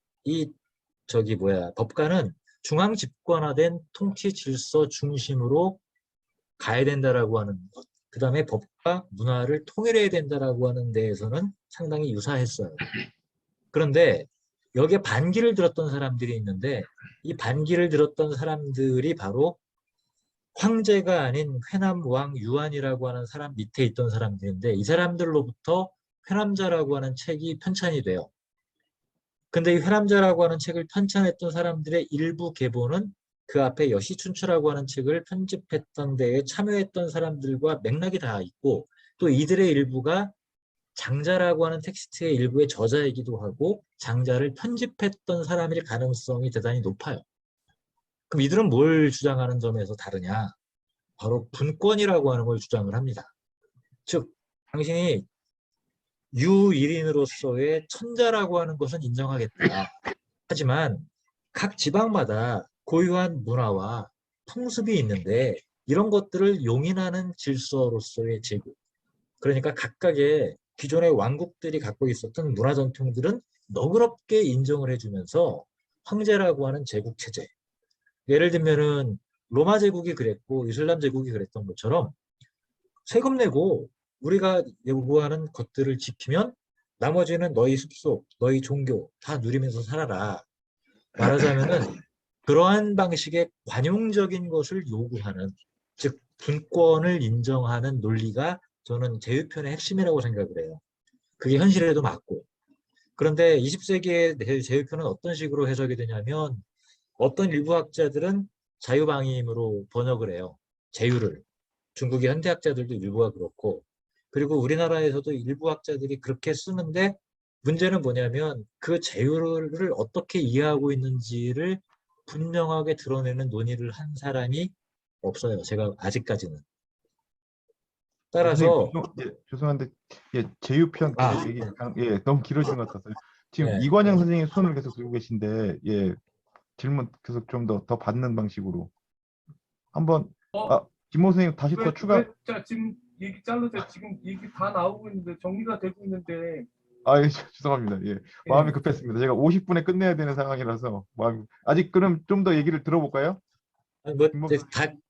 법가는 중앙 집권화된 통치 질서 중심으로 가야 된다라고 하는 것. 그 다음에 법과 문화를 통일해야 된다라고 하는 데에서는 상당히 유사했어요. 그런데 여기에 반기를 들었던 사람들이 있는데 이 반기를 들었던 사람들이 바로 황제가 아닌 회남왕 유한이라고 하는 사람 밑에 있던 사람들인데 이 사람들로부터 회남자라고 하는 책이 편찬이 돼요. 근데 이 회남자라고 하는 책을 편찬했던 사람들의 일부 계보는 그 앞에 여시춘추라고 하는 책을 편집했던 데에 참여했던 사람들과 맥락이 다 있고 또 이들의 일부가 장자라고 하는 텍스트의 일부의 저자이기도 하고 장자를 편집했던 사람일 가능성이 대단히 높아요. 그럼 이들은 뭘 주장하는 점에서 다르냐? 바로 분권이라고 하는 걸 주장을 합니다. 즉 당신이 유일인으로서의 천자라고 하는 것은 인정하겠다. 하지만 각 지방마다 고유한 문화와 풍습이 있는데 이런 것들을 용인하는 질서로서의 제국. 그러니까 각각의 기존의 왕국들이 갖고 있었던 문화 전통들은 너그럽게 인정을 해주면서 황제라고 하는 제국 체제. 예를 들면은 로마 제국이 그랬고 이슬람 제국이 그랬던 것처럼 세금 내고 우리가 요구하는 것들을 지키면 나머지는 너희 습속, 너희 종교 다 누리면서 살아라. 말하자면은 그러한 방식의 관용적인 것을 요구하는 즉 분권을 인정하는 논리가 저는 제휴편의 핵심이라고 생각을 해요. 그게 현실에도 맞고. 그런데 20세기의 제휴편은 어떤 식으로 해석이 되냐면 어떤 일부 학자들은 자유방임으로 번역을 해요. 제휴를. 중국의 현대학자들도 일부가 그렇고 그리고 우리나라에서도 일부 학자들이 그렇게 쓰는데 문제는 뭐냐면 그 제휴를 어떻게 이해하고 있는지를 분명하게 드러내는 논의를 한 사람이 없어요. 제가 아직까지는. 따라서 죄송한데 제휴편 아. 얘기 너무 길어진 것 같아서요. 지금 네. 이관영 선생님 손을 계속 들고 계신데 질문 계속 좀 더 받는 방식으로 한번 김모 선생님 다시 더 추가. 자 지금 얘기 잘라서 지금 얘기 다 나오고 있는데 정리가 되고 있는데 죄송합니다. 마음이 급했습니다. 제가 50분에 끝내야 되는 상황이라서 아직 그럼 좀 더 얘기를 들어볼까요? 뭐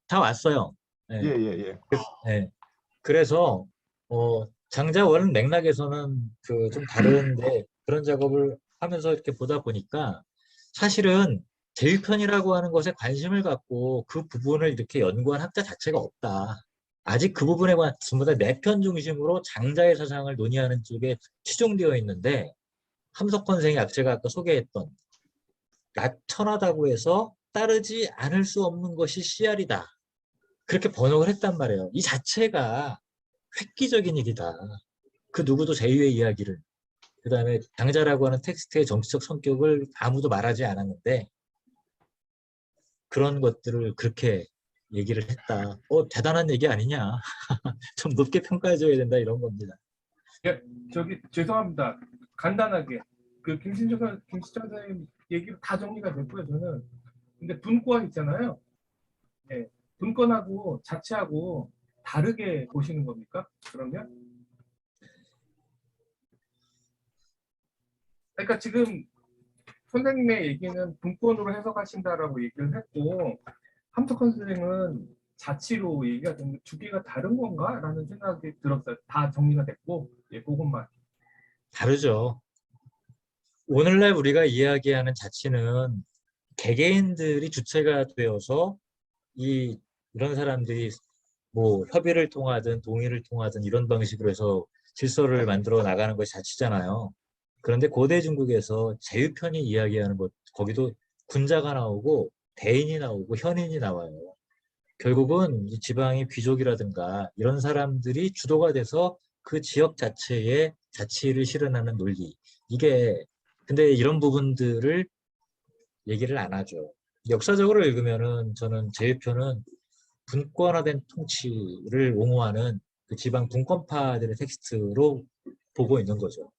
다 왔어요. 네. 예. 네. 그래서 장자원 맥락에서는 좀 다른데 그런 작업을 하면서 이렇게 보다 보니까 사실은 제휴편이라고 하는 것에 관심을 갖고 그 부분을 이렇게 연구한 학자 자체가 없다. 아직 그 부분에 관한 전부 다 내편 중심으로 장자의 사상을 논의하는 쪽에 치중되어 있는데 함석헌 선생이 제가 아까 소개했던 낙천하다고 해서 따르지 않을 수 없는 것이 씨알이다. 그렇게 번역을 했단 말이에요. 이 자체가 획기적인 일이다. 그 누구도 제휴의 이야기를 그 다음에 장자라고 하는 텍스트의 정치적 성격을 아무도 말하지 않았는데 그런 것들을 그렇게 얘기를 했다. 대단한 얘기 아니냐. 좀 높게 평가해줘야 된다 이런 겁니다. 저기 죄송합니다. 간단하게 그 김신천 선생님 얘기로 다 정리가 됐고요. 저는 근데 분권 있잖아요. 분권하고 자치하고 다르게 보시는 겁니까? 그러면? 그러니까 지금 선생님의 얘기는 분권으로 해석하신다라고 얘기를 했고 함석헌 선생님은 자치로 얘기가 됐는데 두 개가 다른 건가? 라는 생각이 들었어요. 다 정리가 됐고 그것만. 다르죠. 오늘날 우리가 이야기하는 자치는 개개인들이 주체가 되어서 이런 사람들이 뭐 협의를 통하든 동의를 통하든 이런 방식으로 해서 질서를 만들어 나가는 것이 자치잖아요. 그런데 고대 중국에서 제휴편이 이야기하는 것, 거기도 군자가 나오고 대인이 나오고 현인이 나와요. 결국은 이 지방의 귀족이라든가 이런 사람들이 주도가 돼서 그 지역 자체의 자치를 실현하는 논리. 이게 근데 이런 부분들을 얘기를 안 하죠. 역사적으로 읽으면은 저는 제휴편은 분권화된 통치를 옹호하는 그 지방 분권파들의 텍스트로 보고 있는 거죠.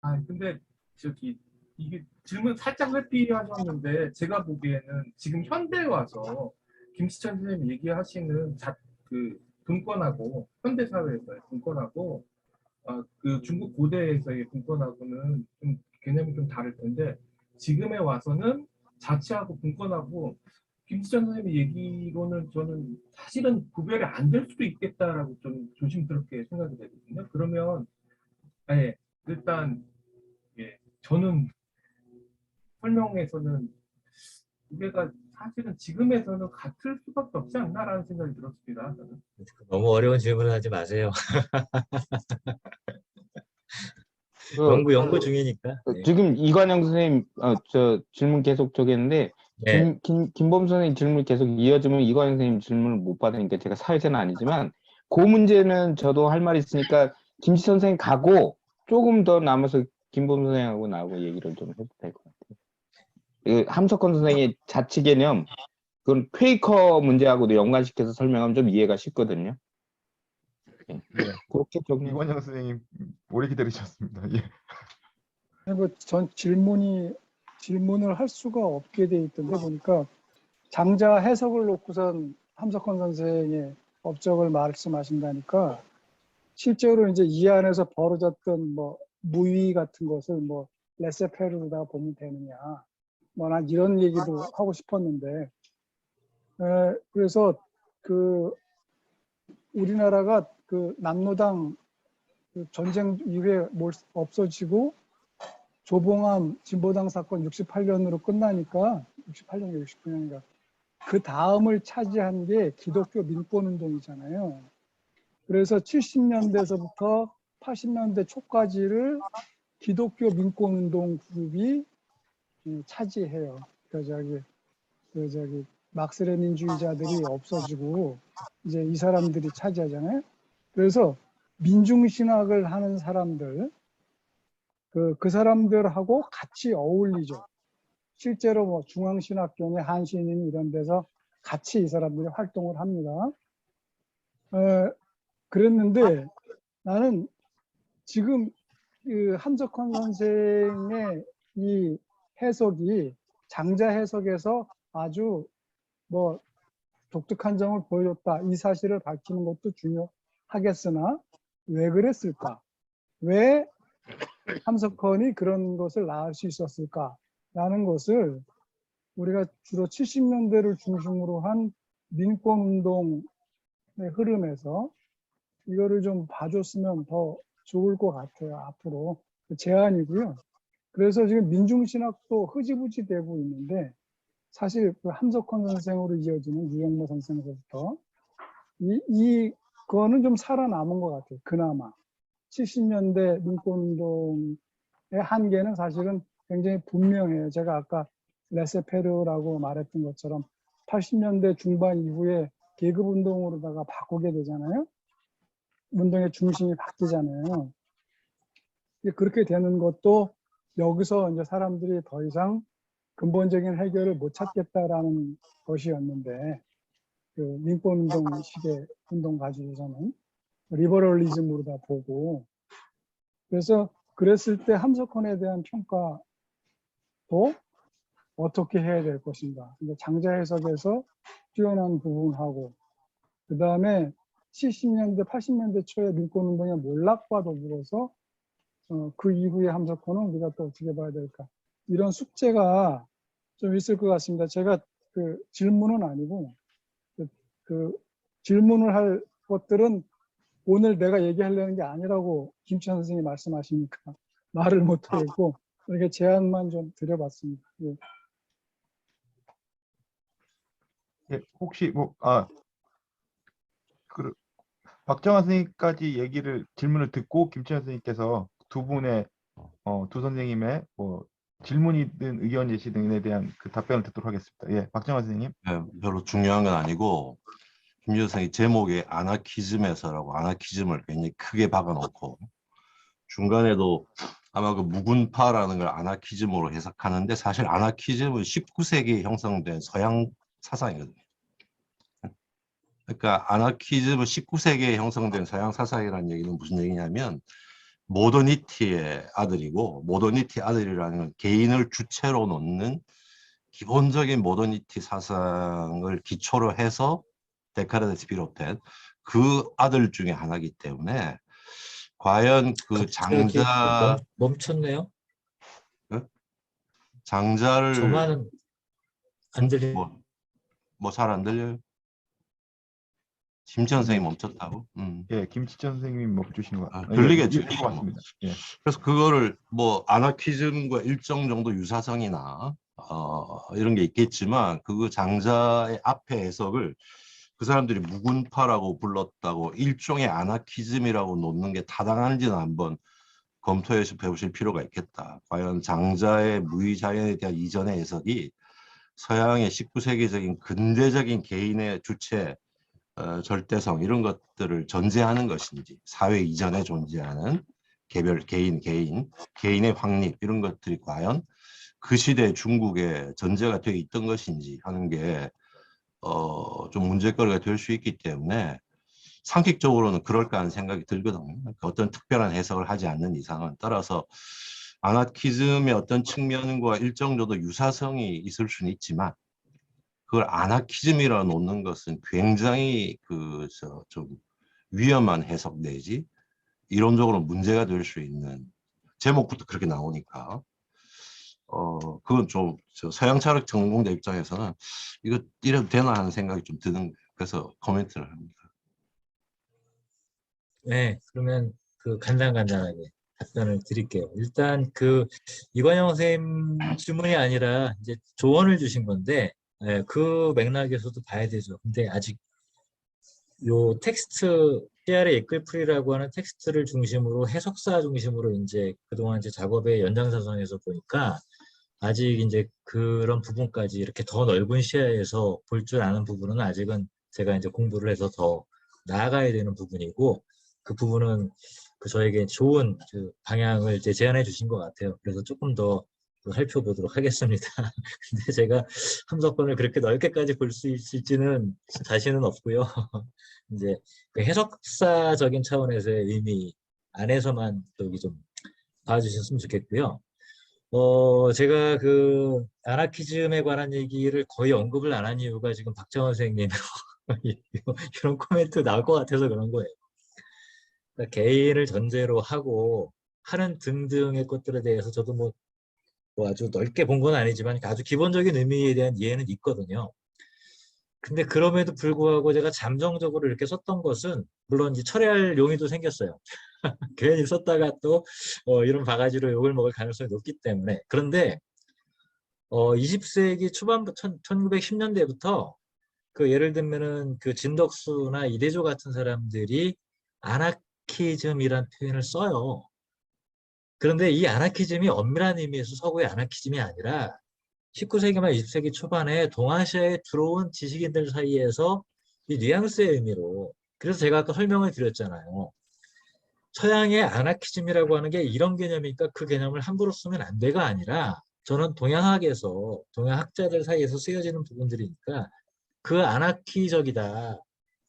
아, 근데 저기 이게 질문 살짝 회피하셨는데 제가 보기에는 지금 현대에 와서 김수찬 선생님 얘기하시는 그 분권하고 현대 사회에서의 분권하고 그 중국 고대에서의 분권하고는 좀 개념이 좀 다를 텐데 지금에 와서는 자치하고 분권하고 김수찬 선생님 얘기로는 저는 사실은 구별이 안 될 수도 있겠다라고 좀 조심스럽게 생각이 되거든요. 그러면 예, 일단 예, 저는 설명에서는 두 개가 사실은 지금에서는 같을 수밖에 없지 않나라는 생각이 들었습니다. 저는. 너무 어려운 질문을 하지 마세요. 그, 연구 중이니까. 네. 지금 이관영 선생님 저 질문 계속 저기 했는데 네. 김범 선생님 질문 계속 이어지면 이관영 선생님 질문을 못 받으니까 제가 사회자는 아니지만 그 문제는 저도 할 말이 있으니까 김치 선생님 가고 조금 더 남아서 김범 선생님하고 나하고 얘기를 좀 해도 될 것 같아요. 그 함석헌 선생의 자치 개념 그건 퀘이커 문제하고도 연관시켜서 설명하면 좀 이해가 쉽거든요. 예. 그렇게 정리. 이관영 선생님 오래 기다리셨습니다. 예. 전 질문을 할 수가 없게 돼 있던데 보니까 장자 해석을 놓고선 함석헌 선생의 업적을 말씀하신다니까 실제로 이제 이 안에서 벌어졌던 뭐 무위 같은 것을 뭐 레세페르로다가 보면 되느냐 뭐 난 이런 얘기도 하고 싶었는데 그래서 그 우리나라가 그 남로당 그 전쟁 이후에 없어지고 조봉암 진보당 사건 68년으로 끝나니까 68년 69년인가 그 다음을 차지한 게 기독교 민권운동이잖아요. 그래서 70년대에서부터 80년대 초까지를 기독교 민권운동 그룹이 차지해요. 그 저기 막스레닌주의자들이 없어지고 이제 이 사람들이 차지하잖아요. 그래서 민중신학을 하는 사람들 그 사람들하고 같이 어울리죠. 실제로 뭐 중앙신학교나 한신인 이런 데서 같이 이 사람들이 활동을 합니다. 그랬는데 나는 지금 그 함석헌 선생의 이 해석이 장자 해석에서 아주 뭐 독특한 점을 보여줬다. 이 사실을 밝히는 것도 중요하겠으나 왜 그랬을까? 왜 함석헌이 그런 것을 낳을 수 있었을까라는 것을 우리가 주로 70년대를 중심으로 한 민권운동의 흐름에서 이거를 좀 봐줬으면 더 좋을 것 같아요. 앞으로 제안이고요. 그래서 지금 민중신학도 흐지부지 되고 있는데 사실 그 함석헌 선생으로 이어지는 유영모 선생으로부터 그거는 좀 살아남은 것 같아요. 그나마 70년대 민권운동의 한계는 사실은 굉장히 분명해요. 제가 아까 레세페르라고 말했던 것처럼 80년대 중반 이후에 계급운동으로다가 바꾸게 되잖아요. 운동의 중심이 바뀌잖아요. 그렇게 되는 것도 여기서 이제 사람들이 더 이상 근본적인 해결을 못 찾겠다라는 것이었는데 그 민권운동식의 운동 가지고서는 리버럴리즘으로 다 보고 그래서 그랬을 때 함석헌에 대한 평가도 어떻게 해야 될 것인가. 장자 해석에서 뛰어난 부분하고 그 다음에 70년대, 80년대 초에 민권운동의 몰락과 더불어서 그 이후에 함석헌은 우리가 또 어떻게 봐야 될까. 이런 숙제가 좀 있을 것 같습니다. 제가 그 질문은 아니고 그 질문을 할 것들은 오늘 내가 얘기하려는 게 아니라고 김치환 선생님이 말씀하시니까 말을 못하겠고 이렇게 제안만 좀 드려봤습니다. 예. 예, 혹시 그 박정환 선생님까지 질문을 듣고 김치현 선생님께서 두 분의 두 선생님의 질문이든 의견 제시 등에 대한 그 답변을 듣도록 하겠습니다. 예, 박정환 선생님. 네, 별로 중요한 건 아니고 김지현 선생님 제목에 아나키즘에서라고 아나키즘을 굉장히 크게 박아놓고 중간에도 아마 그 무군파라는 걸 아나키즘으로 해석하는데 사실 아나키즘은 19세기에 형성된 서양 사상이거든요. 그러니까 아나키즘은 19세기에 형성된 서양 사상이라는 얘기는 무슨 얘기냐면 모더니티의 아들이고 모더니티 아들이라는 건 개인을 주체로 놓는 기본적인 모더니티 사상을 기초로 해서 데카르트에서 비롯된 그 아들 중에 하나이기 때문에 과연 그 갑자기 멈췄네요. 장자를 저만은 안 들리. 뭐 잘 안 들려요? 김지현 선생님 네. 멈췄다고? 예, 김치천 선생님이 멈추신 것 같아요. 들리겠죠. 것 같습니다. 예. 그래서 그거를 뭐 아나키즘과 일정 정도 유사성이나 이런 게 있겠지만 그 장자의 앞에 해석을 그 사람들이 무군파라고 불렀다고 일종의 아나키즘이라고 놓는 게 타당한지는 한번 검토해서 배우실 필요가 있겠다. 과연 장자의 무의자연에 대한 이전의 해석이 서양의 19세기적인 근대적인 개인의 주체, 절대성 이런 것들을 전제하는 것인지 사회 이전에 존재하는 개별 개인의 확립 이런 것들이 과연 그 시대 중국에 전제가 되어 있던 것인지 하는 게 좀 문제거리가 될 수 있기 때문에 상식적으로는 그럴까 하는 생각이 들거든요. 그러니까 어떤 특별한 해석을 하지 않는 이상은 따라서 아나키즘의 어떤 측면과 일정 정도 유사성이 있을 수는 있지만 그걸 아나키즘이라 놓는 것은 굉장히 좀 위험한 해석 내지 이론적으로 문제가 될 수 있는 제목부터 그렇게 나오니까 그건 좀 서양 철학 전공자 입장에서는 이거 이래도 되나 하는 생각이 좀 드는 거예요. 그래서 코멘트를 합니다. 네, 그러면 그 간단하게 답변을 드릴게요. 일단 그 이관영 선생님 질문이 아니라 이제 조언을 주신 건데 그 맥락에서도 봐야 되죠. 근데 아직 요 텍스트 PR의 에클프리라고 하는 텍스트를 중심으로 해석사 중심으로 이제 그동안 이제 작업의 연장선상에서 보니까 아직 이제 그런 부분까지 이렇게 더 넓은 시야에서 볼 줄 아는 부분은 아직은 제가 이제 공부를 해서 더 나아가야 되는 부분이고 그 부분은 그 저에게 좋은 그 방향을 이제 제안해 주신 것 같아요. 그래서 조금 더 살펴보도록 하겠습니다. 근데 제가 함석권을 그렇게 넓게까지 볼 수 있을지는 자신은 없고요. 이제 그 해석사적인 차원에서의 의미 안에서만 여기 좀 봐주셨으면 좋겠고요. 제가 그 아나키즘에 관한 얘기를 거의 언급을 안 한 이유가 지금 박정원 선생님 이런 코멘트 나올 것 같아서 그런 거예요. 그러니까 개인을 전제로 하고 하는 등등의 것들에 대해서 저도 뭐 아주 넓게 본 건 아니지만 아주 기본적인 의미에 대한 이해는 있거든요. 근데 그럼에도 불구하고 제가 잠정적으로 이렇게 썼던 것은 물론 이제 철회할 용의도 생겼어요. 괜히 썼다가 또 이런 바가지로 욕을 먹을 가능성이 높기 때문에. 그런데 20세기 초반부터 1910년대부터 그 예를 들면은 그 진덕수나 이대조 같은 사람들이 아나키즘이란 표현을 써요. 그런데 이 아나키즘이 엄밀한 의미에서 서구의 아나키즘이 아니라 19세기 말 20세기 초반에 동아시아에 들어온 지식인들 사이에서 이 뉘앙스의 의미로 그래서 제가 아까 설명을 드렸잖아요. 서양의 아나키즘이라고 하는 게 이런 개념이니까 그 개념을 함부로 쓰면 안 돼가 아니라 저는 동양학에서 동양학자들 사이에서 쓰여지는 부분들이니까 그 아나키적이다.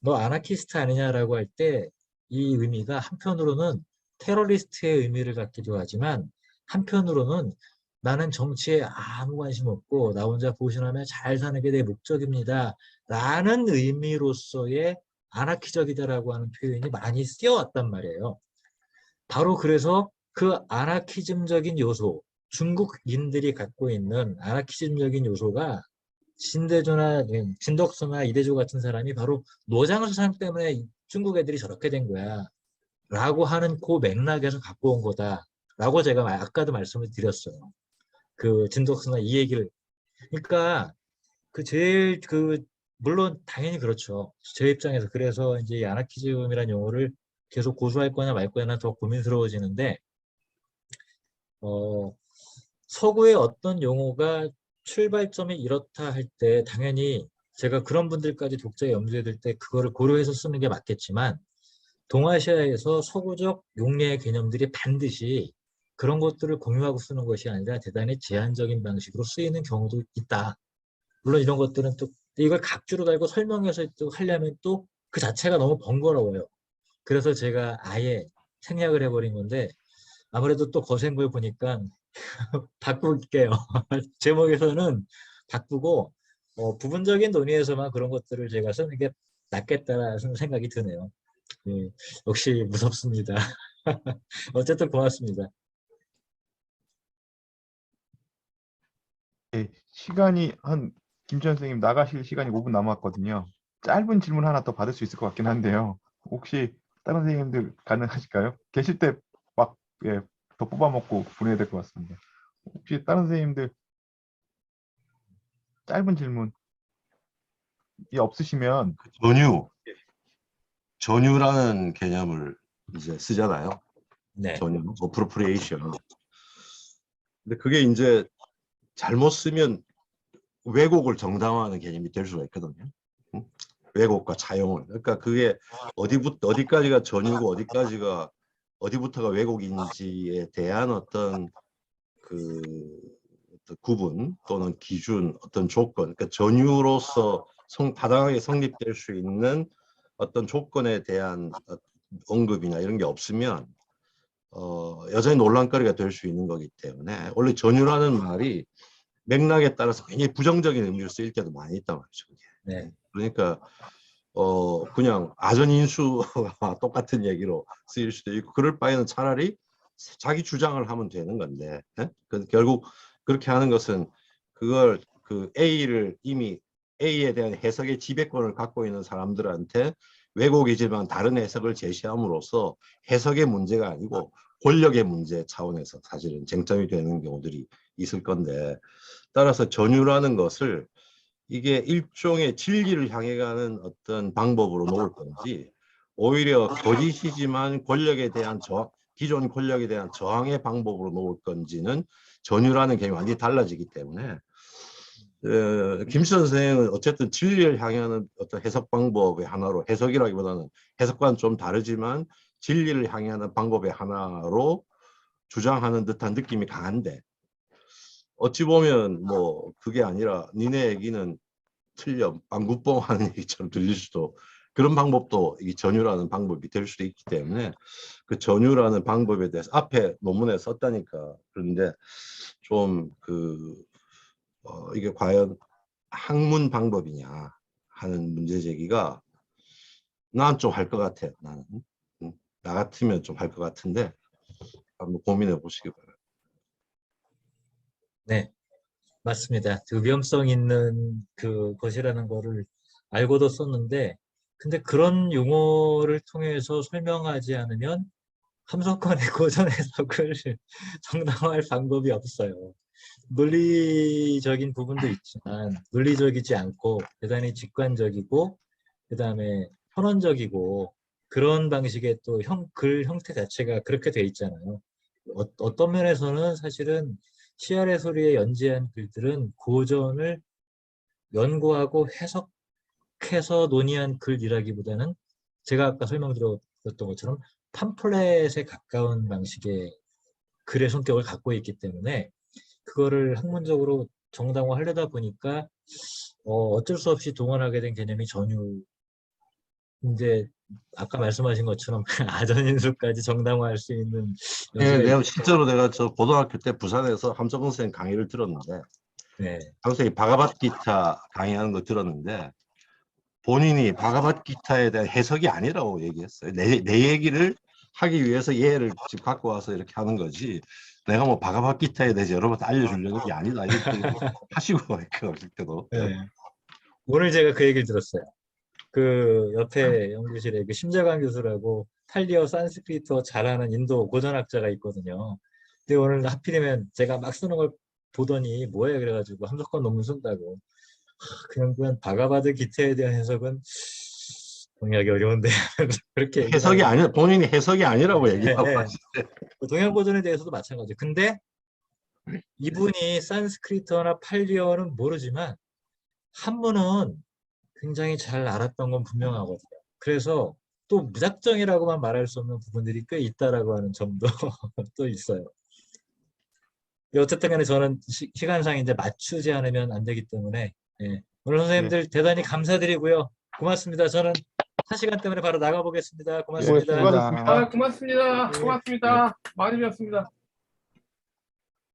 너 아나키스트 아니냐라고 할 때 이 의미가 한편으로는 테러리스트의 의미를 갖기도 하지만 한편으로는 나는 정치에 아무 관심 없고 나 혼자 보신하며 잘 사는 게 내 목적입니다. 라는 의미로서의 아나키적이다라고 하는 표현이 많이 쓰여왔단 말이에요. 바로 그래서 그 아나키즘적인 요소, 중국인들이 갖고 있는 아나키즘적인 요소가 신대조나 진덕수나 이대조 같은 사람이 바로 노장수 사람 때문에 중국 애들이 저렇게 된 거야. 라고 하는 그 맥락에서 갖고 온 거다. 라고 제가 아까도 말씀을 드렸어요. 그 진덕수나 이 얘기를. 그러니까 그 제일 그 물론 당연히 그렇죠. 제 입장에서 그래서 이제 이 아나키즘이라는 용어를 계속 고수할 거냐 말 거냐는 더 고민스러워지는데 서구의 어떤 용어가 출발점이 이렇다 할 때 당연히 제가 그런 분들까지 독자에 염두에 둘 때 그거를 고려해서 쓰는 게 맞겠지만 동아시아에서 서구적 용례의 개념들이 반드시 그런 것들을 공유하고 쓰는 것이 아니라 대단히 제한적인 방식으로 쓰이는 경우도 있다. 물론 이런 것들은 또 이걸 각주로 달고 설명해서 또 하려면 또 그 자체가 너무 번거로워요. 그래서 제가 아예 생략을 해버린 건데 아무래도 또 거센 걸 보니까 바꿀게요. 제목에서는 바꾸고 부분적인 논의에서만 그런 것들을 제가 쓰는 게 낫겠다라는 생각이 드네요. 예, 역시 무섭습니다. 어쨌든 고맙습니다. 예, 시간이 김지현 선생님 나가실 시간이 5분 남았거든요. 짧은 질문 하나 더 받을 수 있을 것 같긴 한데요. 혹시 다른 선생님들 가능하실까요? 계실 때 막 예, 더 뽑아먹고 보내야 될 것 같습니다. 혹시 다른 선생님들 짧은 질문이 없으시면 전유라는 개념을 이제 쓰잖아요. 네, 전유, appropriation. 근데 그게 이제 잘못 쓰면 왜곡을 정당화하는 개념이 될 수가 있거든요. 응? 왜곡과 차용을. 그러니까 그게 어디까지가 전유고 어디부터가 왜곡인지에 대한 어떤 어떤 구분 또는 기준, 어떤 조건, 그러니까 전유로서 타당하게 성립될 수 있는 어떤 조건에 대한 언급이나 이런 게 없으면 여전히 논란거리가 될 수 있는 거기 때문에 원래 전유라는 말이 맥락에 따라서 굉장히 부정적인 의미로 쓰일 때도 많이 있단 말이죠. 네, 그러니까 그냥 아전인수와 똑같은 얘기로 쓰일 수도 있고 그럴 바에는 차라리 자기 주장을 하면 되는 건데 결국 그렇게 하는 것은 그걸 A를 이미 A에 대한 해석의 지배권을 갖고 있는 사람들한테 왜곡이지만 다른 해석을 제시함으로써 해석의 문제가 아니고 권력의 문제 차원에서 사실은 쟁점이 되는 경우들이 있을 건데 따라서 전유라는 것을 이게 일종의 진리를 향해 가는 어떤 방법으로 놓을 건지 오히려 거짓이지만 기존 권력에 대한 저항의 방법으로 놓을 건지는 전유라는 개념이 완전히 달라지기 때문에 김수현 선생은 어쨌든 진리를 향하는 어떤 해석 방법의 하나로 해석이라기보다는 해석과는 좀 다르지만 진리를 향하는 방법의 하나로 주장하는 듯한 느낌이 강한데 어찌 보면 뭐 그게 아니라 니네 얘기는 틀려 방구뻥 하는 얘기처럼 들릴 수도 그런 방법도 이 전유라는 방법이 될 수도 있기 때문에 그 전유라는 방법에 대해서 앞에 논문에 썼다니까 그런데 좀 이게 과연 학문 방법이냐 하는 문제 제기가 난 좀 할 것 같아. 나는 나 같으면 좀 할 것 같은데 한번 고민해 보시기 바랍니다. 네, 맞습니다. 그 위험성 있는 그 것이라는 거를 알고도 썼는데, 근데 그런 용어를 통해서 설명하지 않으면 함석헌의 고전 해석을 정당화할 방법이 없어요. 논리적인 부분도 있지만 논리적이지 않고 대단히 직관적이고 그다음에 현원적이고 그런 방식의 또 글 형태 자체가 그렇게 돼 있잖아요. 어떤 면에서는 사실은 시아레 소리에 연재한 글들은 고전을 연구하고 해석해서 논의한 글이라기보다는 제가 아까 설명드렸던 것처럼 팜플렛에 가까운 방식의 글의 성격을 갖고 있기 때문에 그거를 학문적으로 정당화하려다 보니까 어쩔 수 없이 동원하게 된 개념이 전유. 이제 아까 말씀하신 것처럼 아전인수까지 정당화할 수 있는 여지가 내가 실제로 내가 저 고등학교 때 부산에서 함석헌 선생 강의를 들었는데 네, 선생이 바가밧기타 강의하는 거 들었는데 본인이 바가밧기타에 대한 해석이 아니라고 얘기했어요. 내 얘기를 하기 위해서 얘를 지금 갖고 와서 이렇게 하는 거지. 내가 뭐 바가밧기타에 대해서 여러분한테 알려주려는 게 아니다. 이렇게 하시고 그때도. 네. 오늘 제가 그 얘기를 들었어요. 그 옆에 연구실에 그 심재관 교수라고 팔리어 산스크리트어 잘하는 인도 고전학자가 있거든요. 근데 오늘 하필이면 제가 막 쓰는 걸 보더니 뭐예요 그래가지고 함석헌 논문 쓴다고 그냥 바가바드 기태에 대한 해석은 동의하기 어려운데 그렇게 얘기를 해석이 하고, 아니 본인이 해석이 아니라고 얘기하고 네. 하시는데 동양고전에 대해서도 마찬가지. 근데 이분이 산스크리트어나 팔리어는 모르지만 한문은 굉장히 잘 알았던 건 분명하거든요. 그래서 또 무작정이라고만 말할 수 없는 부분들이 꽤 있다라고 하는 점도 또 있어요. 어쨌든 간에 저는 시간상 이제 맞추지 않으면 안 되기 때문에, 예. 오늘 선생님들 대단히 감사드리고요. 고맙습니다. 저는 1시간 때문에 바로 나가보겠습니다. 고맙습니다. 수고하셨습니다. 아, 고맙습니다. 고맙습니다. 많이 배웠습니다.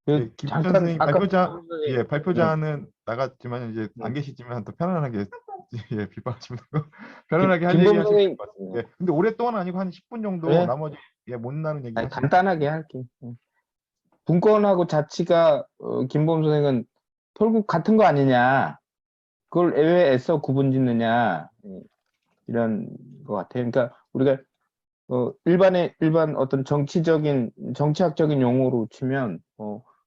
예, 김희찬 잠깐 선생님 아까 발표자는 나갔지만 이제 안 네. 계시지만 또 편안하게 예, 비판하시면 되고 편안하게 할 김범 얘기 하시면 선생님 될 것 같아요. 예, 근데 오랫동안 아니고 한 10분 정도 네. 나머지 예, 못 나는 얘기 아니, 하시면 간단하게 할게. 분권하고 자치가 김범 선생은 결국 같은 거 아니냐. 그걸 왜 애써 구분 짓느냐. 이런 것 같아요. 그러니까 우리가 일반 어떤 정치학적인 용어로 치면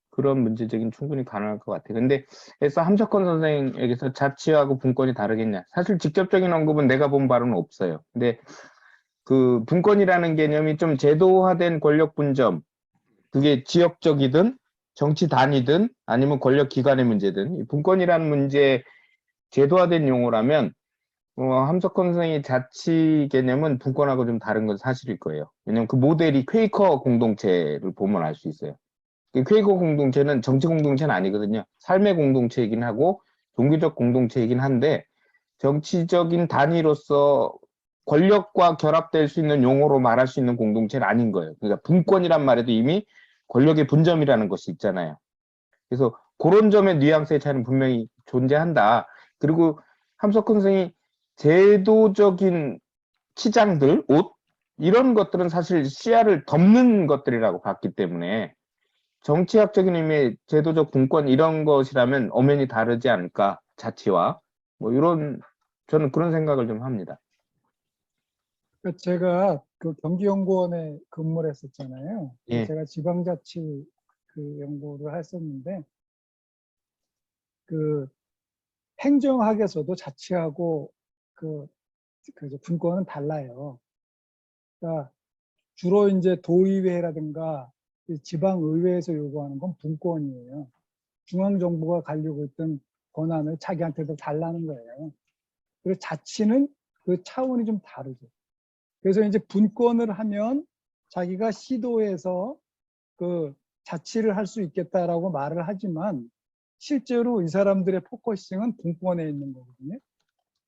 그런 문제적인 충분히 가능할 것 같아요. 근데 애써 함석헌 선생에게서 자치하고 분권이 다르겠냐. 사실 직접적인 언급은 내가 본 바로는 없어요. 근데 그 분권이라는 개념이 좀 제도화된 권력 분점, 그게 지역적이든 정치 단위든 아니면 권력 기관의 문제든 이 분권이라는 문제 제도화된 용어라면 함석헌 선생의 자치 개념은 분권하고 좀 다른 건 사실일 거예요. 왜냐면 그 모델이 퀘이커 공동체를 보면 알 수 있어요. 그 퀘이커 공동체는 정치 공동체는 아니거든요. 삶의 공동체이긴 하고 종교적 공동체이긴 한데 정치적인 단위로서 권력과 결합될 수 있는 용어로 말할 수 있는 공동체는 아닌 거예요. 그러니까 분권이란 말에도 이미 권력의 분점이라는 것이 있잖아요. 그래서 그런 점의 뉘앙스의 차이는 분명히 존재한다. 그리고 함석헌 선생이 제도적인 치장들, 옷 이런 것들은 사실 시야를 덮는 것들이라고 봤기 때문에 정치학적인 의미의 제도적 분권 이런 것이라면 엄연히 다르지 않을까, 자치와 뭐 이런 저는 그런 생각을 좀 합니다. 제가 그 경기연구원에 근무를 했었잖아요. 예. 제가 지방자치 그 연구를 했었는데 그 행정학에서도 자치하고 그 분권은 달라요. 그러니까 주로 이제 도의회라든가 지방의회에서 요구하는 건 분권이에요. 중앙정부가 가지고 있던 권한을 자기한테도 달라는 거예요. 그리고 자치는 그 차원이 좀 다르죠. 그래서 이제 분권을 하면 자기가 시도해서 그 자치를 할 수 있겠다라고 말을 하지만 실제로 이 사람들의 포커싱은 분권에 있는 거거든요.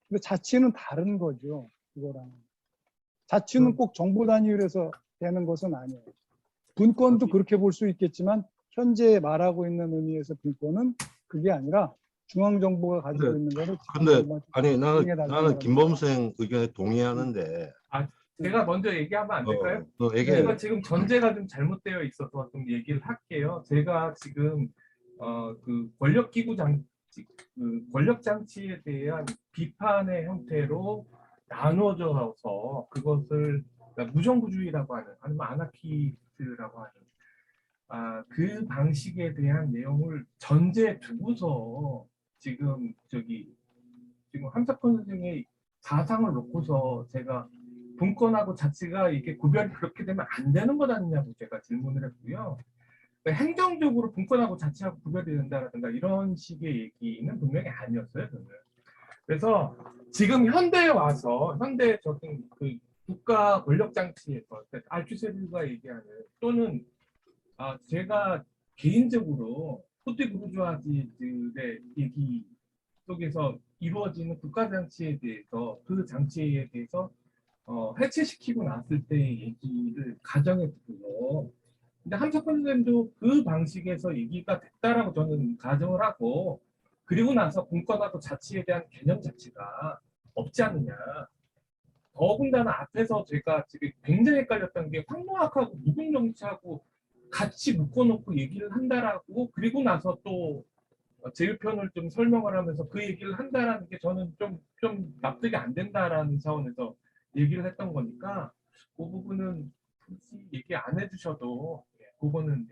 근데 자치는 다른 거죠. 그거랑. 자치는 꼭 정부 단위로 해서 되는 것은 아니에요. 분권도 그렇게 볼 수 있겠지만 현재 말하고 있는 의미에서 분권은 그게 아니라 중앙정부가 가지고 있는 거를 근데 지방정부가 아니 수행해 나는 달라는 김범생 의견에 동의하는데 제가 먼저 얘기하면 안 될까요? 이게 이거 지금 전제가 좀 잘못되어 있어서 좀 얘기를 할게요. 제가 지금 그 권력기구 장치, 그 권력 장치에 대한 비판의 형태로 나누어져서 그것을 그러니까 무정부주의라고 하는 아니면 아나키스트라고 하는 그 방식에 대한 내용을 전제에 두고서 지금 지금 함석헌 선생의 사상을 놓고서 제가 분권하고 자치가 이게 구별이 그렇게 되면 안 되는 것 아니냐고 제가 질문을 했고요. 그러니까 행정적으로 분권하고 자치하고 구별이 된다라든가 이런 식의 얘기는 분명히 아니었어요. 저는. 그래서 지금 현대에 와서 현대적인 그 국가 권력 장치에서 알투세르가 얘기하는 또는 제가 개인적으로 코트 부르주아지들의 얘기 속에서 이루어지는 국가 장치에 대해서 그 장치에 대해서 해체시키고 났을 때의 얘기를 가정해 두고 근데 함석헌 선생님도 그 방식에서 얘기가 됐다라고 저는 가정을 하고 그리고 나서 분권하고 자치에 대한 개념 자체가 없지 않느냐. 더군다나 앞에서 제가 지금 굉장히 헷갈렸던 게 황노학하고 무근정치하고 같이 묶어놓고 얘기를 한다라고 그리고 나서 또 제휴편을 좀 설명을 하면서 그 얘기를 한다라는 게 저는 좀 납득이 안 된다라는 차원에서 얘기를 했던 거니까 그 부분은 굳이 얘기 안 해주셔도 그거는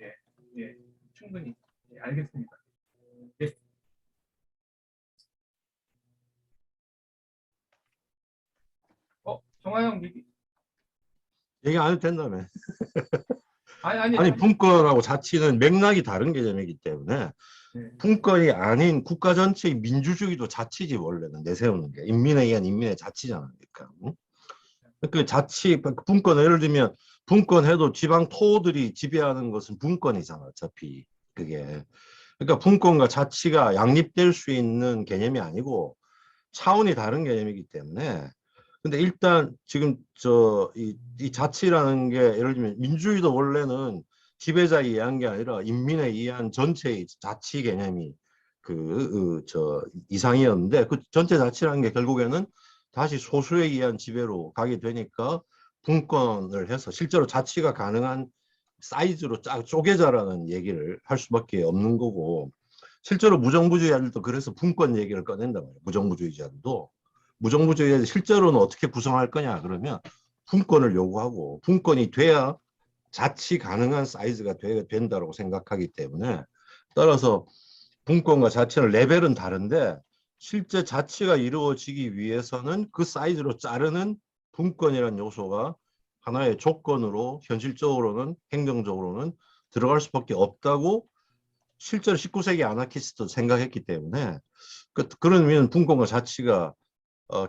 충분히 알겠습니다. 예. 정하영 얘기. 얘기 안 해도 된다며. 아니 아니 분권하고 자치는 맥락이 다른 개념이기 때문에 네. 분권이 아닌 국가 전체의 민주주의도 자치지 원래는 내세우는 게 인민에 의한 인민의 자치잖아. 그러니까 그 자치 분권 예를 들면 분권해도 지방 토들이 지배하는 것은 분권이잖아. 어차피 그게 그러니까 분권과 자치가 양립될 수 있는 개념이 아니고 차원이 다른 개념이기 때문에 근데 일단 지금 이 자치라는 게 예를 들면 민주주의도 원래는 지배자에 의한 게 아니라 인민에 의한 전체의 자치 개념이 이상이었는데 그 전체 자치라는 게 결국에는 다시 소수에 의한 지배로 가게 되니까 분권을 해서 실제로 자치가 가능한 사이즈로 쪼개자라는 얘기를 할 수밖에 없는 거고 실제로 무정부주의자들도 그래서 분권 얘기를 꺼낸단 말이에요. 무정부주의자들도 무정부주의자들 실제로는 어떻게 구성할 거냐 그러면 분권을 요구하고 분권이 돼야 자치 가능한 사이즈가 된다고 생각하기 때문에 따라서 분권과 자치는 레벨은 다른데 실제 자치가 이루어지기 위해서는 그 사이즈로 자르는 분권이라는 요소가 하나의 조건으로 현실적으로는 행정적으로는 들어갈 수밖에 없다고 실제로 19세기 아나키스트도 생각했기 때문에 그런 의미는 분권과 자치가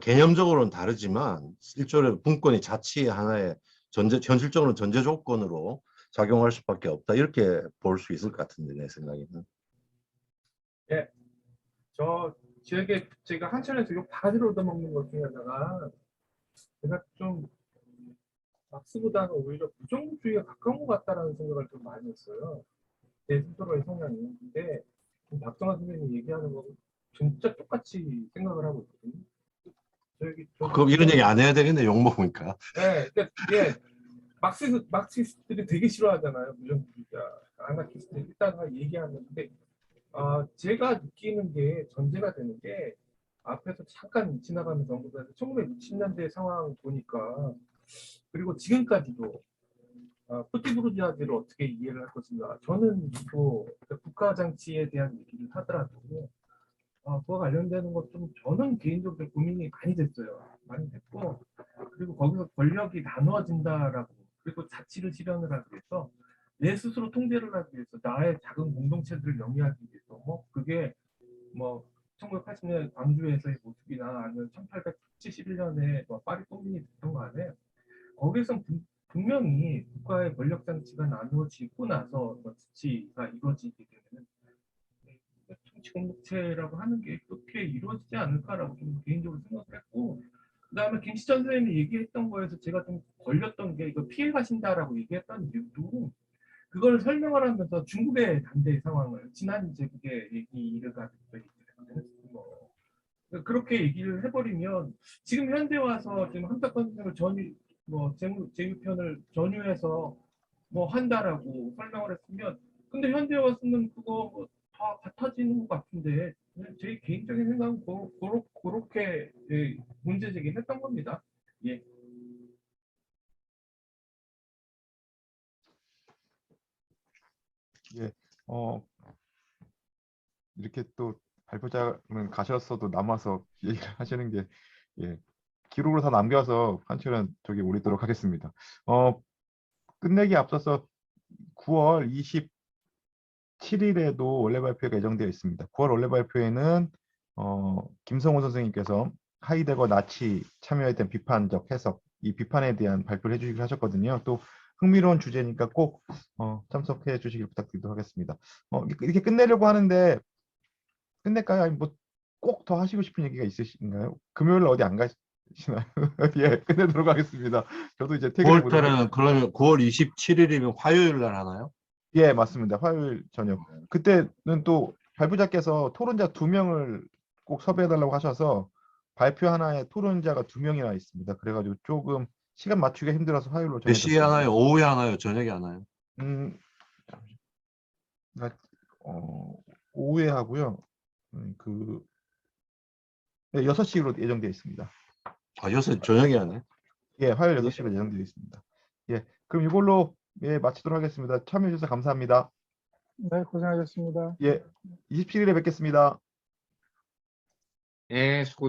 개념적으로는 다르지만 실제로 분권이 자치의 하나의 현실적으로는 전제 조건으로 작용할 수밖에 없다 이렇게 볼 수 있을 것 같은데 내 생각에는. 예, 제가 한천에서 요 바지를 얻어먹는 것 중에 하나가 제가 좀 막스보다는 오히려 부정부주의에 가까운 것 같다라는 생각을 좀 많이 했어요. 제 스스로의 성향이. 근데 박정환 선생님이 얘기하는 거 진짜 똑같이 생각을 하고 있거든요. 그럼 이런 얘기 안 해야 되겠네 욕 먹으니까. 네, 그러니까 예, 막시스트들이 되게 싫어하잖아요. 무정부주의자, 아나키스트 일단 얘기하는데 제가 느끼는 게 전제가 되는 게 앞에서 잠깐 지나가면서 언급해서 1960년대 상황 보니까 그리고 지금까지도 푸티부르주아들을 어떻게 이해를 할 것인가. 저는 국가 장치에 대한 얘기를 하더라도 그와 관련되는 것 좀 저는 개인적으로 고민이 많이 됐어요. 많이 됐고 그리고 거기서 권력이 나누어진다라고 그리고 자치를 실현을 하기 위해서 내 스스로 통제를 하기 위해서 나의 작은 공동체들을 영위하기 위해서 그게 1980년 광주에서의 모습이나 아니면 1871년에 파리 공민이 됐던 거 안에 거기서 분명히 국가의 권력 장치가 나누어지고 나서 자치가 이루어지게 되면 정치 공동체라고 하는 게 그렇게 이루어지지 않을까라고 좀 개인적으로 생각을 했고 그다음에 김시천 선생님이 얘기했던 거에서 제가 좀 걸렸던 게 이거 피해 가신다라고 얘기했던 이유도 그걸 설명을 하면서 중국의 반대 상황을 지난 이제 그게 얘기를 가지고 그렇게 얘기를 해버리면 지금 현대 와서 지금 한덕헌 선생님을 재유편을 전유해서 한다라고 설명을 했으면 근데 현대 와서는 그거 다 같아지는 것 같은데 제 개인적인 생각은 그렇게 문제 제기를 했던 겁니다. 예. 예, 이렇게 또 발표자는 가셨어도 남아서 얘기를 하시는 게 기록으로 다 남겨서 한철은 저기 올리도록 하겠습니다. 끝내기 앞서서 9월 27일에도 원래 발표가 예정되어 있습니다. 9월 원래 발표에는 김성호 선생님께서 하이데거 나치 참여에 대한 비판적 해석, 이 비판에 대한 발표를 해주시기로 하셨거든요. 또 흥미로운 주제니까 꼭 참석해 주시길 부탁드리도록 하겠습니다. 이렇게 끝내려고 하는데 끝낼까요? 아니면 뭐 꼭 더 하시고 싶은 얘기가 있으신가요? 금요일 어디 안 가시나요? 예, 끝내도록 하겠습니다. 저도 이제 9월 달에는 그러면 9월 27일이면 화요일 날 하나요? 예, 맞습니다. 화요일 저녁. 그때는 또 발표자께서 토론자 2명을 꼭 섭외해달라고 하셔서 발표 하나에 토론자가 2명이나 있습니다. 그래가지고 조금 시간 맞추기가 힘들어서 화요일로 몇 시에 정해졌습니다. 하나요? 오후에 하나요? 저녁에 하나요? 오후에 하고요. 6시로 예정되어 있습니다. 6시 저녁에 하나요? 예, 화요일 6시로 예정되어 있습니다. 예, 그럼 이걸로 마치도록 하겠습니다. 참여해 주셔서 감사합니다. 네, 고생하셨습니다. 예, 27일에 뵙겠습니다. 예, 수고.